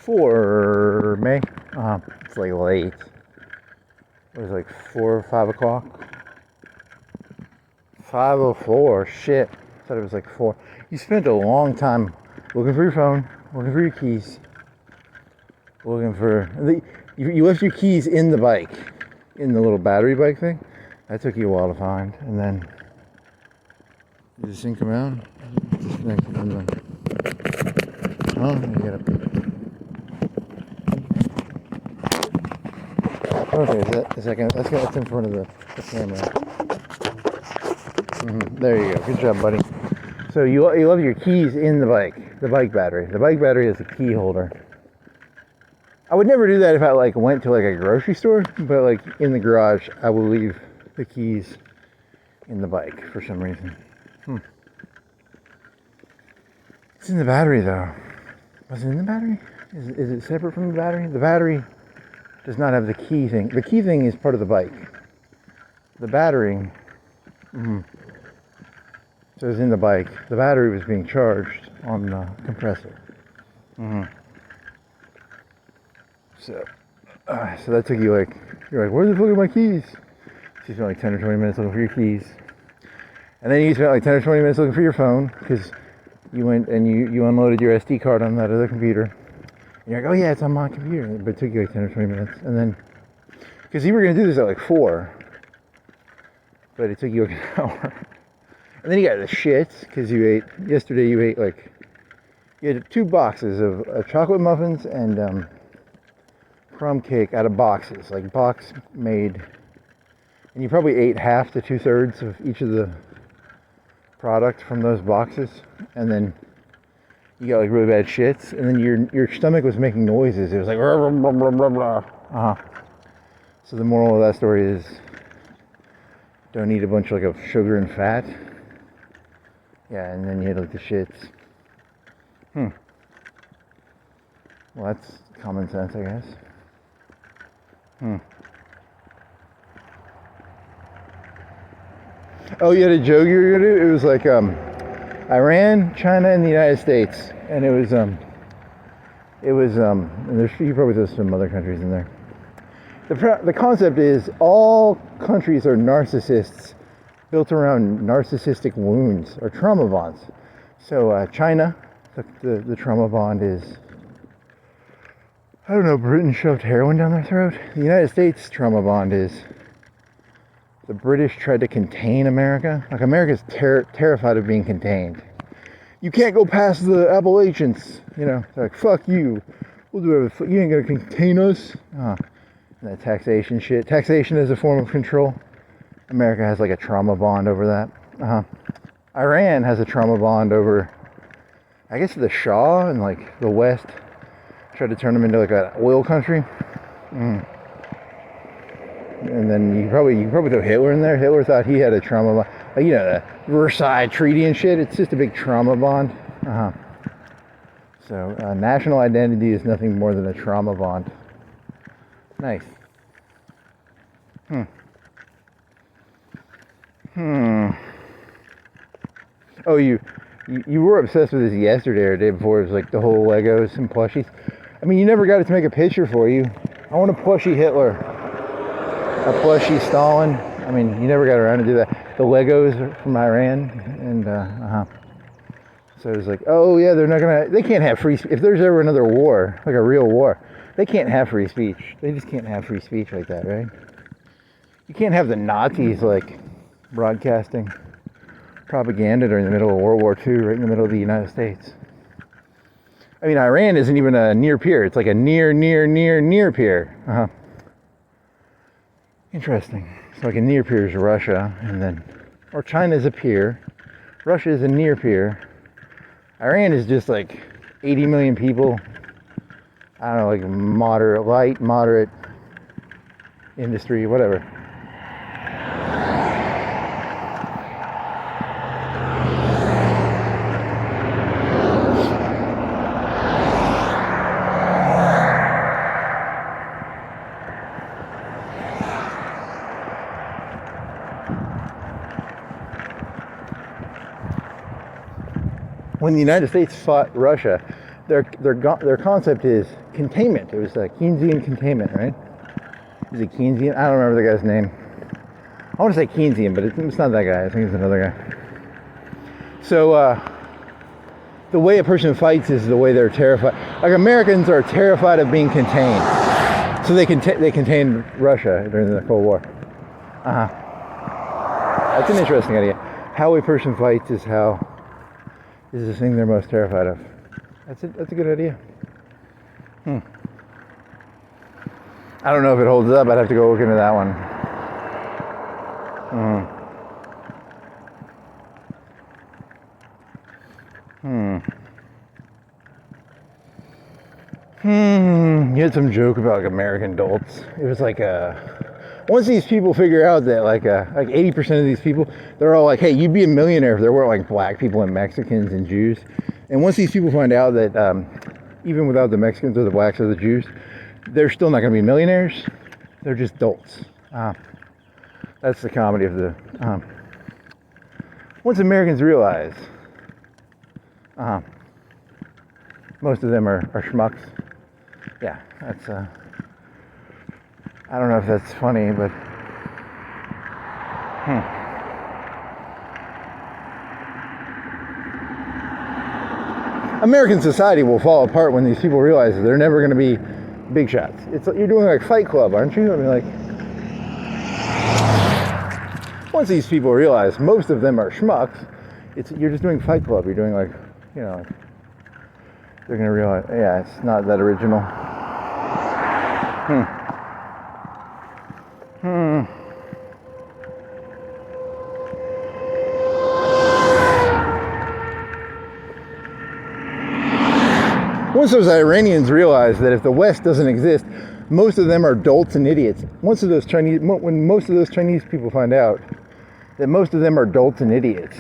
4May. It's like late. It was like 4 or 5 o'clock. 5:04. Shit. I thought it was like 4. You spent a long time looking for your phone, looking for your keys, looking for... You left your keys in the bike, in the little battery bike thing. That took you a while to find. And then... Did this thing come out? Disconnected. Oh, you gotta... Okay, that's in front of the camera. There you go. Good job, buddy. So you love your keys in the bike battery. The bike battery is a key holder. I would never do that if I went to a grocery store, but in the garage, I will leave the keys in the bike for some reason. It's in the battery though. Was it in the battery? Is it separate from the battery? The battery does not have the key thing. The key thing is part of the bike. The battery, so it's in the bike. The battery was being charged on the compressor. So that took you you're like, where the fuck are my keys? So you spent 10 or 20 minutes looking for your keys. And then you spent 10 or 20 minutes looking for your phone because you went and you unloaded your SD card on that other computer. And you're like, oh yeah, it's on my computer. But it took you 10 or 20 minutes. And then, because you were going to do this at 4, but it took you an hour. And then you got the shits because yesterday you ate you had 2 boxes of chocolate muffins and crumb cake out of boxes, box made. And you probably ate half to 2/3 of each of the product from those boxes. And then you got really bad shits, and then your stomach was making noises. It was like blah, blah, blah, blah, blah. So the moral of that story is don't eat a bunch of sugar and fat. Yeah, and then you had the shits. Well, that's common sense, I guess. Oh, you had a joke you were gonna do? It was Iran, China, and the United States, and and you probably throw some other countries in there. The concept is all countries are narcissists, built around narcissistic wounds or trauma bonds. So China, the trauma bond is, I don't know, Britain shoved heroin down their throat. The United States trauma bond is the British tried to contain America. America's terrified of being contained. You can't go past the Appalachians. They're like, fuck you. We'll do everything. You ain't gonna contain us. And that taxation shit. Taxation is a form of control. America has a trauma bond over that. Iran has a trauma bond over, I guess, the Shah and the West. Tried to turn them into an oil country. And then you probably throw Hitler in there. Hitler thought he had a trauma bond. The Versailles Treaty and shit. It's just a big trauma bond. So national identity is nothing more than a trauma bond. Nice. Oh, you were obsessed with this yesterday or the day before. It was the whole Legos and plushies. I mean, you never got it to make a picture for you. I want a plushie Hitler. A plushie Stalin. I mean, you never got around to do that. The Legos are from Iran, and so it was oh yeah, they can't have free speech. If there's ever another war, a real war, they can't have free speech. They just can't have free speech like that, right? You can't have the Nazis broadcasting propaganda during the middle of World War II, right in the middle of the United States. I mean, Iran isn't even a near peer. It's a near peer. Interesting. So a near peer is Russia, or China is a peer. Russia is a near peer. Iran is just 80 million people. I don't know, moderate industry, whatever. When the United States fought Russia, their concept is containment. It was Keynesian containment, right? Is it Keynesian? I don't remember the guy's name. I want to say Keynesian, but it's not that guy. I think it's another guy. So the way a person fights is the way they're terrified. Like Americans are terrified of being contained, so they contained Russia during the Cold War. That's an interesting idea. How a person fights is the thing they're most terrified of. That's a good idea. I don't know if it holds up. I'd have to go look into that one. You had some joke about like American dolts. It was like once these people figure out that like 80% of these people, they're all like, hey, you'd be a millionaire if there weren't like black people and Mexicans and Jews. And once these people find out that even without the Mexicans or the blacks or the Jews, they're still not going to be millionaires. They're just dolts. That's the comedy of the... once Americans realize most of them are schmucks. Yeah, that's... I don't know if that's funny, but... American society will fall apart when these people realize that they're never going to be big shots. It's you're doing like Fight Club, aren't you? I mean, like... Once these people realize most of them are schmucks, you're just doing Fight Club. You're doing like, you know, they're gonna realize, yeah, it's not that original. Once those Iranians realize that if the West doesn't exist, most of them are dolts and idiots. When most of those Chinese people find out that most of them are dolts and idiots,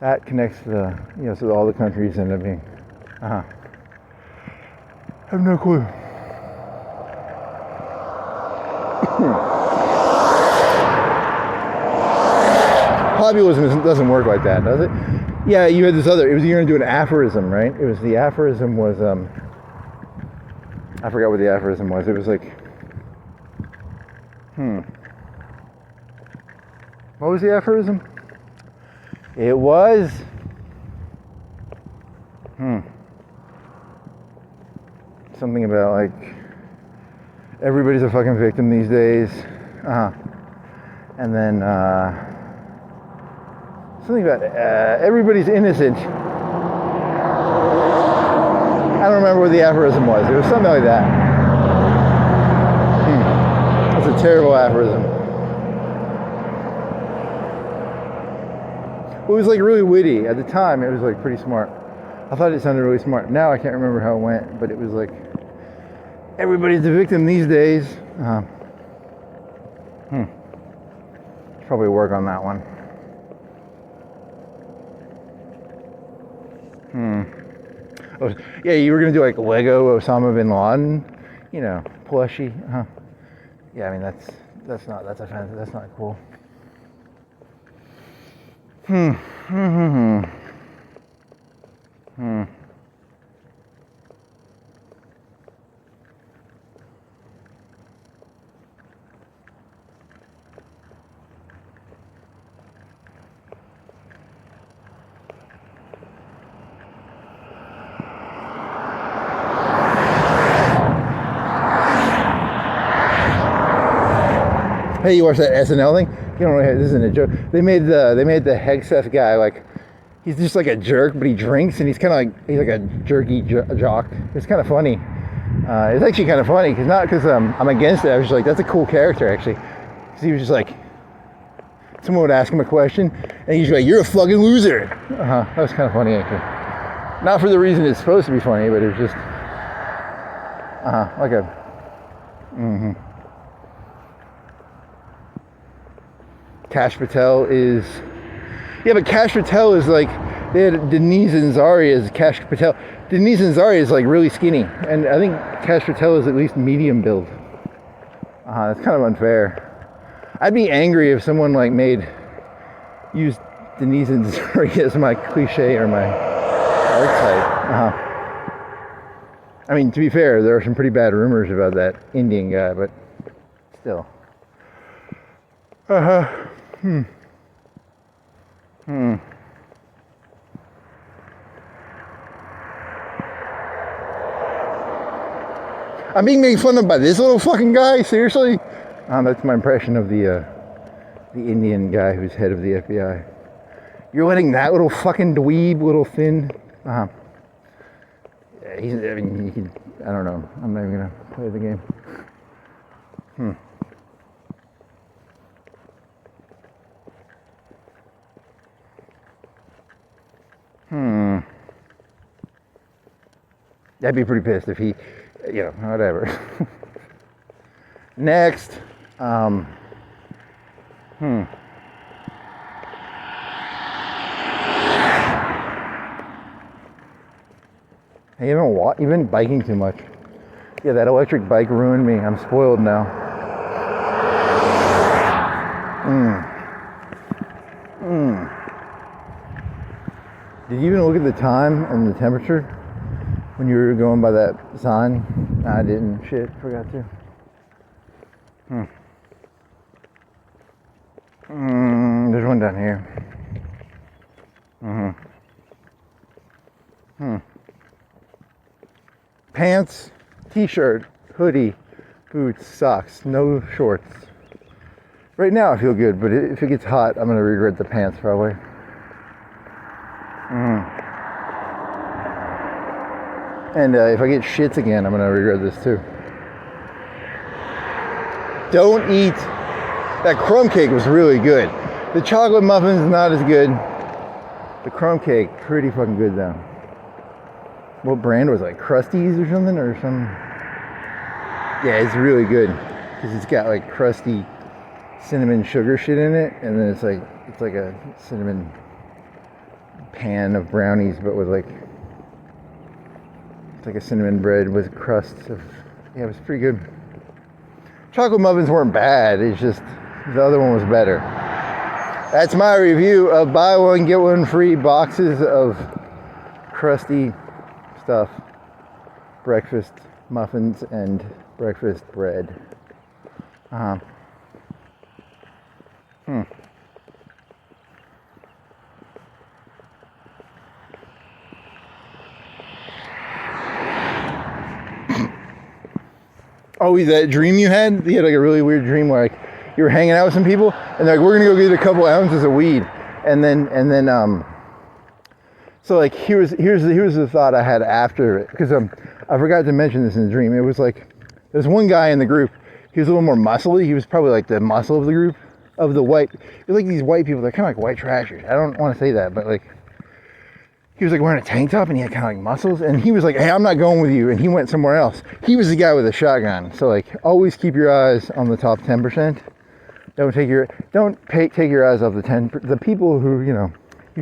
that connects to so all the countries end up being. I have no clue. Populism doesn't work like that, does it? Yeah, you had this other. You're going to do an aphorism, right? It was the aphorism was. I forgot what the aphorism was. It was like. What was the aphorism? It was. Something about like. Everybody's a fucking victim these days. And then. Something about everybody's innocent. I don't remember what the aphorism was. It was something like that. That's a terrible aphorism. It was like really witty. At the time, it was like pretty smart. I thought it sounded really smart. Now I can't remember how it went, but it was like, everybody's a victim these days. Probably work on that one. Oh, yeah, you were gonna do like Lego Osama bin Laden, plushie. Yeah, I mean that's offensive. That's not cool. Hey, you watch that SNL thing? You don't know, this isn't a joke. They made the Hegseth guy like he's just like a jerk, but he drinks and he's like a jerky jock. It's kind of funny. It's actually kind of funny because I'm against it. I was just like, that's a cool character actually. Because he was just like, someone would ask him a question and he's like, you're a fucking loser. That was kind of funny actually. Not for the reason it's supposed to be funny, but it was just like a. Kash Patel is... Yeah, but Kash Patel is like... They had Denise Ansari as Kash Patel. Denise Ansari is like really skinny. And I think Kash Patel is at least medium build. That's kind of unfair. I'd be angry if someone like used Denise Ansari as my cliche or my... art site. I mean, to be fair, there are some pretty bad rumors about that Indian guy, but still. I'm being made fun of by this little fucking guy? Seriously? That's my impression of the Indian guy who's head of the FBI. You're letting that little fucking dweeb, little thin... Yeah, I don't know. I'm not even gonna play the game. I'd be pretty pissed if he, whatever. Next. Hey, you've been biking too much. Yeah, that electric bike ruined me. I'm spoiled now. Did you even look at the time and the temperature when you were going by that sign? I didn't. Shit, forgot to. There's one down here. Pants, t-shirt, hoodie, boots, socks, no shorts. Right now I feel good, but if it gets hot, I'm gonna regret the pants probably. And if I get shits again, I'm gonna regret this too. Don't eat. That crumb cake was really good. The chocolate muffin's not as good. The crumb cake, pretty fucking good though. What brand was it? Like Krusty's or something, or some? Yeah, it's really good because it's got like crusty cinnamon sugar shit in it, and then it's like a cinnamon pan of brownies, but with like it's like a cinnamon bread with crust of. Yeah, it was pretty good. Chocolate muffins weren't bad. It's just the other one was better. That's my review of buy one get one free boxes of crusty stuff, breakfast muffins and breakfast bread. Oh, that dream you had? You had like a really weird dream where like you were hanging out with some people and they're like, we're gonna go get a couple ounces of weed, and then so like here's the thought I had after it, because I forgot to mention this in the dream. It was like there's one guy in the group. He was a little more muscly. He was probably like the muscle of the group, of the white. It was like these white people. They're kind of like white trashers. I don't want to say that, but like he was like wearing a tank top and he had kind of like muscles. And he was like, "Hey, I'm not going with you." And he went somewhere else. He was the guy with a shotgun. So like always keep your eyes on the top 10%. Don't take your eyes off the people who, he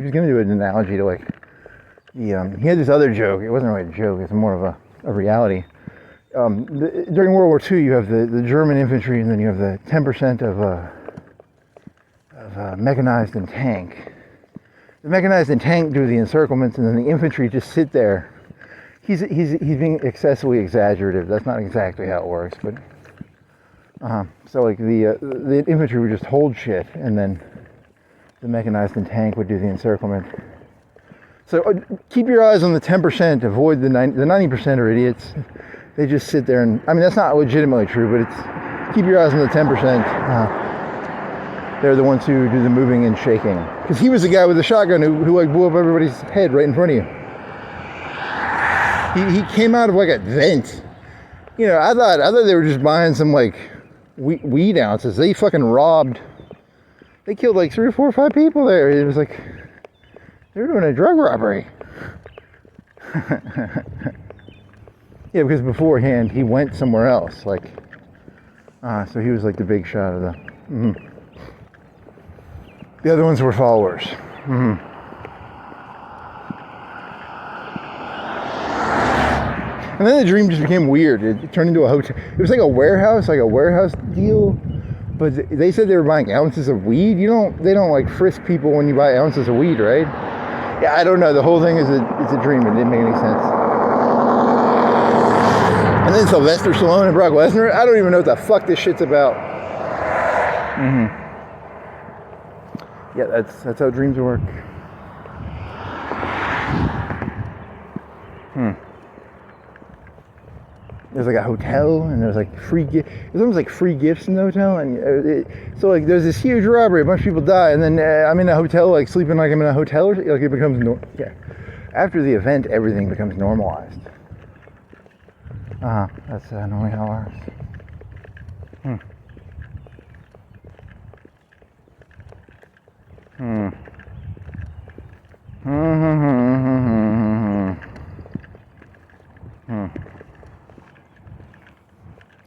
was going to do an analogy to like he had this other joke. It wasn't really a joke. It's more of a reality. During World War II, you have the German infantry, and then you have the 10% of mechanized and tank. The mechanized and tank do the encirclements, and then the infantry just sit there. He's being excessively exaggerative. That's not exactly how it works, but so like the infantry would just hold shit, and then the mechanized and tank would do the encirclement. So keep your eyes on the 10%. Avoid the 90% are idiots. They just sit there and, I mean, that's not legitimately true, but it's, keep your eyes on the 10%. They're the ones who do the moving and shaking. Because he was the guy with the shotgun who like blew up everybody's head right in front of you. He came out of like a vent. I thought they were just buying some like weed ounces. They fucking robbed. They killed like 3 or 4 or 5 people there. It was like, they were doing a drug robbery. Yeah, because beforehand he went somewhere else, like, so he was like the big shot of the. The other ones were followers. And then the dream just became weird. It turned into a hotel. It was like a warehouse deal. But they said they were buying ounces of weed. They don't like frisk people when you buy ounces of weed, right? Yeah, I don't know. The whole thing is a dream. It didn't make any sense. And then Sylvester Stallone and Brock Lesnar. I don't even know what the fuck this shit's about. Yeah, that's how dreams work. There's like a hotel, and there's like there's almost like free gifts in the hotel, and so like there's this huge robbery, a bunch of people die, and then I'm in a hotel, like sleeping like I'm in a hotel, or like it becomes after the event, everything becomes normalized. That's normally how ours.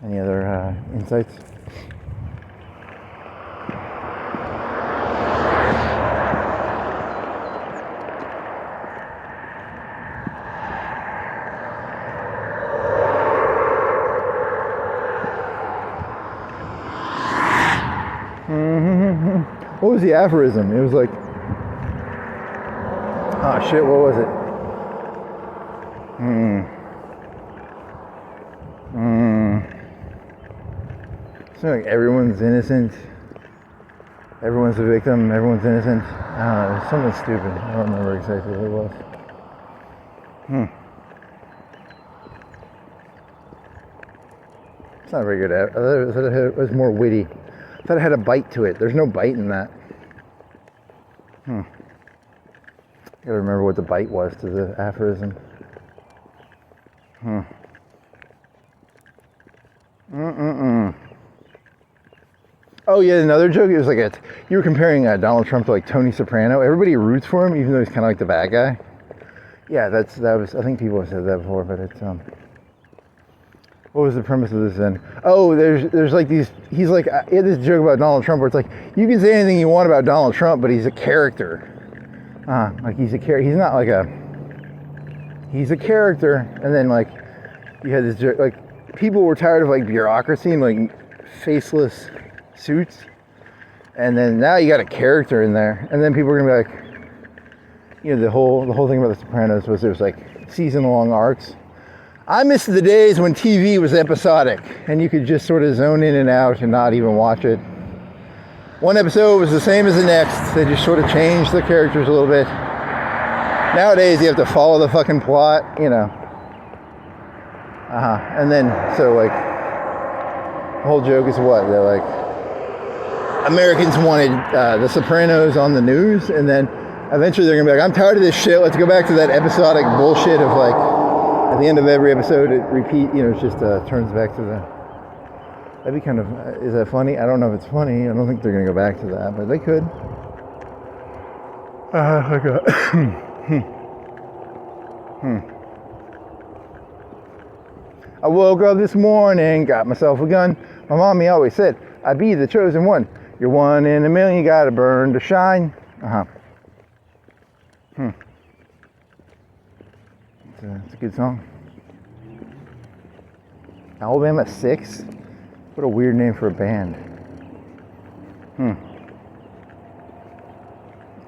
Any other insights? What was the aphorism? It was like, oh shit, what was it? Something like everyone's innocent, everyone's a victim, everyone's innocent. I don't know, it was something stupid. I don't remember exactly what it was. It's not very good. I thought it was more witty. I thought it had a bite to it. There's no bite in that. Gotta remember what the bite was to the aphorism. Oh yeah, another joke. It was like you were comparing Donald Trump to like Tony Soprano. Everybody roots for him, even though he's kind of like the bad guy. Yeah, that was. I think people have said that before, but it's What was the premise of this then? Oh, there's like these. He's like he had this joke about Donald Trump where it's like you can say anything you want about Donald Trump, but he's a character. Like he's a character. He's not like he's a character. And then like you had this joke like people were tired of like bureaucracy and like faceless suits, and then now you got a character in there, and then people are gonna be like, you know, the whole thing about The Sopranos was there's like season-long arcs. I miss the days when TV was episodic and you could just sort of zone in and out and not even watch it. One episode was the same as the next. They just sort of changed the characters a little bit. Nowadays you have to follow the fucking plot, you know. And then so like the whole joke is what they're like. Americans wanted The Sopranos on the news, and then eventually they're gonna be like, I'm tired of this shit. Let's go back to that episodic bullshit of like, at the end of every episode, it repeat. You know, it just turns back to the. That'd be kind of. Is that funny? I don't know if it's funny. I don't think they're gonna go back to that, but they could. I woke up this morning, got myself a gun. My mommy always said, I'd be the chosen one. You're one in a million, you gotta burn to shine. It's a good song. Alabama 6? What a weird name for a band.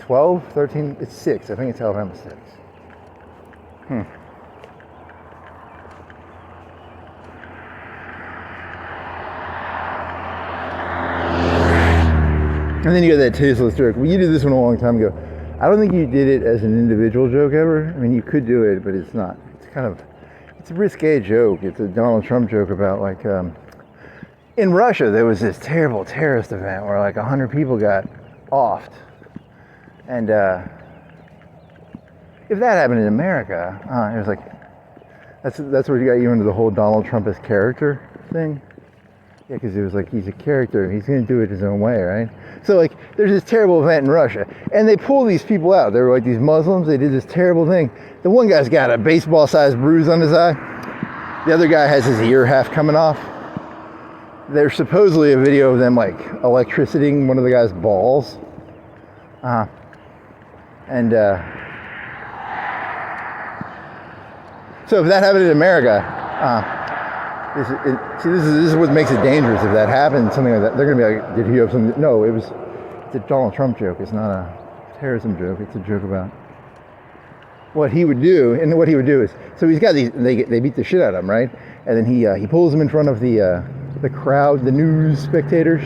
12, 13, it's 6. I think it's Alabama 6. And then you got that tasteless joke. Well, you did this one a long time ago. I don't think you did it as an individual joke ever. I mean, you could do it, but it's not. It's kind of, it's a risque joke. It's a Donald Trump joke about like, in Russia, there was this terrible terrorist event where like 100 people got offed. And if that happened in America, it was like, that's where you got you into the whole Donald Trump as character thing. Yeah, because it was like, he's a character, he's going to do it his own way, right? So like, there's this terrible event in Russia, and they pull these people out. They were like these Muslims, they did this terrible thing. The one guy's got a baseball-sized bruise on his eye. The other guy has his ear half coming off. There's supposedly a video of them like electrocuting one of the guy's balls. So if that happened in America, this is what makes it dangerous. If that happens, something like that, they're gonna be like, "Did he have something?" No, it's a Donald Trump joke. It's not a terrorism joke. It's a joke about what he would do, and what he would do is, so he's got these, they beat the shit out of him, right? And then he pulls them in front of the crowd, the news spectators,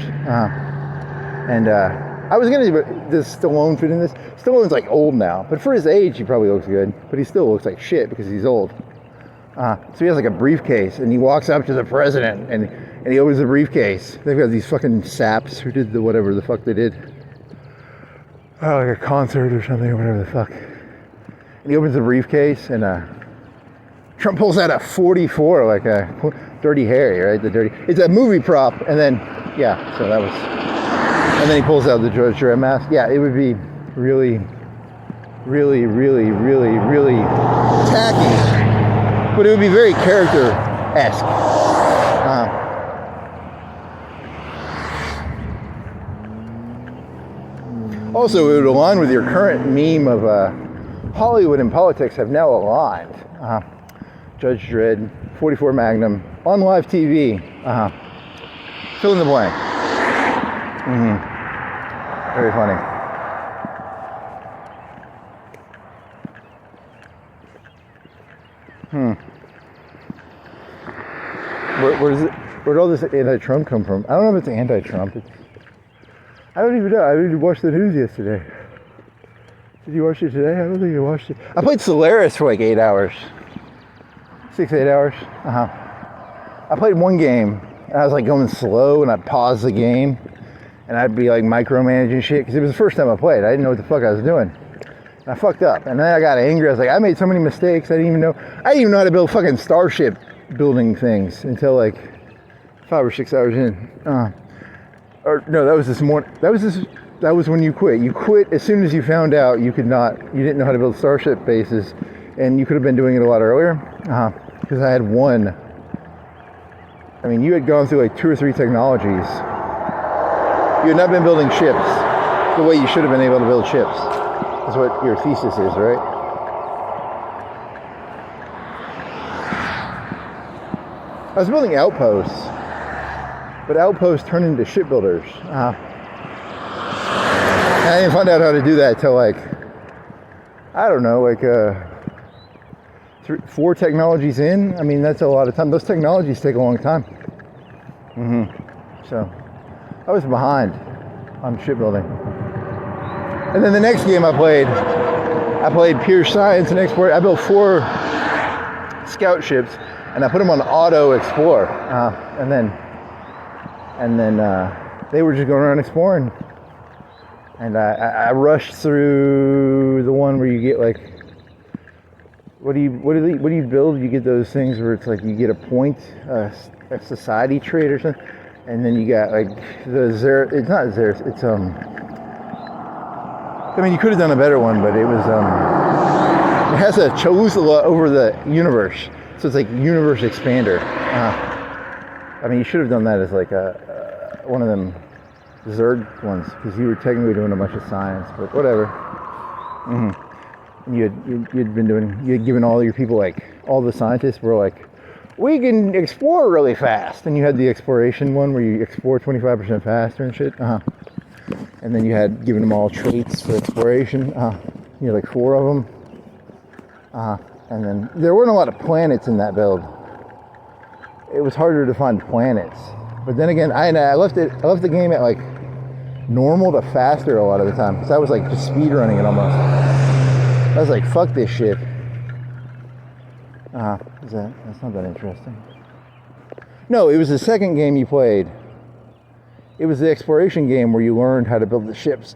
and I was gonna, does Stallone fit in this? Stallone's like old now, but for his age, he probably looks good, but he still looks like shit because he's old. So he has like a briefcase, and he walks up to the president, and he opens the briefcase. They've got these fucking saps who did the whatever the fuck they did. Oh, like a concert or something, or whatever the fuck. And he opens the briefcase, and Trump pulls out a 44, like a Dirty Harry, right? It's a movie prop, and then, yeah, so that was, and then he pulls out the Judge Dredd mask. Yeah, it would be really, really, really, really, really tacky. But it would be very character-esque. Also, it would align with your current meme of Hollywood and politics have now aligned. Judge Dredd, 44 Magnum, on live TV. Fill in the blank. Very funny. Where'd all this anti-Trump come from? I don't know if it's anti-Trump. I don't even know. I didn't watch the news yesterday. Did you watch it today? I don't think you watched it. I played Solaris for like 8 hours. 8 hours. I played one game, and I was like going slow, and I'd pause the game, and I'd be like micromanaging shit, because it was the first time I played. I didn't know what the fuck I was doing. And I fucked up. And then I got angry. I was like, I made so many mistakes. I didn't even know how to build fucking starship building things until like 5 or 6 hours in. Or no, that was this morning. That was when you quit. You quit as soon as you found out you didn't know how to build starship bases, and you could have been doing it a lot earlier. Because I had one. I mean, you had gone through like 2 or 3 technologies. You had not been building ships the way you should have been able to build ships. That's what your thesis is, right? I was building outposts, but outposts turn into shipbuilders. I didn't find out how to do that till like, I don't know, like 4 technologies in. I mean, that's a lot of time. Those technologies take a long time. So I was behind on shipbuilding. And then the next game I played pure science and exploration. I built 4 scout ships, and I put them on auto explore. And then they were just going around exploring. And I rushed through the one where you get like, what do you build? You get those things where it's like you get a point, a society trait or something, and then you got like it's not Xeris, it's I mean, you could have done a better one, but it was it has a Cholula over the universe, so it's like universe expander. I mean, you should have done that as like one of them Zerg ones, because you were technically doing a bunch of science, but whatever. You had given all your people, like, all the scientists were like, we can explore really fast. And you had the exploration one where you explore 25% faster and shit. And then you had given them all traits for exploration. You had like 4 of them. And then there weren't a lot of planets in that build. It was harder to find planets. But then again, I left the game at like normal to faster a lot of the time, because I was like just speed running it almost. I was like, fuck this shit. That's not that interesting. No, it was the second game you played. It was the exploration game where you learned how to build the ships,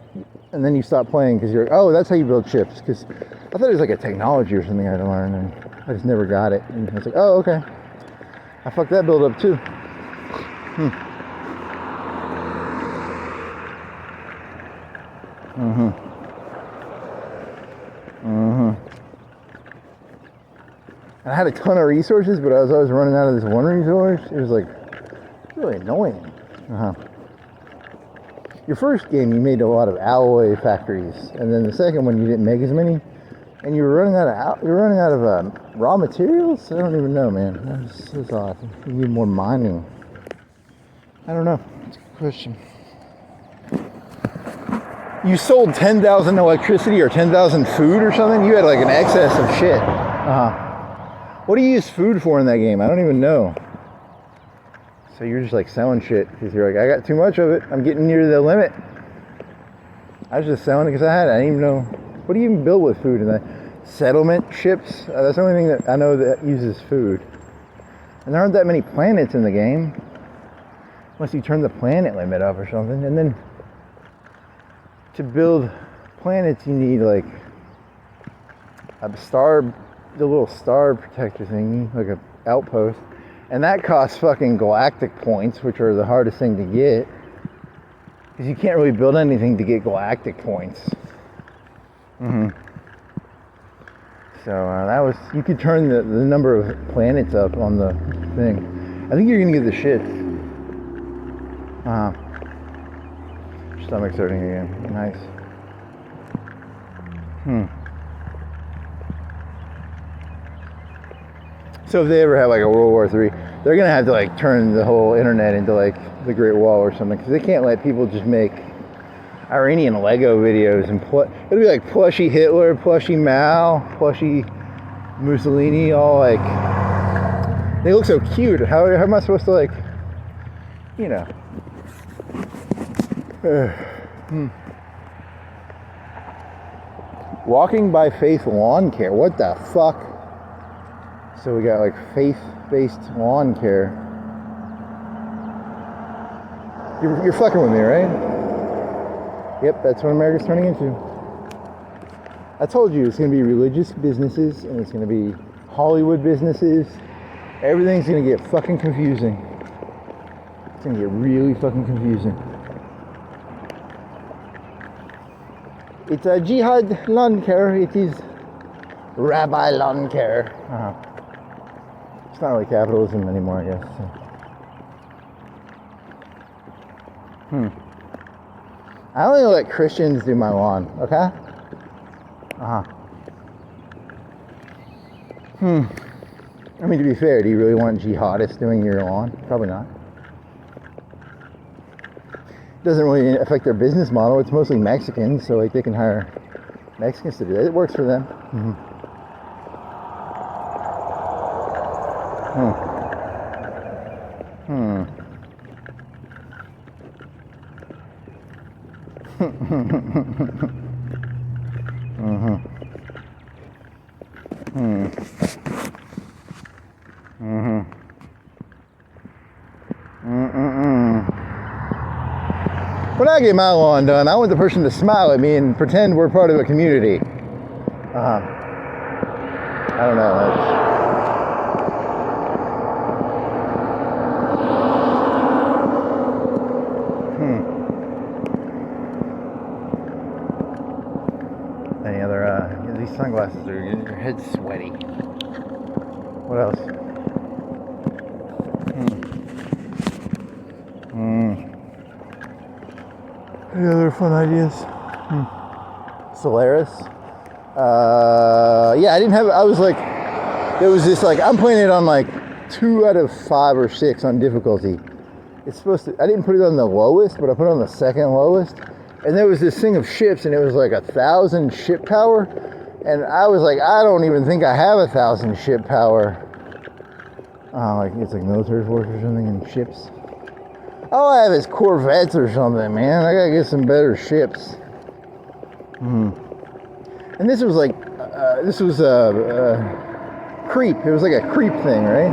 and then you stopped playing because you're like, oh, that's how you build ships. Because I thought it was like a technology or something I had to learn, and I just never got it. And I was like, oh, okay. I fucked that build up too. And I had a ton of resources, but I was always running out of this one resource. It was like really annoying. Your first game, you made a lot of alloy factories, and then the second one, you didn't make as many, and you were running out of raw materials. I don't even know, man. That's odd. You need more mining. I don't know. It's a good question. you sold 10,000 electricity or 10,000 food or something, you had like an excess of shit. What do you use food for in that game? I don't even know. So you're just like selling shit because you're like, I got too much of it. I'm getting near the limit. I was just selling it because I had it. I didn't even know. What do you even build with food in that? Settlement ships? That's the only thing that I know that uses food. And there aren't that many planets in the game. Unless you turn the planet limit up or something. And then to build planets you need like a star, the little star protector thingy, like an outpost. And that costs fucking galactic points, which are the hardest thing to get. Because you can't really build anything to get galactic points. So that was, you could turn the number of planets up on the thing. I think you're gonna get the shit. Stomach's hurting again. Nice. So if they ever have like a World War III, they're gonna have to like turn the whole internet into like the Great Wall or something, because they can't let people just make Iranian Lego videos and it'll be like plushy Hitler, plushy Mao, plushy Mussolini, all like, they look so cute. How am I supposed to like, you know? Walking by Faith Lawn Care. What the fuck? So we got like faith-based lawn care. You're fucking with me, right? Yep, that's what America's turning into. I told you it's going to be religious businesses and it's going to be Hollywood businesses. Everything's going to get fucking confusing. It's going to get really fucking confusing. It's a jihad lawn care. It is rabbi lawn care. It's not really capitalism anymore, I guess. So. I only let Christians do my lawn, okay? I mean, to be fair, do you really want jihadists doing your lawn? Probably not. It doesn't really affect their business model. It's mostly Mexicans, so like they can hire Mexicans to do that. It works for them. When I get my lawn done, I want the person to smile at me and pretend we're part of a community. I don't know. Any other, these sunglasses are getting your head sweaty. What else? Any other fun ideas? Solaris. Yeah, I didn't have, I was like, there was this like, I'm playing it on like 2 out of 5 or 6 on difficulty. It's supposed to, I didn't put it on the lowest, but I put it on the second lowest. And there was this thing of ships and it was like 1,000 ship power. And I was like, I don't even think I have 1,000 ship power. Like it's like military force or something and ships. All I have is corvettes or something, man. I gotta get some better ships. And this was like, this was a creep. It was like a creep thing, right?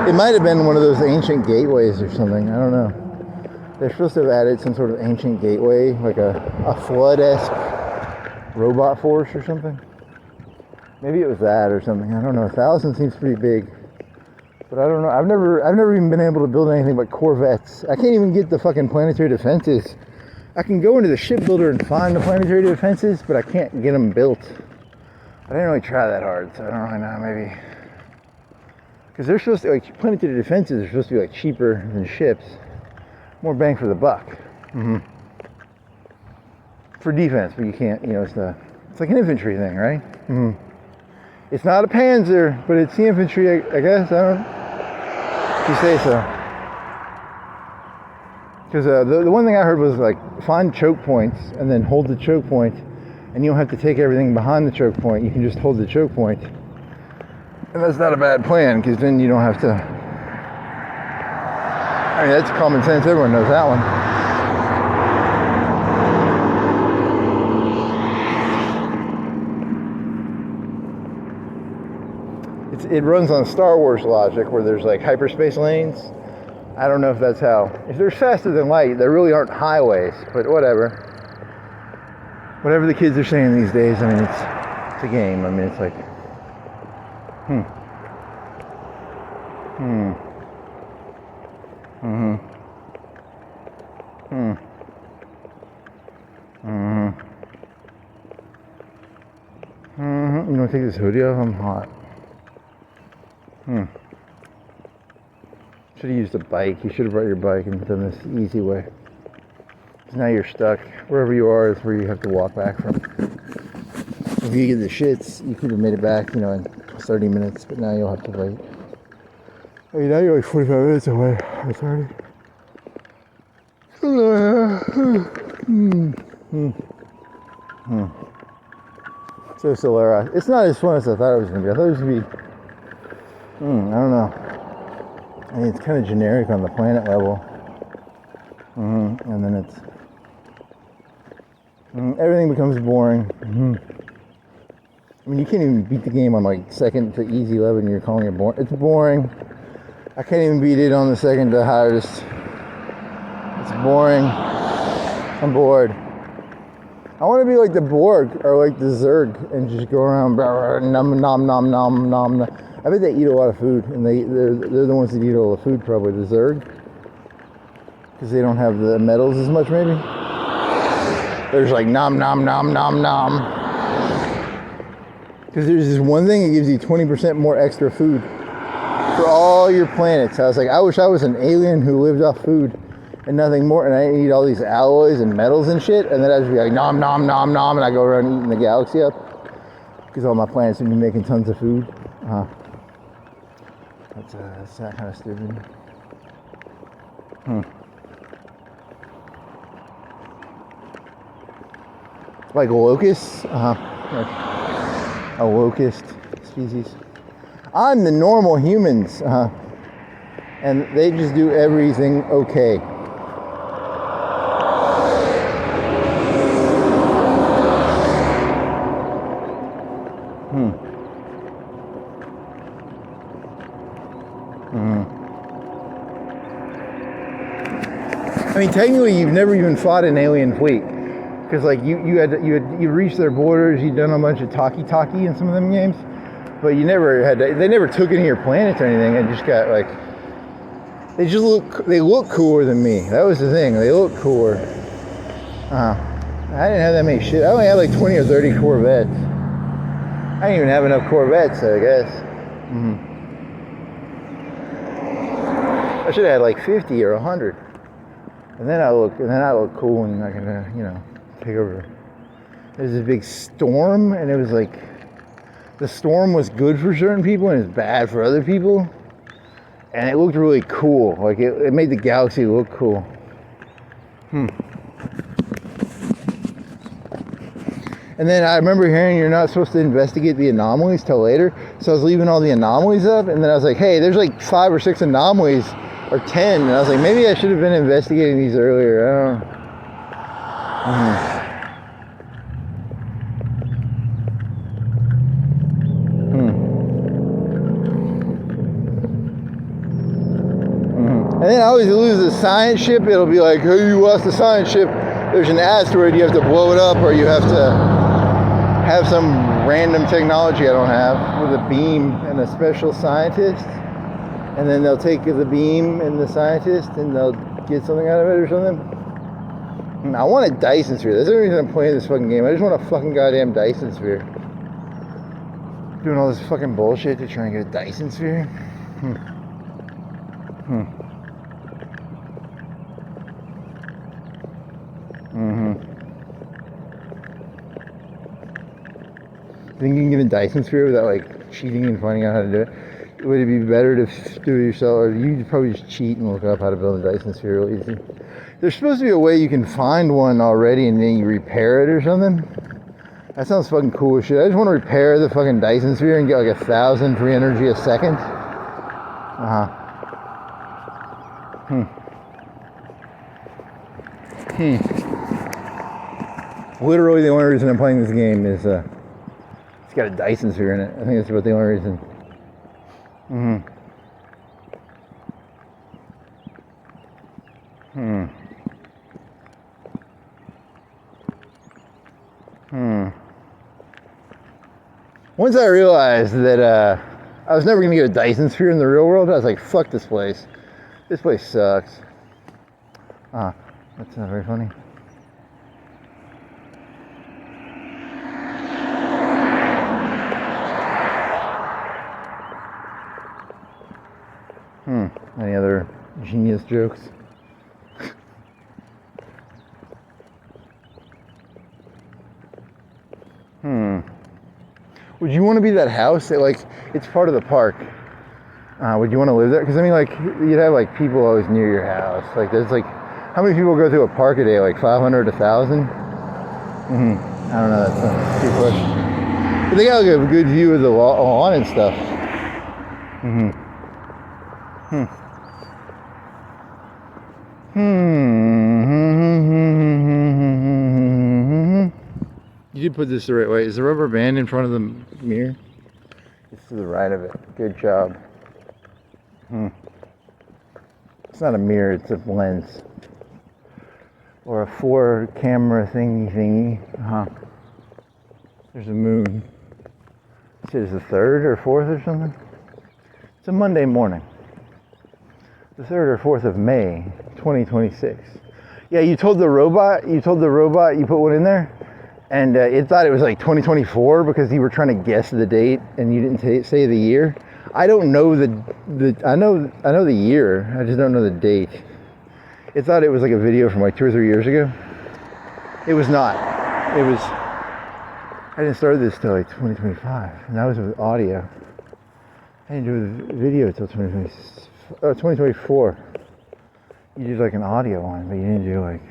It might have been one of those ancient gateways or something. I don't know. They're supposed to have added some sort of ancient gateway, like a flood-esque robot force or something. Maybe it was that or something. I don't know. 1,000 seems pretty big. But I don't know. I've never even been able to build anything but corvettes. I can't even get the fucking planetary defenses. I can go into the shipbuilder and find the planetary defenses, but I can't get them built. I didn't really try that hard, so I don't really know. Maybe because they're supposed to, like, planetary defenses are supposed to be like cheaper than ships, more bang for the buck. For defense, but you can't. You know, it's like an infantry thing, right? It's not a Panzer, but it's the infantry, I guess. I don't know. If you say so. Because the one thing I heard was like find choke points and then hold the choke point, and you don't have to take everything behind the choke point. You can just hold the choke point, and that's not a bad plan because then you don't have to. I mean, that's common sense. Everyone knows that one. It runs on Star Wars logic where there's like hyperspace lanes. I don't know if that's how. If they're faster than light, there really aren't highways, but whatever. Whatever the kids are saying these days, I mean, it's a game. I mean, it's like, You want to take this hoodie off? I'm hot. Should have used a bike. You should have brought your bike and done this the easy way. So now you're stuck. Wherever you are is where you have to walk back from. If you get the shits, you could have made it back, in 30 minutes, but now you'll have to wait. I mean, now you're like 45 minutes away. Or 30. So Solera. It's not as fun as I thought it was going to be. I thought it was going to be, I don't know. I mean, it's kind of generic on the planet level. And then it's, everything becomes boring. I mean, you can't even beat the game on like second to easy level and you're calling it boring. It's boring. I can't even beat it on the second to hardest. It's boring. I'm bored. I want to be like the Borg or like the Zerg and just go around nom nom nom nom nom. I bet they eat a lot of food, and they're the ones that eat all the food, probably the Zerg, because they don't have the metals as much, maybe. There's like nom nom nom nom nom. Because there's this one thing that gives you 20% more extra food for all your planets. I was like, I wish I was an alien who lived off food and nothing more, and I eat all these alloys and metals and shit, and then I'd just be like nom nom nom nom, and I go around eating the galaxy up because all my planets would be making tons of food. That's that kind of stupid. Like locusts? Like a locust species. I'm the normal humans, and they just do everything okay. I mean, technically, you've never even fought an alien fleet, because like you reached their borders, you've done a bunch of talkie in some of them games, but you never had to, they never took any of your planets or anything. It just got like, they look cooler than me. That was the thing. They look cooler. I didn't have that many shit. I only had like 20 or 30 Corvettes. I didn't even have enough Corvettes, I guess. I should have had like 50 or 100. And then I look cool and I can, take over. There was a big storm, and it was like, the storm was good for certain people and it's bad for other people. And it looked really cool. Like it made the galaxy look cool. And then I remember hearing you're not supposed to investigate the anomalies till later. So I was leaving all the anomalies up, and then I was like, hey, there's like 5 or 6 anomalies. Or 10, and I was like, maybe I should have been investigating these earlier. I don't know. And then I always lose a science ship. It'll be like, hey, you lost the science ship. There's an asteroid, you have to blow it up, or you have to have some random technology I don't have with a beam and a special scientist. And then they'll take the beam and the scientist and they'll get something out of it or something. I want a Dyson sphere. That's the reason I'm playing this fucking game. I just want a fucking goddamn Dyson sphere. Doing all this fucking bullshit to try and get a Dyson sphere. Think you can get a Dyson sphere without like cheating and finding out how to do it? Would it be better to do it yourself, or you probably just cheat and look up how to build a Dyson sphere real easy? There's supposed to be a way you can find one already and then you repair it or something. That sounds fucking cool as shit. I just want to repair the fucking Dyson sphere and get like 1,000 free energy a second. Literally the only reason I'm playing this game is it's got a Dyson sphere in it. I think that's about the only reason. Once I realized that I was never going to get a Dyson sphere in the real world, I was like, fuck this place. This place sucks. That's not very funny. Any other genius jokes? Would you want to be that house that, like, it's part of the park? Would you want to live there? Because I mean, like, you'd have like people always near your house. Like, there's like, how many people go through a park a day? Like 500, 1,000? I don't know. That's a good question. But they got like a good view of the lawn and stuff. You did put this the right way. Is the rubber band in front of the mirror? It's to the right of it. Good job. It's not a mirror, it's a lens. Or a 4-camera thingy. There's a moon. Is it the 3rd or 4th or something? It's a Monday morning. The 3rd or 4th of May, 2026. Yeah, you told the robot you put one in there, and it thought it was like 2024 because you were trying to guess the date and you didn't say the year. I don't know I know the year, I just don't know the date. It thought it was like a video from like 2 or 3 years ago. It was not. It was, I didn't start this till like 2025, and that was with audio. I didn't do a video till 2024. You did like an audio one, but you didn't do like,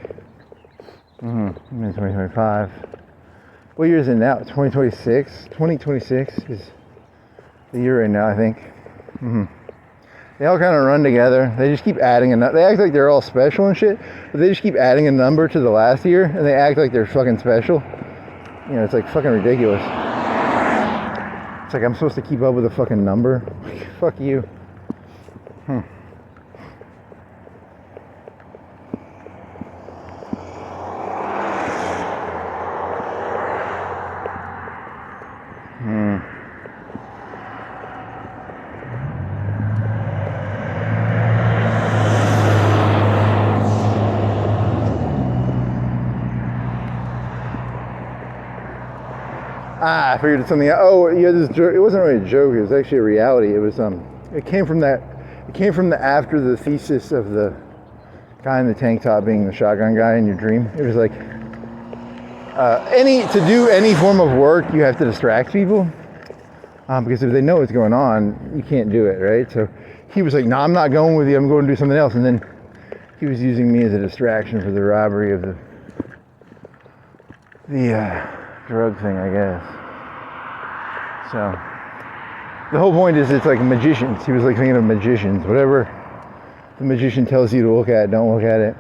2025. What year is it now? 2026? 2026 is the year right now, I think. They all kind of run together. They just keep adding a number. They act like they're all special and shit, but they just keep adding a number to the last year, and they act like they're fucking special. You know, it's like fucking ridiculous. It's like I'm supposed to keep up with a fucking number. Fuck you. I figured it's something. Oh, yeah, this joke. It wasn't really a joke. It was actually a reality. It was It came from the after the thesis of the guy in the tank top being the shotgun guy in your dream. It was like to do any form of work, you have to distract people because if they know what's going on, you can't do it, right? So he was like, "No, I'm not going with you. I'm going to do something else." And then he was using me as a distraction for the robbery of the drug thing, I guess. So the whole point is it's like magicians. He was like thinking of magicians. Whatever the magician tells you to look at, don't look at it.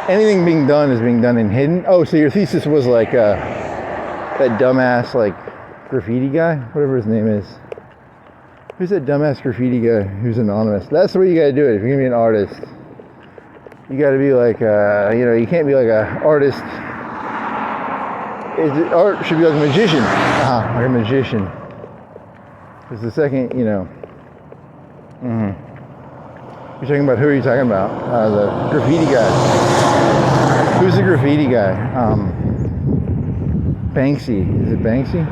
Anything being done is being done in hidden. Oh, so your thesis was like that dumbass like graffiti guy, whatever his name is. Who's that dumbass graffiti guy who's anonymous? That's the way you gotta do it if you're gonna be an artist. You gotta be like, you can't be like a artist. Art should be like a magician. Like a magician. Because the second, You're talking about, who are you talking about? The graffiti guy. Who's the graffiti guy? Banksy. Is it Banksy?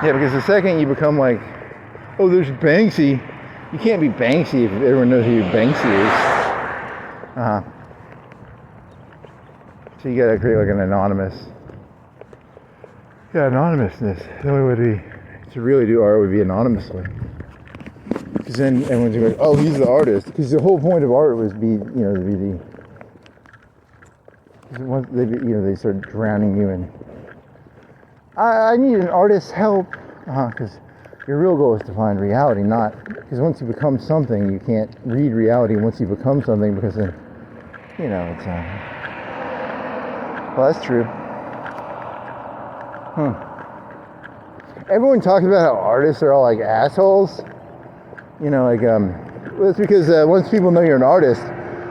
Yeah, because the second you become like, oh, there's Banksy. You can't be Banksy if everyone knows who Banksy is. So you gotta create like an anonymous. Yeah, anonymousness. The only way to really do art would be anonymously. Because then everyone's gonna be like, oh, he's the artist. Because the whole point of art was to be the. Once they start drowning you in. I need an artist's help. Because your real goal is to find reality, not. Because once you become something, you can't read reality once you become something, because then, it's. Well, that's true. Everyone talks about how artists are all like assholes. Well, it's because once people know you're an artist,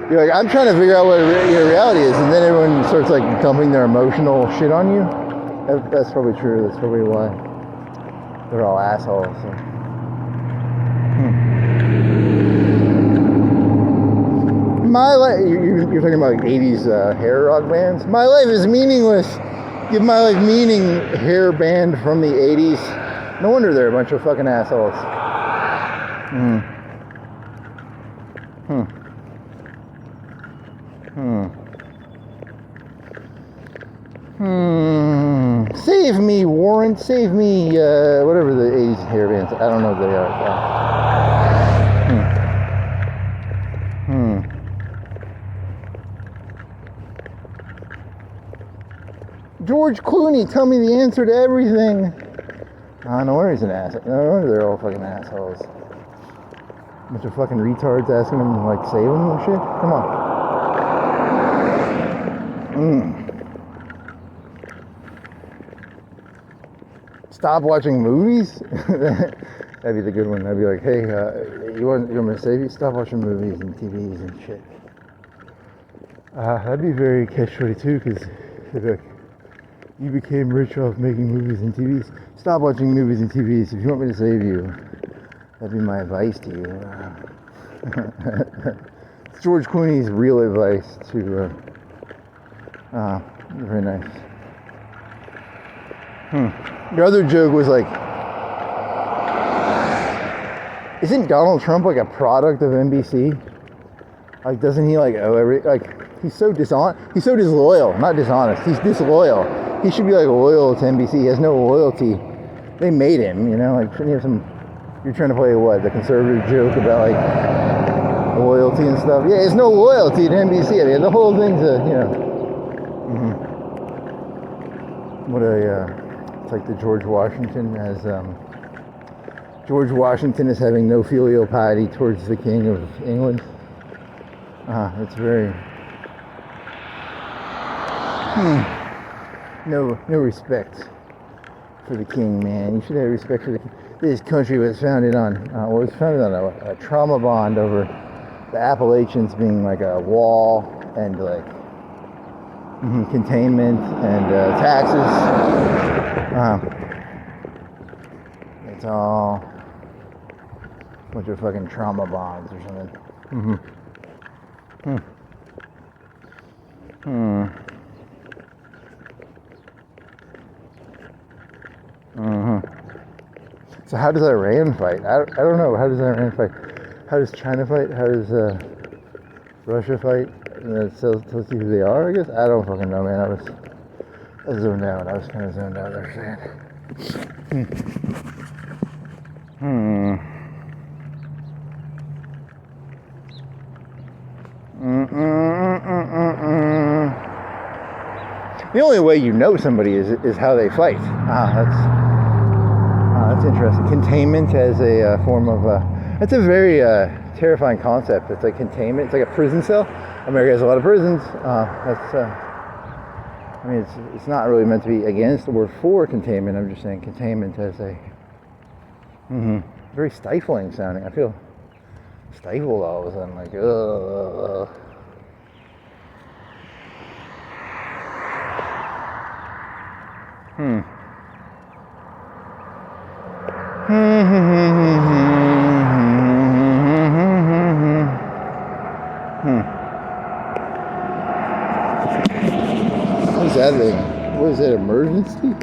you're like, I'm trying to figure out what your reality is, and then everyone starts like dumping their emotional shit on you. That's probably true. That's probably why they're all assholes. So. My life, you're talking about like 80s hair rock bands. My life is meaningless. Give my life meaning, hair band from the 80s. No wonder they're a bunch of fucking assholes. Save me, Warren. Save me, whatever the 80s hair bands. I don't know what they are. George Clooney, tell me the answer to everything. No wonder he's an asshole. No wonder they're all fucking assholes. Bunch of fucking retards asking him to like save them and shit. Come on. Stop watching movies? That'd be the good one. I'd be like, hey, you want me to save you? Stop watching movies and TVs and shit. That'd be very catch-22, because like, you became rich off making movies and TVs. Stop watching movies and TVs. If you want me to save you, that'd be my advice to you. It's George Clooney's real advice to, very nice. The other joke was like, isn't Donald Trump like a product of NBC? Like, doesn't he like owe he's so disloyal, not dishonest, he's disloyal. He should be like loyal to NBC. He has no loyalty. They made him, like, shouldn't you have some, you're trying to play the conservative joke about like loyalty and stuff. Yeah, there's no loyalty to NBC. I mean, the whole thing's it's like the George Washington is having no filial piety towards the King of England. It's very no respect for the king, man. You should have respect for the king. This country was founded on a trauma bond over the Appalachians being like a wall and like containment and taxes. It's all a bunch of fucking trauma bonds or something. So how does Iran fight? I don't know. How does Iran fight? How does China fight? How does Russia fight? That tells you who they are, I guess? I don't fucking know, man. I was zoned out. I was kind of zoned out there. The only way you know somebody is how they fight. That's interesting. Containment as a form of that's a very terrifying concept. It's like containment. It's like a prison cell. America has a lot of prisons. I mean, it's not really meant to be against or for containment. I'm just saying containment as a very stifling sounding. I feel stifled all of a sudden, like ugh. What is that thing? What is that, emergency?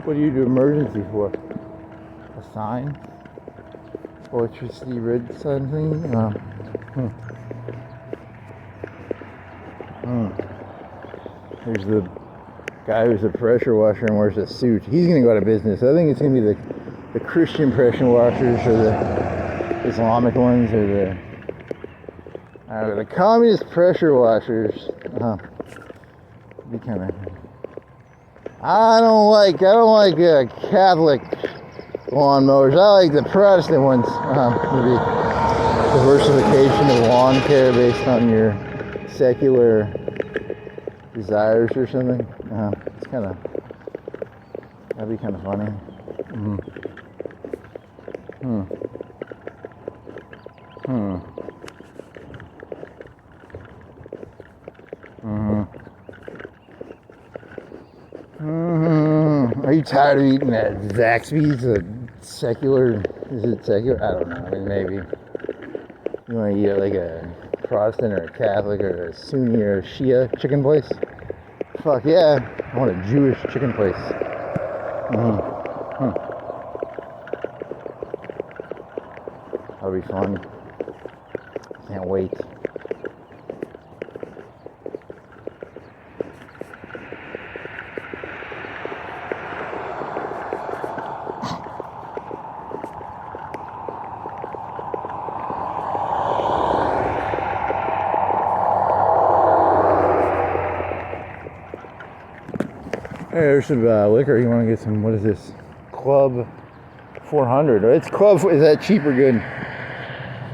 What do you do emergency for? A sign? Electricity red sign thing? There's the guy who's a pressure washer and wears a suit. He's going to go out of business. I think it's going to be the Christian pressure washers or Islamic ones or the communist pressure washers. Be kind of. I don't like Catholic lawnmowers. I like the Protestant ones. Maybe diversification of lawn care based on your secular desires or something. It's kind of. That'd be kind of funny. Are you tired of eating at Zaxby's? Secular? Is it secular? I don't know. I mean, maybe. You want to eat at like a Protestant or a Catholic or a Sunni or a Shia chicken place? Fuck yeah. I want a Jewish chicken place. That'll be fun. Can't wait. Hey, there's some liquor. You want to get some, what is this? Club 400. It's Club, is that cheap or good?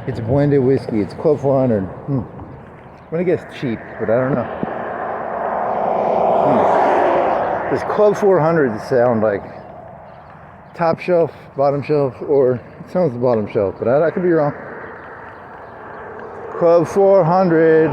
It's blended whiskey. It's Club 400. I'm going to guess cheap, but I don't know. Does Club 400 sound like top shelf, bottom shelf, or it sounds bottom shelf, but I could be wrong. Club 400.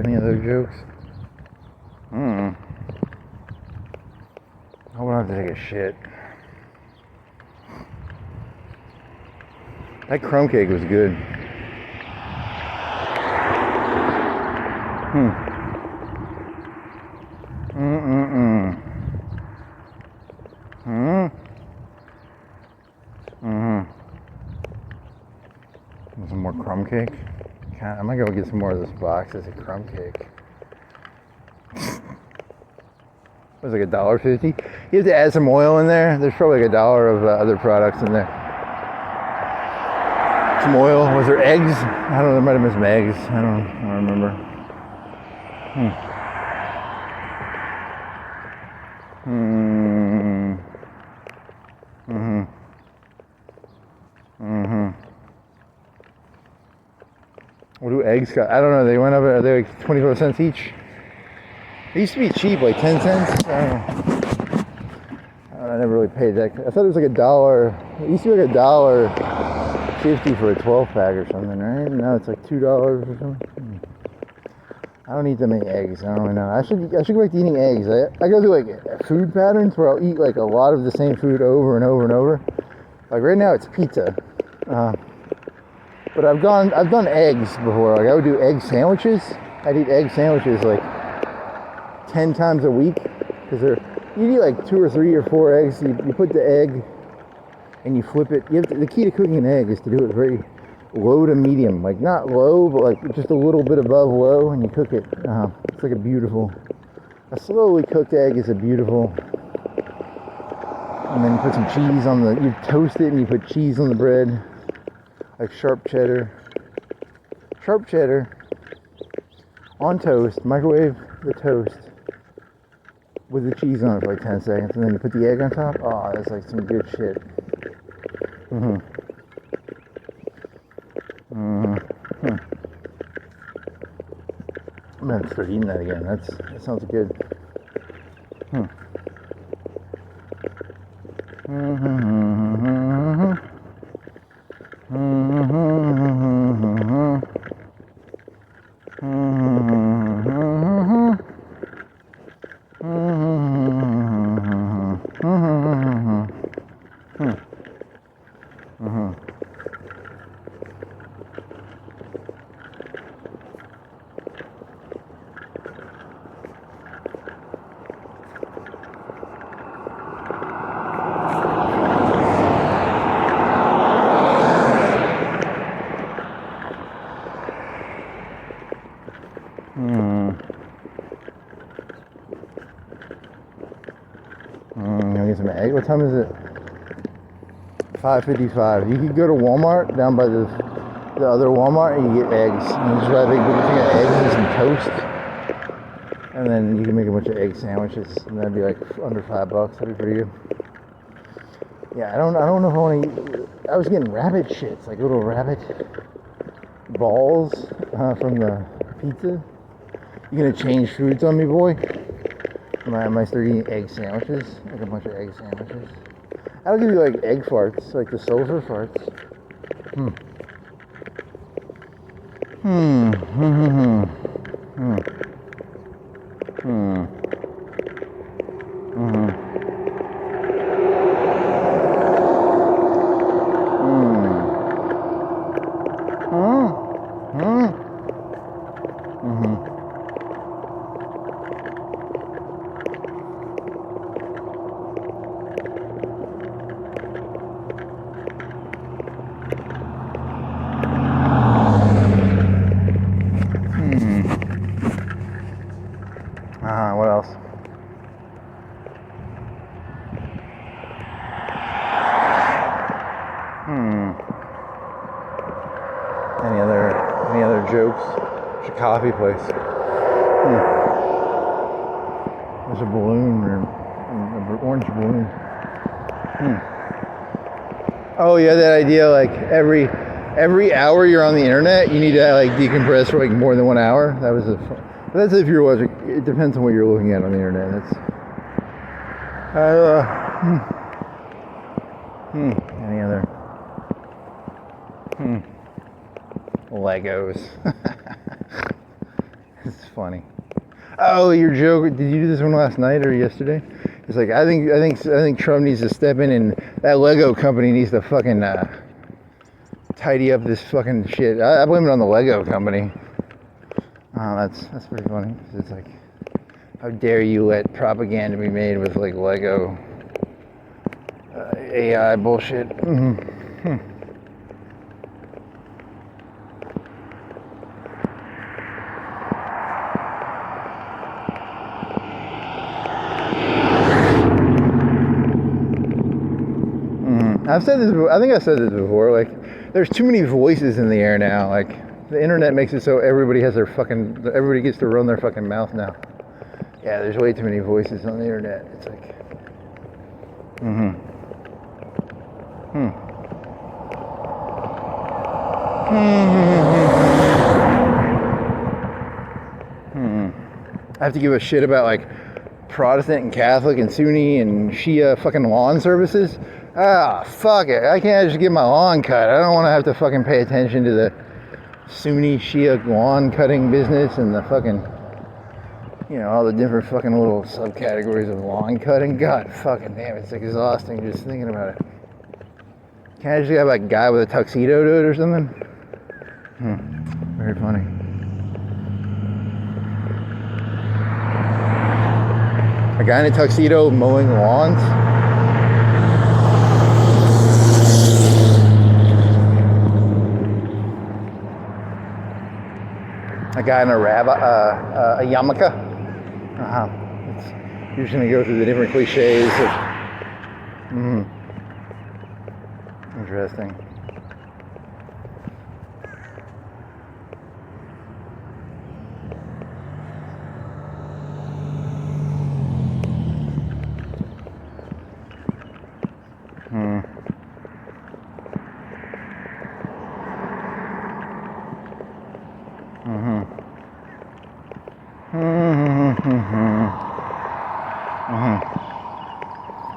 Any other jokes? I won't have to take a shit. That crumb cake was good. Some more crumb cake. I might go get some more of this box. It's a crumb cake. It was like $1.50. You have to add some oil in there. There's probably like $1 of other products in there. Some oil. Was there eggs? I don't know. There might have been some eggs. I don't remember. What do eggs cost? I don't know. They went up. Are they like 24 cents each? It used to be cheap, like 10 cents. I don't know. I never really paid that. I thought it was like $1. It used to be like $1.50 for a 12 pack or something, right? Now it's like $2 or something. I don't eat that many eggs. I don't really know. I should go back to eating eggs. I go through like food patterns where I'll eat like a lot of the same food over and over and over. Like right now it's pizza. But I've done eggs before. Like I would do egg sandwiches. I'd eat egg sandwiches like 10 times a week, because you eat like 2 or 3 or 4 eggs. You put the egg and you flip it. The key to cooking an egg is to do it very low to medium, like not low, but like just a little bit above low, and you cook it. It's like a slowly cooked egg is a beautiful. And then you put some cheese you toast it and you put cheese on the bread, like sharp cheddar on toast. Microwave the toast with the cheese on it for like 10 seconds, and then you put the egg on top. Oh, that's like some good shit. I'm gonna start eating that again. That sounds good. some eggs. What time is it? 5:55. You could go to Walmart down by the other Walmart and you get eggs. And you just buy a big thing of eggs and some toast. And then you can make a bunch of egg sandwiches. And that'd be like under $5. That'd be pretty good. Yeah, I don't know if I want to eat. I was getting rabbit shits, like little rabbit balls from the pizza. You gonna change foods on me, boy? Am I start eating egg sandwiches? Like a bunch of egg sandwiches. I'll give you like egg farts, like the sulfur farts. What else? Any other jokes? It's a coffee place. There's a balloon, an orange balloon. Oh yeah, that idea, like every hour you're on the internet, you need to like decompress for like more than 1 hour. That was that's if you're watching. It depends on what you're looking at on the internet. That's any other Legos. It's funny. Oh, your joke. Did you do this one last night or yesterday? It's like I think Trump needs to step in and that Lego company needs to fucking tidy up this fucking shit. I blame it on the Lego company. Oh, that's pretty funny. It's like, how dare you let propaganda be made with like Lego AI bullshit. I've said this before. I think I said this before. Like, there's too many voices in the air now. Like, the internet makes it so everybody gets to run their fucking mouth now. Yeah, there's way too many voices on the internet. It's like, I have to give a shit about like Protestant and Catholic and Sunni and Shia fucking lawn services. Ah, fuck it. I can't just get my lawn cut. I don't want to have to fucking pay attention to the Sunni Shia lawn cutting business and the fucking, you know, all the different fucking little subcategories of lawn cutting. God fucking damn, it's exhausting just thinking about it. Can't I just have like a guy with a tuxedo do it or something? Very funny. A guy in a tuxedo mowing lawns? A guy in a yarmulke. You're just gonna go through the different cliches of. Interesting.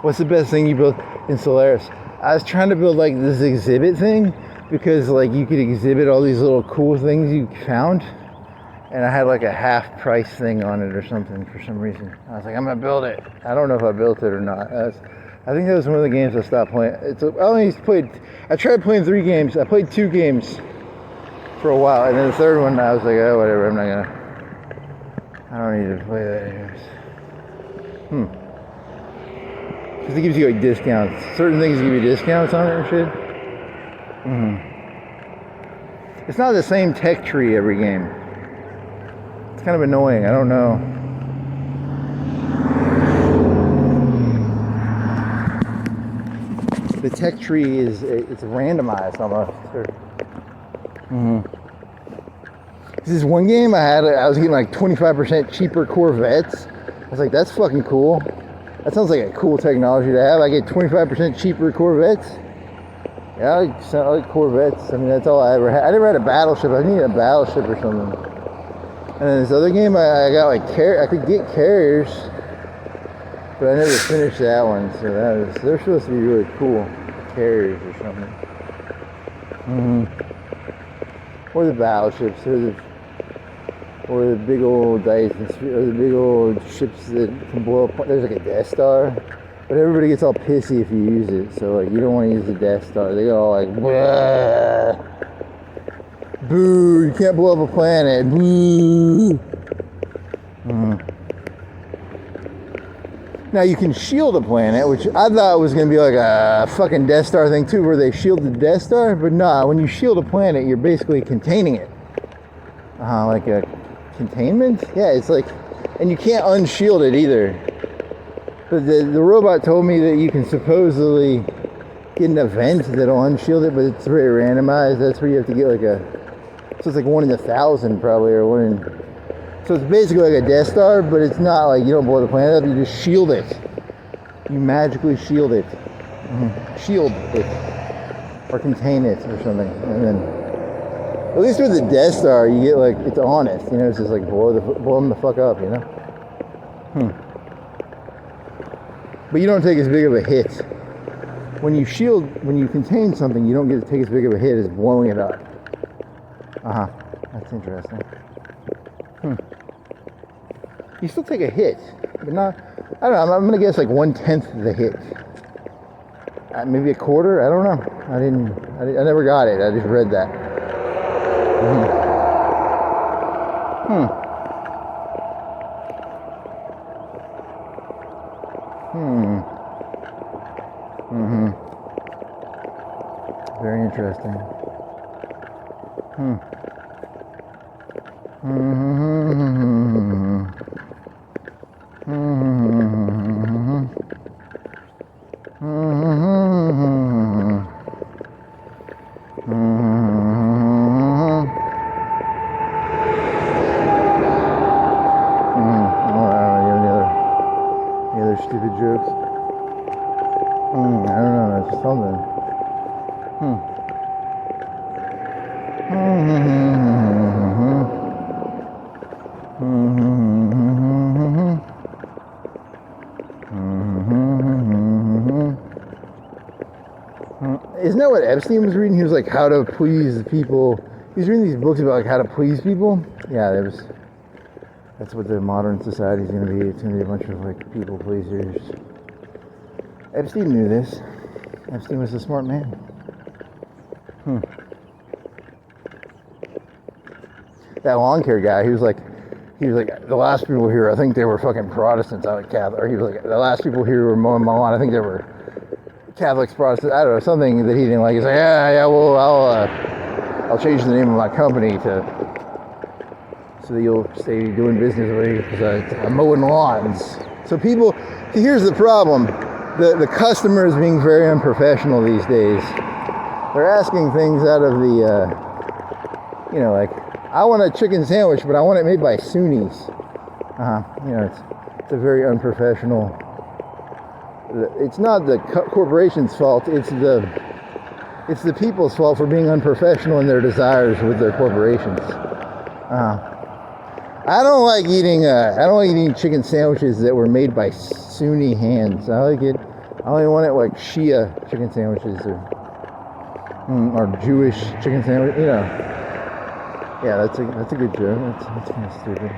What's the best thing you built in Solaris? I was trying to build like this exhibit thing because like you could exhibit all these little cool things you found, and I had like a half price thing on it or something for some reason. I was like, I'm gonna build it. I don't know if I built it or not. I think that was one of the games I stopped playing. I tried playing 3 games. I played 2 games for a while, and then the third one I was like, oh whatever, I don't need to play that anyways. Because it gives you like discounts. Certain things give you discounts on it and shit. It's not the same tech tree every game. It's kind of annoying. I don't know. the tech tree is, it's randomized almost. This is one game I was getting like 25% cheaper Corvettes. I was like, that's fucking cool. That sounds like a cool technology to have. I get 25% cheaper Corvettes. Yeah, I like Corvettes. I mean, that's all I ever had. I never had a battleship. I needed a battleship or something. And then this other game, I got like I could get carriers, but I never finished that one. So they're supposed to be really cool carriers or something. Or the battleships, or the big old dice, or the big old ships that can blow up. There's like a Death Star, but everybody gets all pissy if you use it. So like, you don't want to use the Death Star. They go all like, boo! You can't blow up a planet. Boo! Now you can shield a planet, which I thought was going to be like a fucking Death Star thing too, where they shield the Death Star. But nah, when you shield a planet, you're basically containing it. Like a containment? Yeah, it's like, and you can't unshield it either. But the robot told me that you can supposedly get an event that'll unshield it, but it's very randomized. That's where you have to get like so it's like 1 in 1,000 probably, or 1 in, so it's basically like a Death Star, but it's not like you don't blow the planet up, you just shield it. You magically shield it. Shield it. Or contain it or something. And then, at least with the Death Star, you get like, it's honest, you know, it's just like blow them the fuck up, you know? But you don't take as big of a hit. When you contain something, you don't get to take as big of a hit as blowing it up. That's interesting. You still take a hit, but not, I don't know, I'm gonna guess like 1/10 of the hit. Maybe a quarter, I don't know. I never got it, I just read that. Very interesting. Stupid jokes. I don't know, it's something. Isn't that what Epstein was reading? He was like, how to please people. He was reading these books about like how to please people. Yeah, that's what the modern society is going to be. It's going to be a bunch of like people pleasers. Epstein knew this. Epstein was a smart man. That lawn care guy, he was like, the last people here, I think they were fucking Protestants, I was Catholic. Or he was like, the last people here were mowing my lawn, I think they were Catholics, Protestants, I don't know, something that he didn't like. He's like, yeah, well, I'll change the name of my company so that you'll stay doing business with me, because I'm mowing lawns. So here's the problem. The customer is being very unprofessional these days. They're asking things out of the, like, I want a chicken sandwich, but I want it made by Sunnis. It's a very unprofessional. It's not the corporation's fault. It's the people's fault for being unprofessional in their desires with their corporations. I don't like eating chicken sandwiches that were made by Sunni hands. I only want it like Shia chicken sandwiches or Jewish chicken sandwich. Yeah, that's a good joke. That's kind of stupid.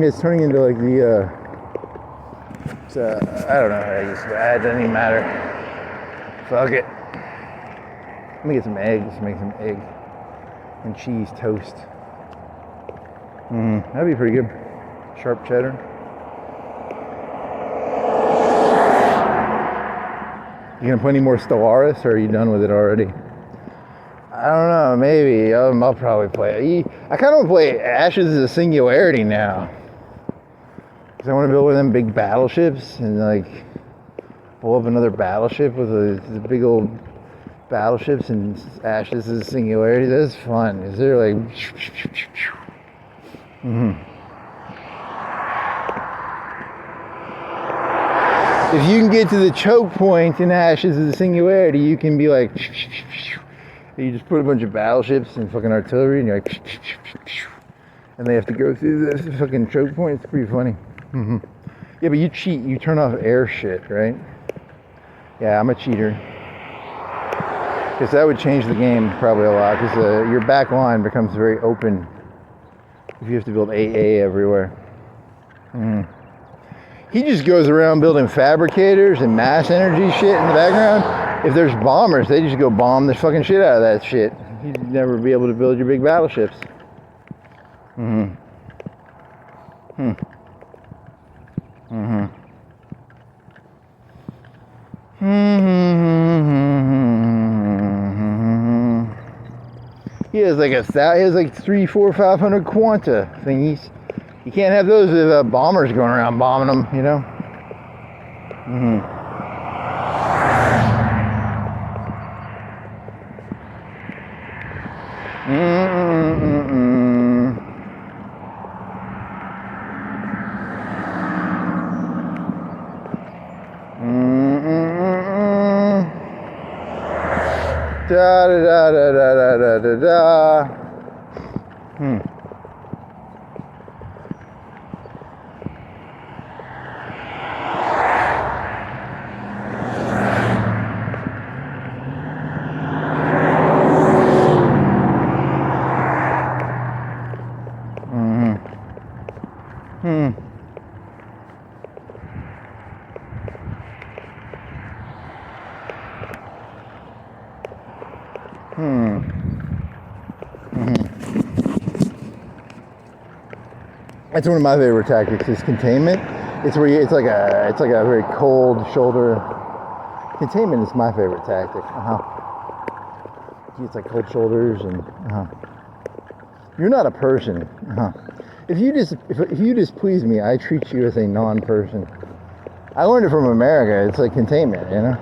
It's turning into like the I don't know how to use that. It doesn't even matter. Fuck it. Let me get some eggs. Make some egg and cheese toast. That'd be pretty good. Sharp cheddar. You gonna put any more Stellaris, or are you done with it already? I don't know, maybe. I'll probably play it. I kind of want to play Ashes of the Singularity now. Because I want to build one of them big battleships and like blow up another battleship with the big old battleships and Ashes of the Singularity. That's fun. Is there like... If you can get to the choke point in Ashes of the Singularity, you can be like... You just put a bunch of battleships and fucking artillery, and you're like, and they have to go through this fucking choke point. It's pretty funny. Yeah, but you cheat. You turn off air shit, right? Yeah, I'm a cheater. Because that would change the game probably a lot. Because your back line becomes very open if you have to build AA everywhere. He just goes around building fabricators and mass energy shit in the background. If there's bombers, they just go bomb the fucking shit out of that shit. You'd never be able to build your big battleships. He has like 300, 400, 500 Quanta thingies. You can't have those with bombers going around bombing them, you know? Da da da da da da da da. That's one of my favorite tactics is containment. It's where it's like a very cold shoulder. Containment is my favorite tactic. It's like cold shoulders and You're not a person. If you displease me, I treat you as a non-person. I learned it from America. It's like containment, you know.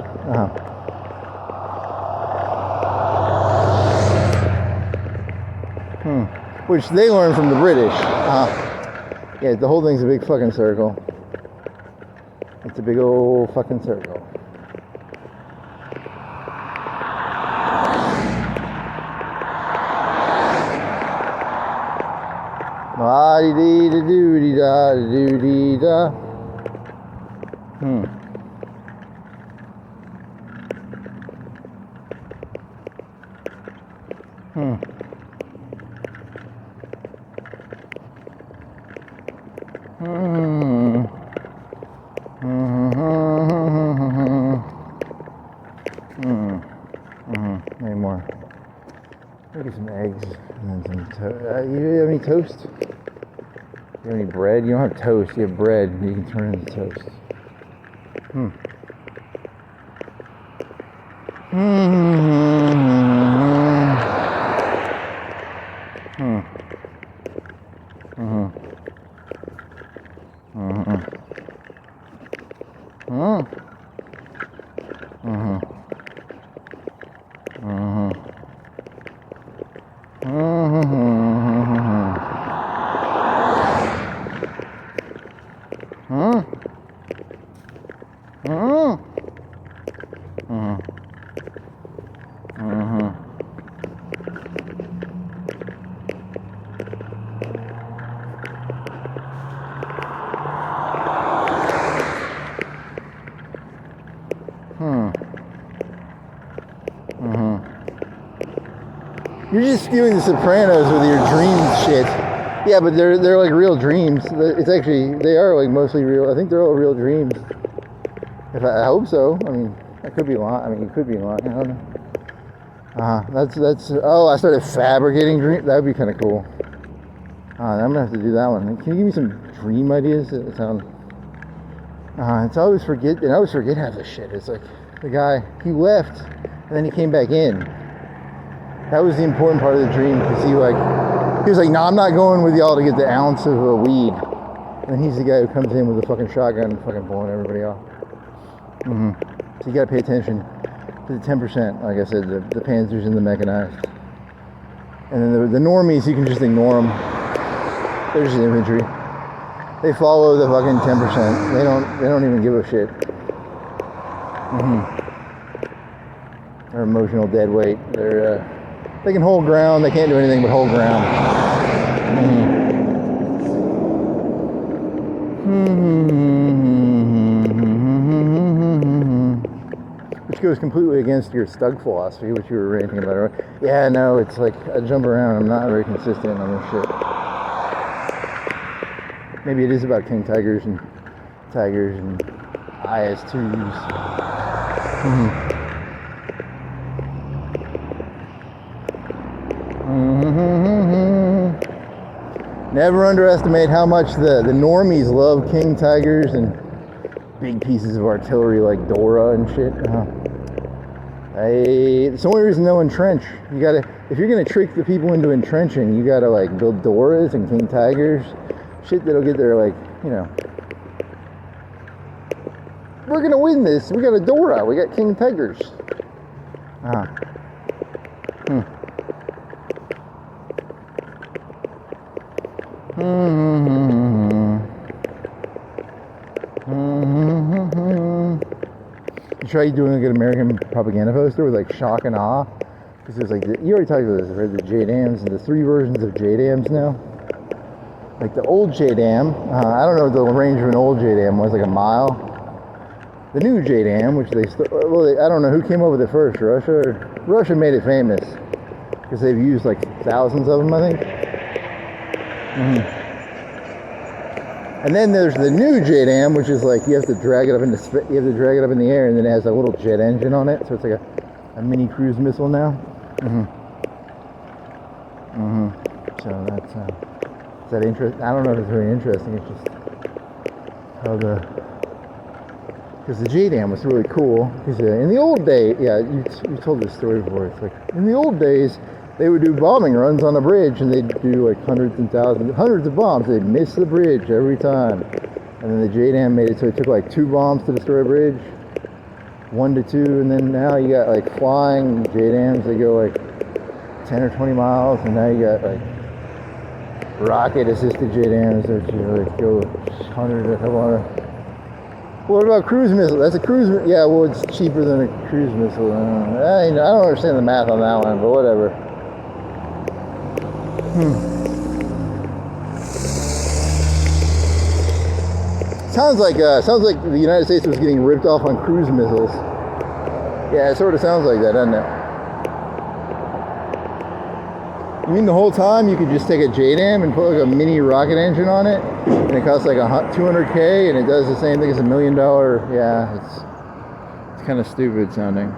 Which they learned from the British. Yeah, the whole thing's a big fucking circle. It's a big old fucking circle. La dee dee da doo dee da doo dee da. Any more? Maybe some eggs and then some toast. You have any toast? You have any bread? You don't have toast. You have bread. You can turn it into toast. You're just skewing The Sopranos with your dream shit. Yeah, but they're like real dreams. It's actually, they are like mostly real. I think they're all real dreams. I hope so. I mean, I could be lying. I mean, you could be lying. I don't know. That's. Oh, I started fabricating dreams. That would be kind of cool. I'm gonna have to do that one. Can you give me some dream ideas that sound? It's always forget, and I always forget half the shit. It's like the guy, he left, and then he came back in. That was the important part of the dream, because he was like, no, I'm not going with y'all to get the ounce of weed. And he's the guy who comes in with a fucking shotgun and fucking blowing everybody off. So you gotta pay attention to the 10%, like I said, the panzers and the mechanized. And then the normies, you can just ignore them. They're just infantry. They follow the fucking 10%. They don't even give a shit. They're emotional dead weight. They can hold ground. They can't do anything but hold ground. Which goes completely against your Stug philosophy, which you were ranting about earlier. Yeah, no, it's like I jump around. I'm not very consistent on this shit. Maybe it is about king tigers and IS2s. Never underestimate how much the normies love king tigers and big pieces of artillery like Dora and shit. It's the only reason they'll entrench. You gotta, if you're gonna trick the people into entrenching, you gotta like build Doras and king tigers, shit that'll get there like, you know. We're gonna win this. We got a Dora. We got king tigers. You try doing like an American propaganda poster with like shock and awe, because there's like you already talked about this. I've heard the JDAMs and the 3 versions of JDAMs now. Like the old JDAM, I don't know what the range of an old JDAM was, like a mile. The new JDAM, which I don't know who came up with it first. Russia made it famous because they've used like thousands of them, I think. And then there's the new JDAM, which is like you have to drag it up in the air, and then it has a little jet engine on it, so it's like a mini cruise missile now. So that's is that interesting? I don't know if it's very interesting. It's just how because the JDAM was really cool. Because in the old days, yeah, you told this story before. It's like in the old days, they would do bombing runs on a bridge, and they'd do like hundreds of bombs. They'd miss the bridge every time, and then the JDAM made it so it took like 2 bombs to destroy a bridge, 1 to 2, and then now you got like flying JDAMs that go like 10 or 20 miles, and now you got like rocket-assisted JDAMs that like go 100 or 200. What about cruise missile? That's a cruise. Yeah, well, it's cheaper than a cruise missile. I don't understand the math on that one, but whatever. Sounds like the United States was getting ripped off on cruise missiles. Yeah, it sort of sounds like that, doesn't it? You mean the whole time you could just take a JDAM and put like a mini rocket engine on it, and it costs like $200K, and it does the same thing as $1 million? Yeah, it's kind of stupid sounding.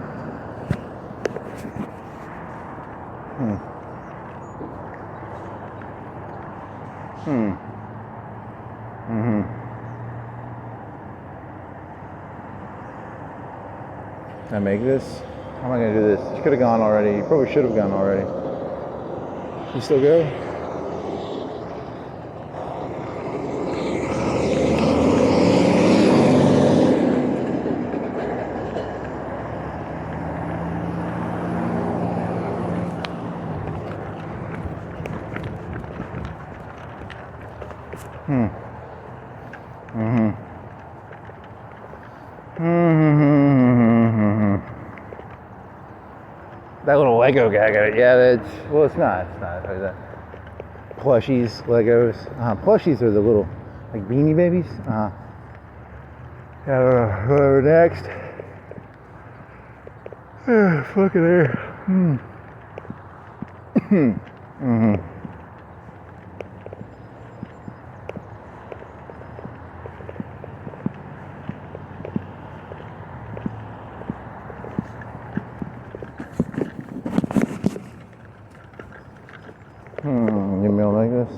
Can I make this? How am I gonna do this? You could have gone already. You probably should have gone already. You still go? That little Lego guy got it. Yeah, it's not. Plushies, Legos. Plushies are the little, like, Beanie Babies. Whatever next. Fucking air. You meal like this?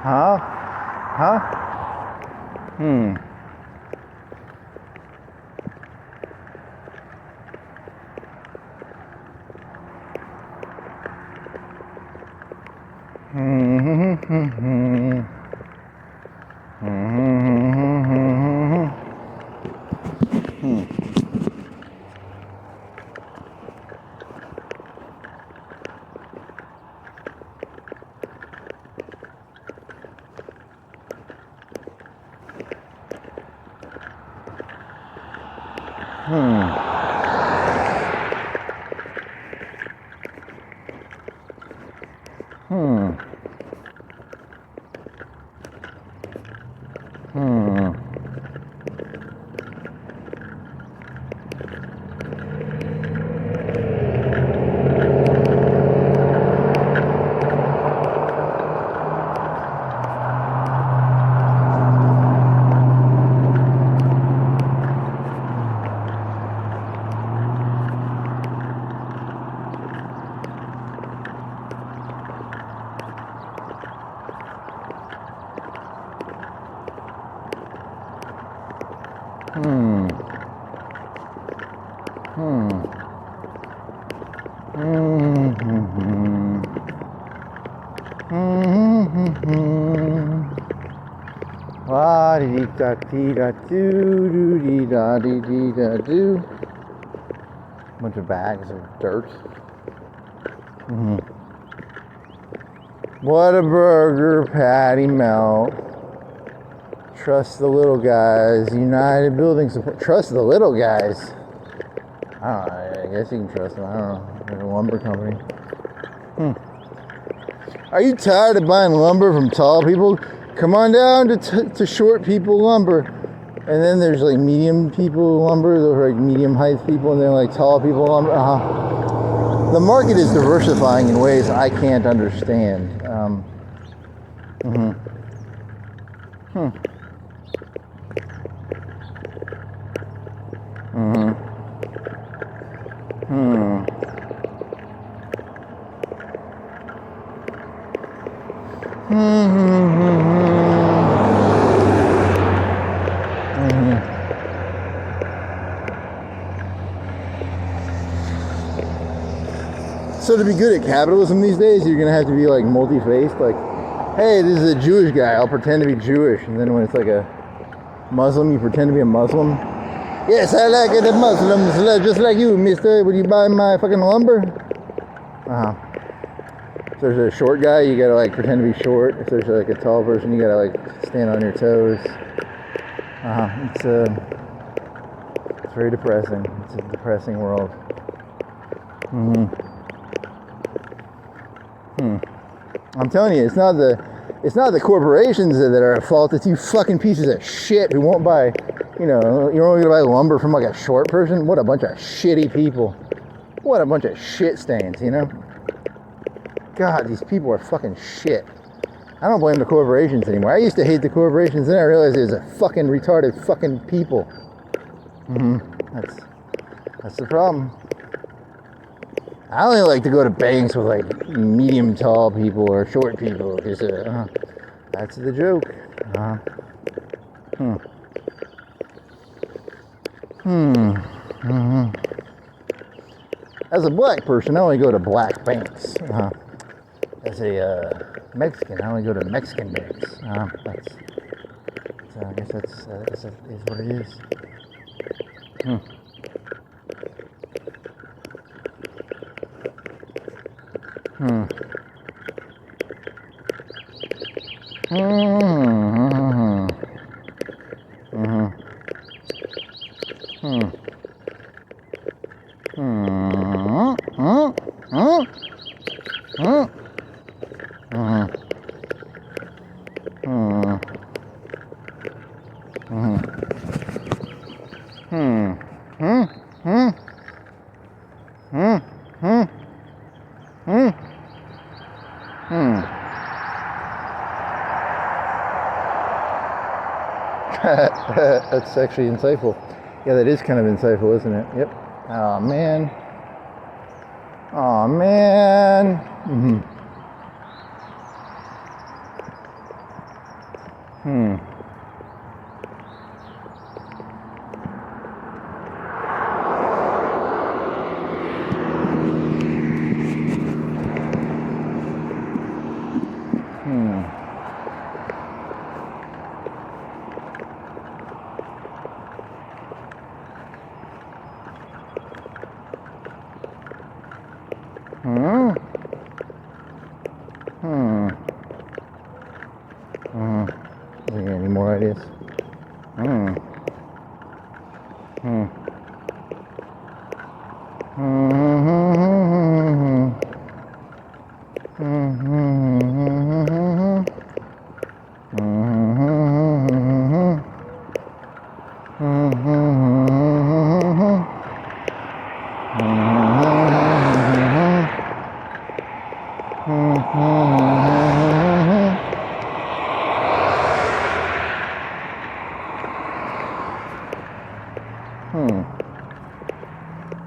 Huh? Huh? La dee da dee da doo dee da dee da doo. Bunch of bags of dirt. What a burger patty melt. Trust the little guys. United Building Support. Trust the little guys. I don't know. I guess you can trust them. I don't know. They're a lumber company. Are you tired of buying lumber from tall people? Come on down to short people lumber. And then there's like medium people lumber. Those are like medium height people. And then like tall people lumber. The market is diversifying in ways I can't understand. So to be good at capitalism these days, you're gonna have to be like multi-faced. Like, hey, this is a Jewish guy. I'll pretend to be Jewish. And then when it's like a Muslim, you pretend to be a Muslim. Yes, I like the Muslims, just like you, mister. Would you buy my fucking lumber? If there's a short guy, you gotta like pretend to be short. If there's like a tall person, you gotta like stand on your toes. It's very depressing. It's a depressing world. I'm telling you, it's not the corporations that are at fault. It's you fucking pieces of shit who won't buy. You're only gonna buy lumber from like a short person. What a bunch of shitty people. What a bunch of shit stains. God, these people are fucking shit. I don't blame the corporations anymore. I used to hate the corporations, then I realized it was a fucking retarded fucking people. That's the problem. I only like to go to banks with like medium tall people or short people because that's the joke. As a black person, I only go to black banks. As a Mexican, I only go to Mexican banks. I guess that's what it is. Hmm. Hmm. Hmm. Hmm. Hmm. Hmm. Hmm. Hmm. Hmm. Hmm. Hmm. Hmm. Hmm. Hmm. Hmm. Hmm. Hmm. Hmm. That's actually insightful. Yeah, that is kind of insightful, isn't it? Yep. Oh man. Oh man. Mm-hmm. Hmm. Hmm. Hmm. Hmm. Hmm. Any more ideas? Hmm. Hmm.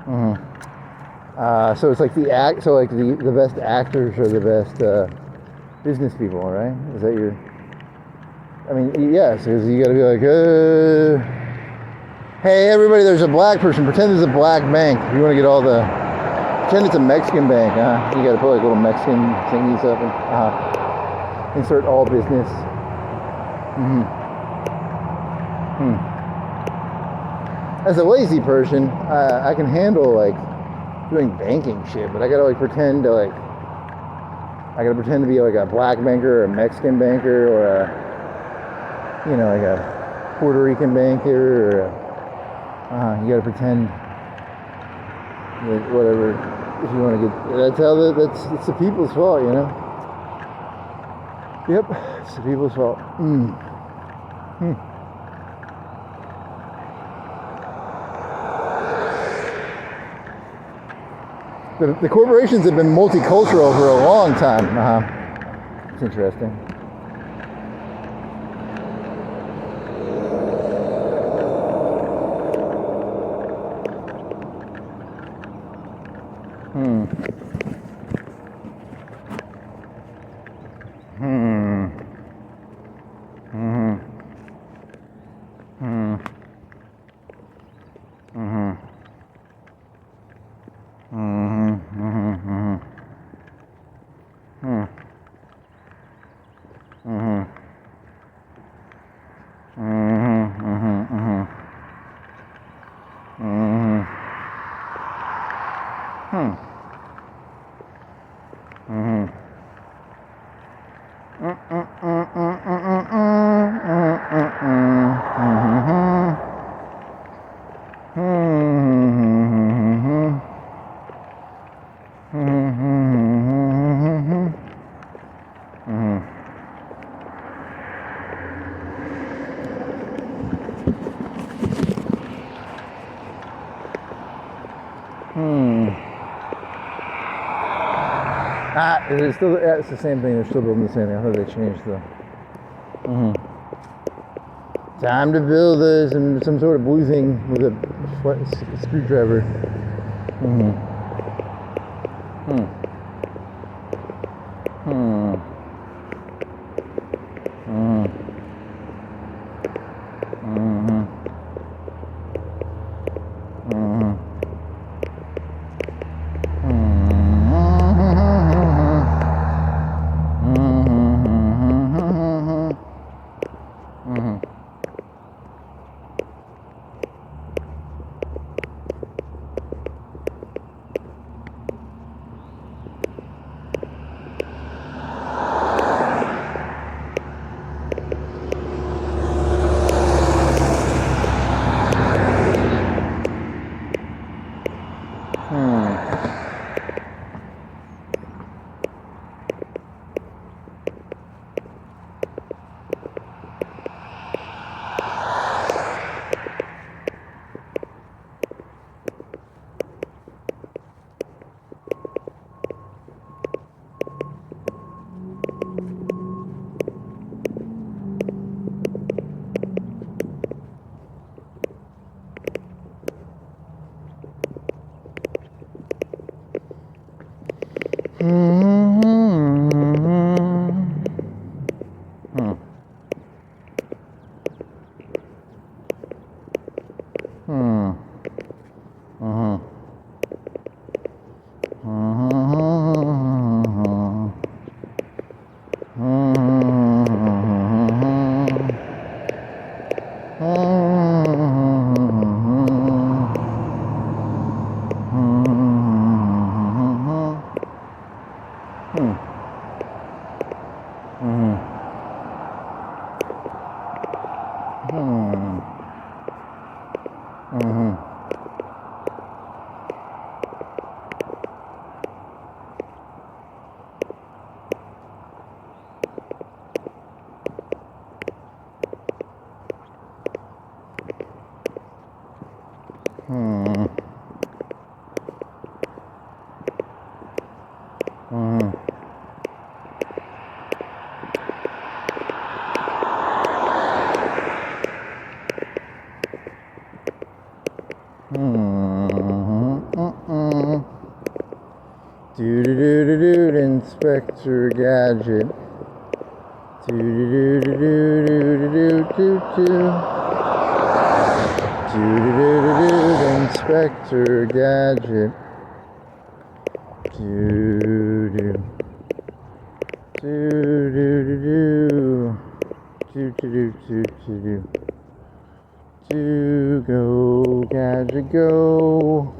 Hmm. So it's like so like the best actors are the best business people, right? Is that your? I mean, yes, because you got to be like, hey, everybody, there's a black person. Pretend there's a black bank. If you want to get all the, pretend it's a Mexican bank. You got to put like little Mexican thingies up and insert all business. Mm-hmm. Hmm. As a lazy person, I can handle like doing banking shit, but I gotta like pretend to like, I gotta pretend to be like a black banker or a Mexican banker or a, like a Puerto Rican banker or you gotta pretend that whatever, if you want to get, that's how it's the people's fault, Yep, it's the people's fault. The corporations have been multicultural for a long time. It's interesting. Hmm. It's the same thing. They're still building the same thing. I thought they changed the. Time to build some sort of blue thing with a screwdriver. Hmm. Hmm. Hmm. Hmm. Hmm. Hmm. Do do do do do, Inspector Gadget. Do do do do do do do do do. Do do do do do, Inspector Gadget. Do do do do do do. Do do do do do. Do go Gadget go.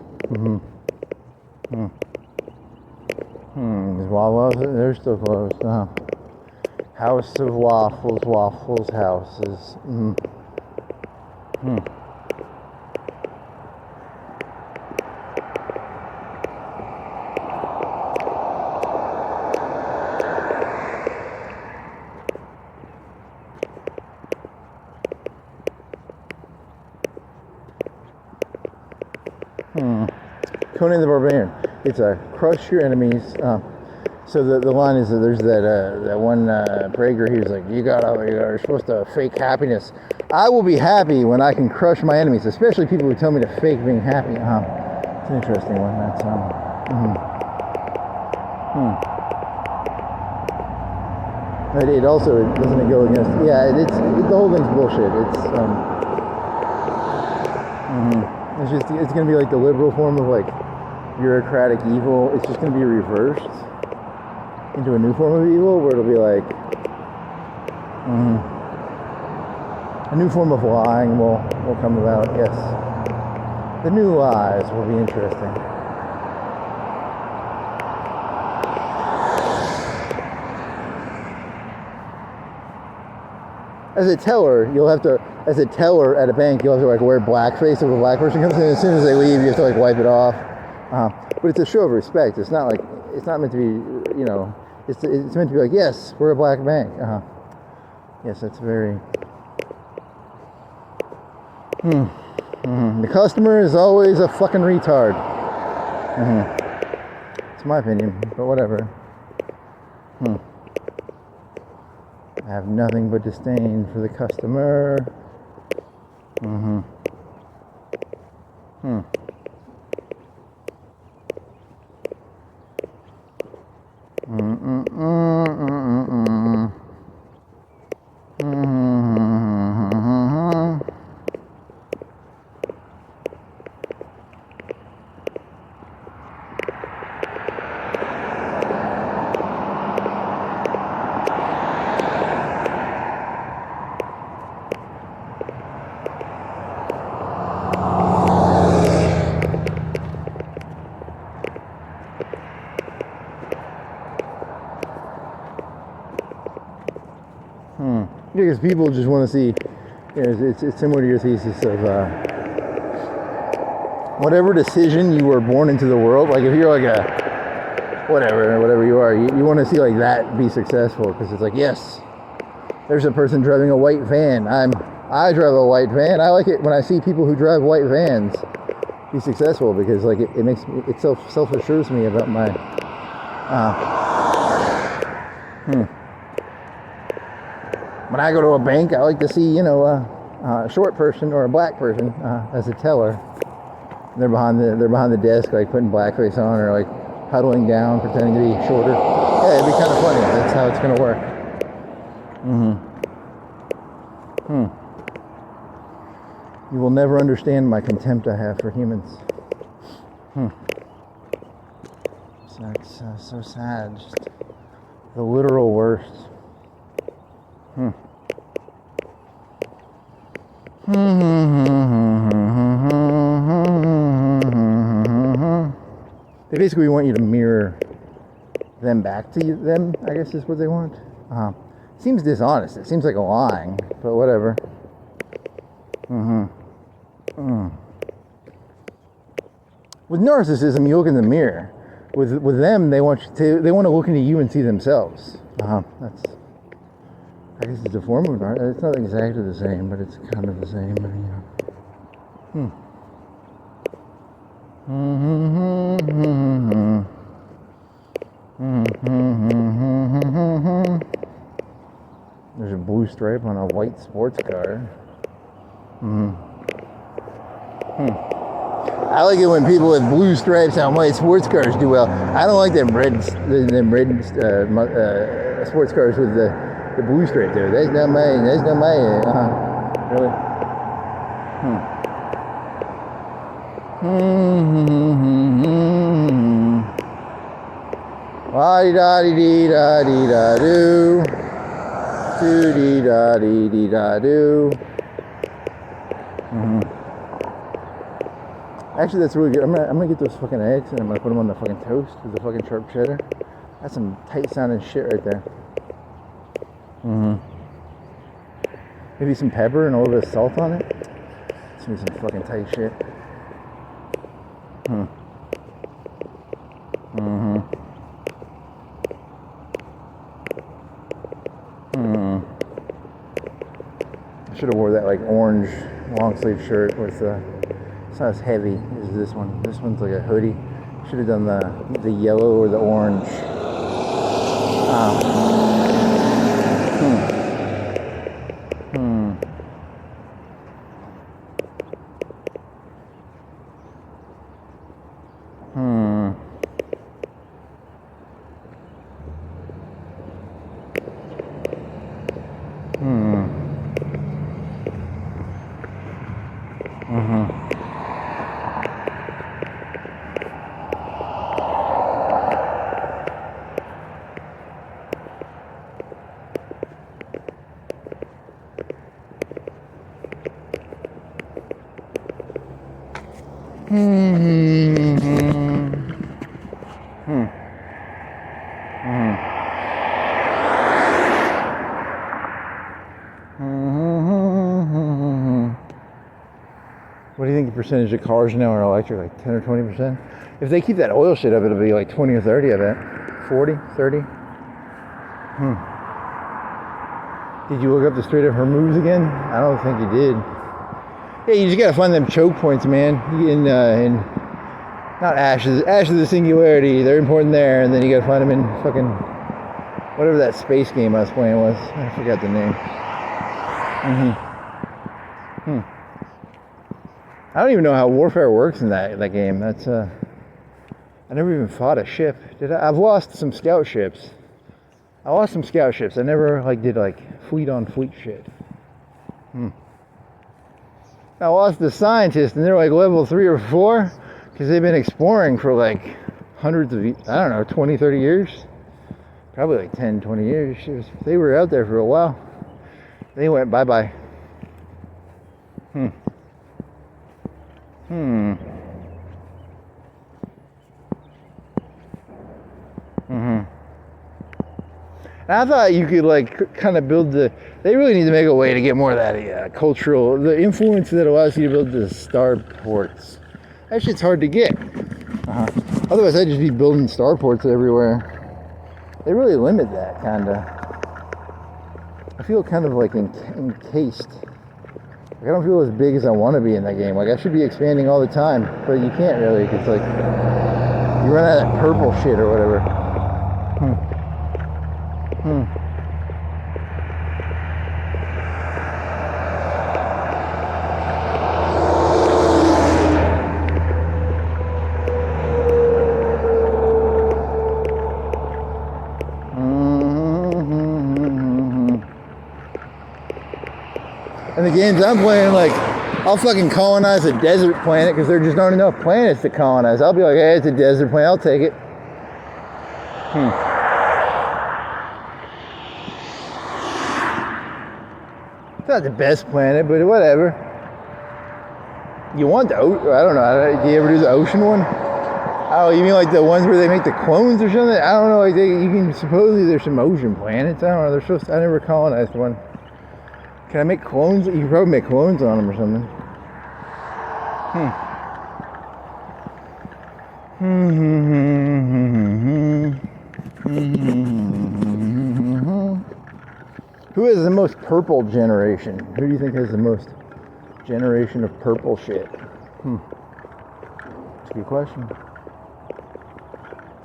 These Wawa's, they're still closed, huh? House of Waffles, Waffles houses. Conan the Barbarian. It's a crush your enemies. So the line is that there's that one Prager. He was like, you're supposed to fake happiness. I will be happy when I can crush my enemies, especially people who tell me to fake being happy. It's an interesting one. That's It also doesn't go against. Yeah, the whole thing's bullshit. It's gonna be like the liberal form of like bureaucratic evil. It's just gonna be reversed into a new form of evil where it'll be like a new form of lying will come about. Yes, the new lies will be interesting. As a teller at a bank, you'll have to like wear blackface if a black person comes in. As soon as they leave, you have to like wipe it off. But it's a show of respect. It's not meant to be, it's meant to be like, yes, we're a black bank. Yes, that's very. The customer is always a fucking retard. It's my opinion, but whatever. I have nothing but disdain for the customer. Because people just want to see, it's similar to your thesis of whatever decision you were born into the world. Like if you're like a whatever you are, you want to see like that be successful because it's like, yes, there's a person driving a white van. I drive a white van. I like it when I see people who drive white vans be successful because like it makes me, it self-assures me about my When I go to a bank, I like to see, a short person or a black person as a teller. They're behind the desk, like putting blackface on or like huddling down, pretending to be shorter. Yeah, it'd be kind of funny. That's how it's gonna work. You will never understand my contempt I have for humans. So it's so sad. Just the literal worst. They basically want you to mirror them back to them, I guess is what they want. Seems dishonest. It seems like a lying, but whatever. With narcissism, you look in the mirror. With them, they want to look into you and see themselves. That's, I guess it's a form of narcissism. It's not exactly the same, but it's kind of the same. There's a blue stripe on a white sports car. I like it when people with blue stripes on white sports cars do well. I don't like them red sports cars with the blue stripe there. That's not mine. That's not mine. Really? La-di-da-di-dee-da-dee-da-doo. Do-dee-da-dee-dee-da-doo. Actually, that's really good. I'm gonna get those fucking eggs and I'm gonna put them on the fucking toast with the fucking sharp cheddar. That's some tight sounding shit right there. Maybe some pepper and a little bit of salt on it. It's gonna be some fucking tight shit. I should have wore that like orange long sleeve shirt with it's not as heavy as this one. This one's like a hoodie. Should have done the yellow or the orange. What do you think the percentage of cars now are electric? Like 10 or 20%? If they keep that oil shit up, it'll be like 20 or 30, I bet. 40, 30? Did you look up the Strait of Hormuz again? I don't think you did. Yeah, you just gotta find them choke points, man. In not ashes of the singularity. They're important there, and then you gotta find them in fucking whatever that space game I was playing was. I forgot the name. I don't even know how warfare works in that game. That's I never even fought a ship. Did I? I've lost some scout ships. I never did fleet on fleet shit. I lost the scientists, and they're like level 3 or 4 because they've been exploring for like hundreds of, I don't know, 20, 30 years. Probably like 10, 20 years. They were out there for a while. They went bye-bye. And I thought you could kind of build they really need to make a way to get more of that cultural, the influence that allows you to build the starports. That shit's hard to get. Otherwise I'd just be building starports everywhere. They really limit that, kinda. I feel kind of encased. I don't feel as big as I want to be in that game. I should be expanding all the time, but you can't really, because you run out of that purple shit or whatever. And the games I'm playing, I'll fucking colonize a desert planet because there just aren't enough planets to colonize. I'll be like, hey, it's a desert planet, I'll take it. It's not the best planet, but whatever. You want the, I don't know, do you ever do the ocean one? Oh, you mean like the ones where they make the clones or something? I don't know. Like you can supposedly there's some ocean planets. I don't know. They're supposed to, I never colonized one. Can I make clones? You can probably make clones on them or something. Who has the most purple generation? Who do you think has the most generation of purple shit? That's a good question.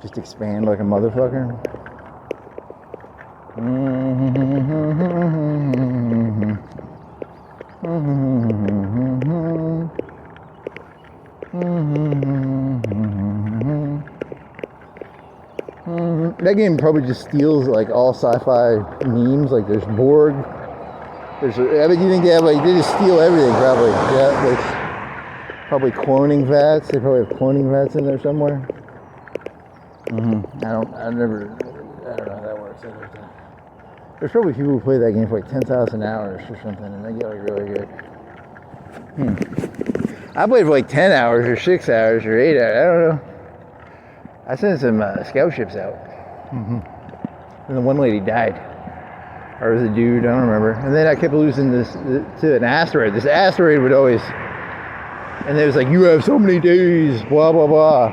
Just expand like a motherfucker. That game probably just steals like all sci-fi memes. Like there's Borg. I bet you think they have they just steal everything probably. Yeah, there's probably cloning vats. They probably have cloning vats in there somewhere. I don't know how that works. There's probably people who play that game for like 10,000 hours or something, and they get like really good. I played for like 10 hours or 6 hours or 8 hours. I don't know. I sent some scout ships out. And the one lady died. Or it was a dude, I don't remember. And then I kept losing this to an asteroid. This asteroid would always... And it was like, you have so many days, blah, blah, blah.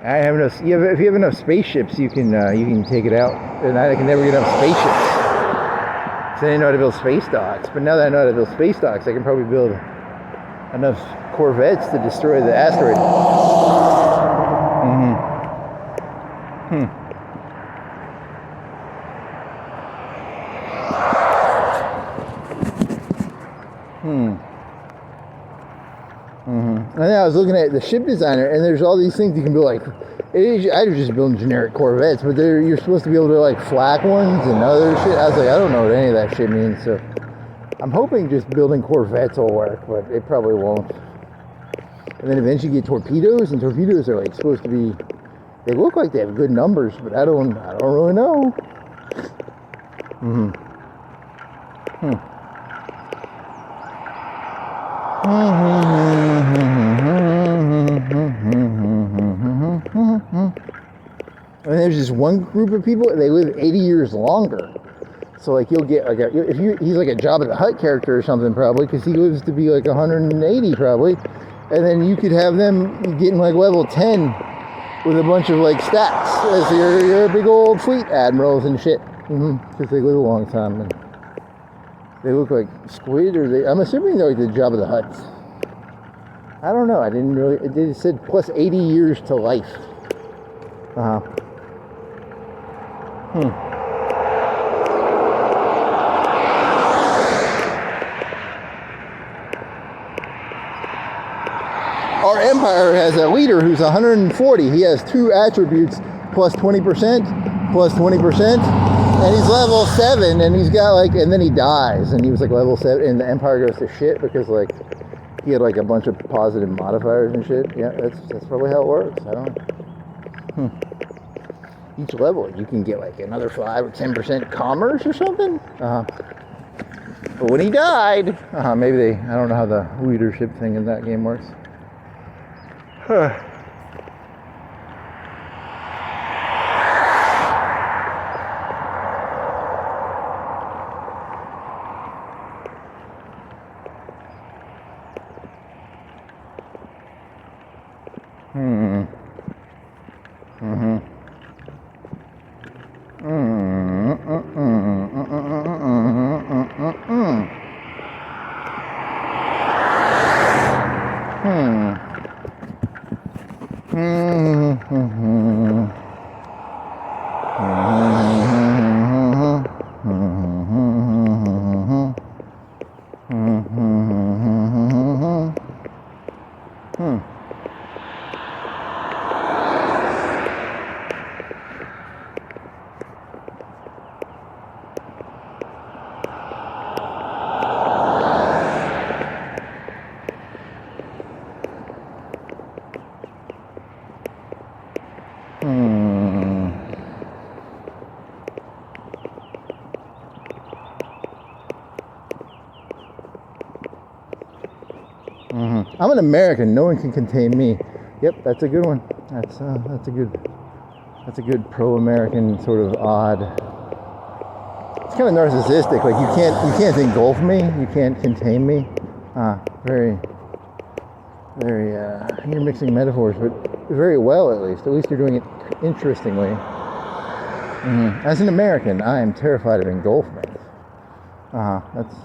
I have enough... if you have enough spaceships, you can take it out. And I can never get enough spaceships. So I didn't know how to build space docks. But now that I know how to build space docks, I can probably build enough corvettes to destroy the asteroid. And then I was looking at the ship designer, and there's all these things you can build. Like, I was just building generic corvettes, but you're supposed to be able to like flak ones and other shit. I was like, I don't know what any of that shit means. So I'm hoping just building corvettes will work, but it probably won't. And then eventually you get torpedoes, and torpedoes are like supposed to be. They look like they have good numbers, but I don't really know. And there's this one group of people, they live 80 years longer. So like you'll get like he's like a Jabba the Hutt character or something probably, because he lives to be like 180 probably. And then you could have them getting like level 10 with a bunch of like stats as your big old fleet admirals and shit. Because they live a long time and they look like squid, or I'm assuming they're like the Jabba the Hutts. I don't know. I didn't really. It said plus 80 years to life. Our empire has a leader who's 140. He has 2 attributes, plus 20%, plus 20%, and he's level 7, and he's got like, and then he dies, and he was like level 7, and the empire goes to shit because like he had like a bunch of positive modifiers and shit. Yeah, that's probably how it works. I don't know. Each level you can get like another 5 or 10% commerce or something. But when he died, maybe I don't know how the leadership thing in that game works. I'm an American. No one can contain me. Yep, that's a good one. That's a good pro-American sort of odd. It's kind of narcissistic. Like you can't engulf me. You can't contain me. Very. You're mixing metaphors, but very well at least. At least you're doing it interestingly. As an American, I am terrified of engulfment. That's.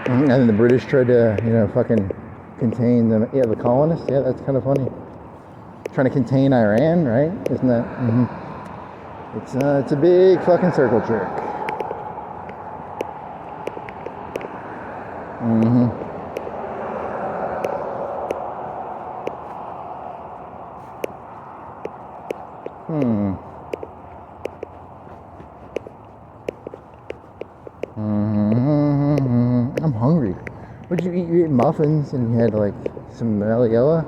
And then the British tried to, fucking contain the colonists. Yeah, that's kind of funny. Trying to contain Iran, right? Isn't that? It's a big fucking circle jerk. I'm hungry. What did you eat? You ate muffins and you had like some Meliella?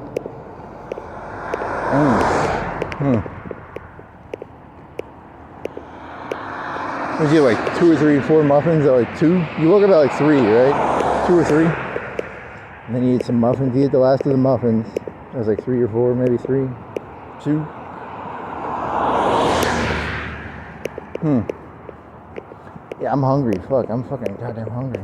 Was you like 2 or 3, 4 muffins at like 2? You woke up at like 3, right? 2 or 3? And then you ate some muffins. You ate the last of the muffins. It was like 3 or 4, maybe 3, 2. Yeah, I'm hungry. Fuck, I'm fucking goddamn hungry.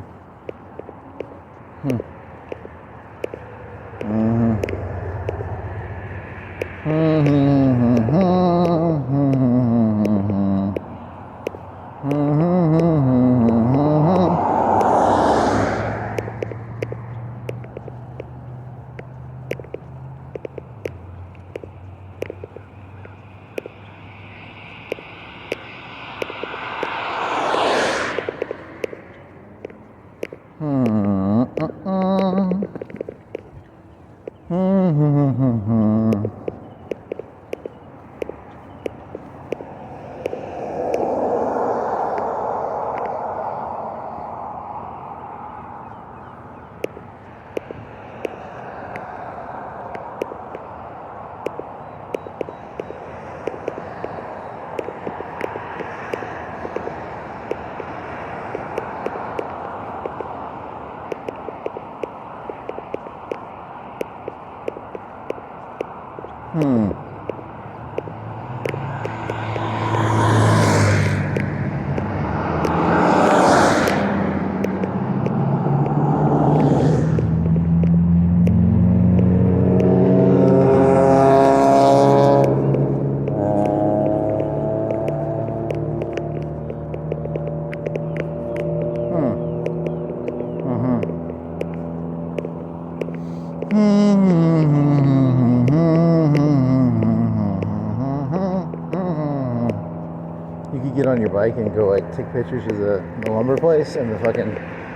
You could get on your bike and go like take pictures of the lumber place and the fucking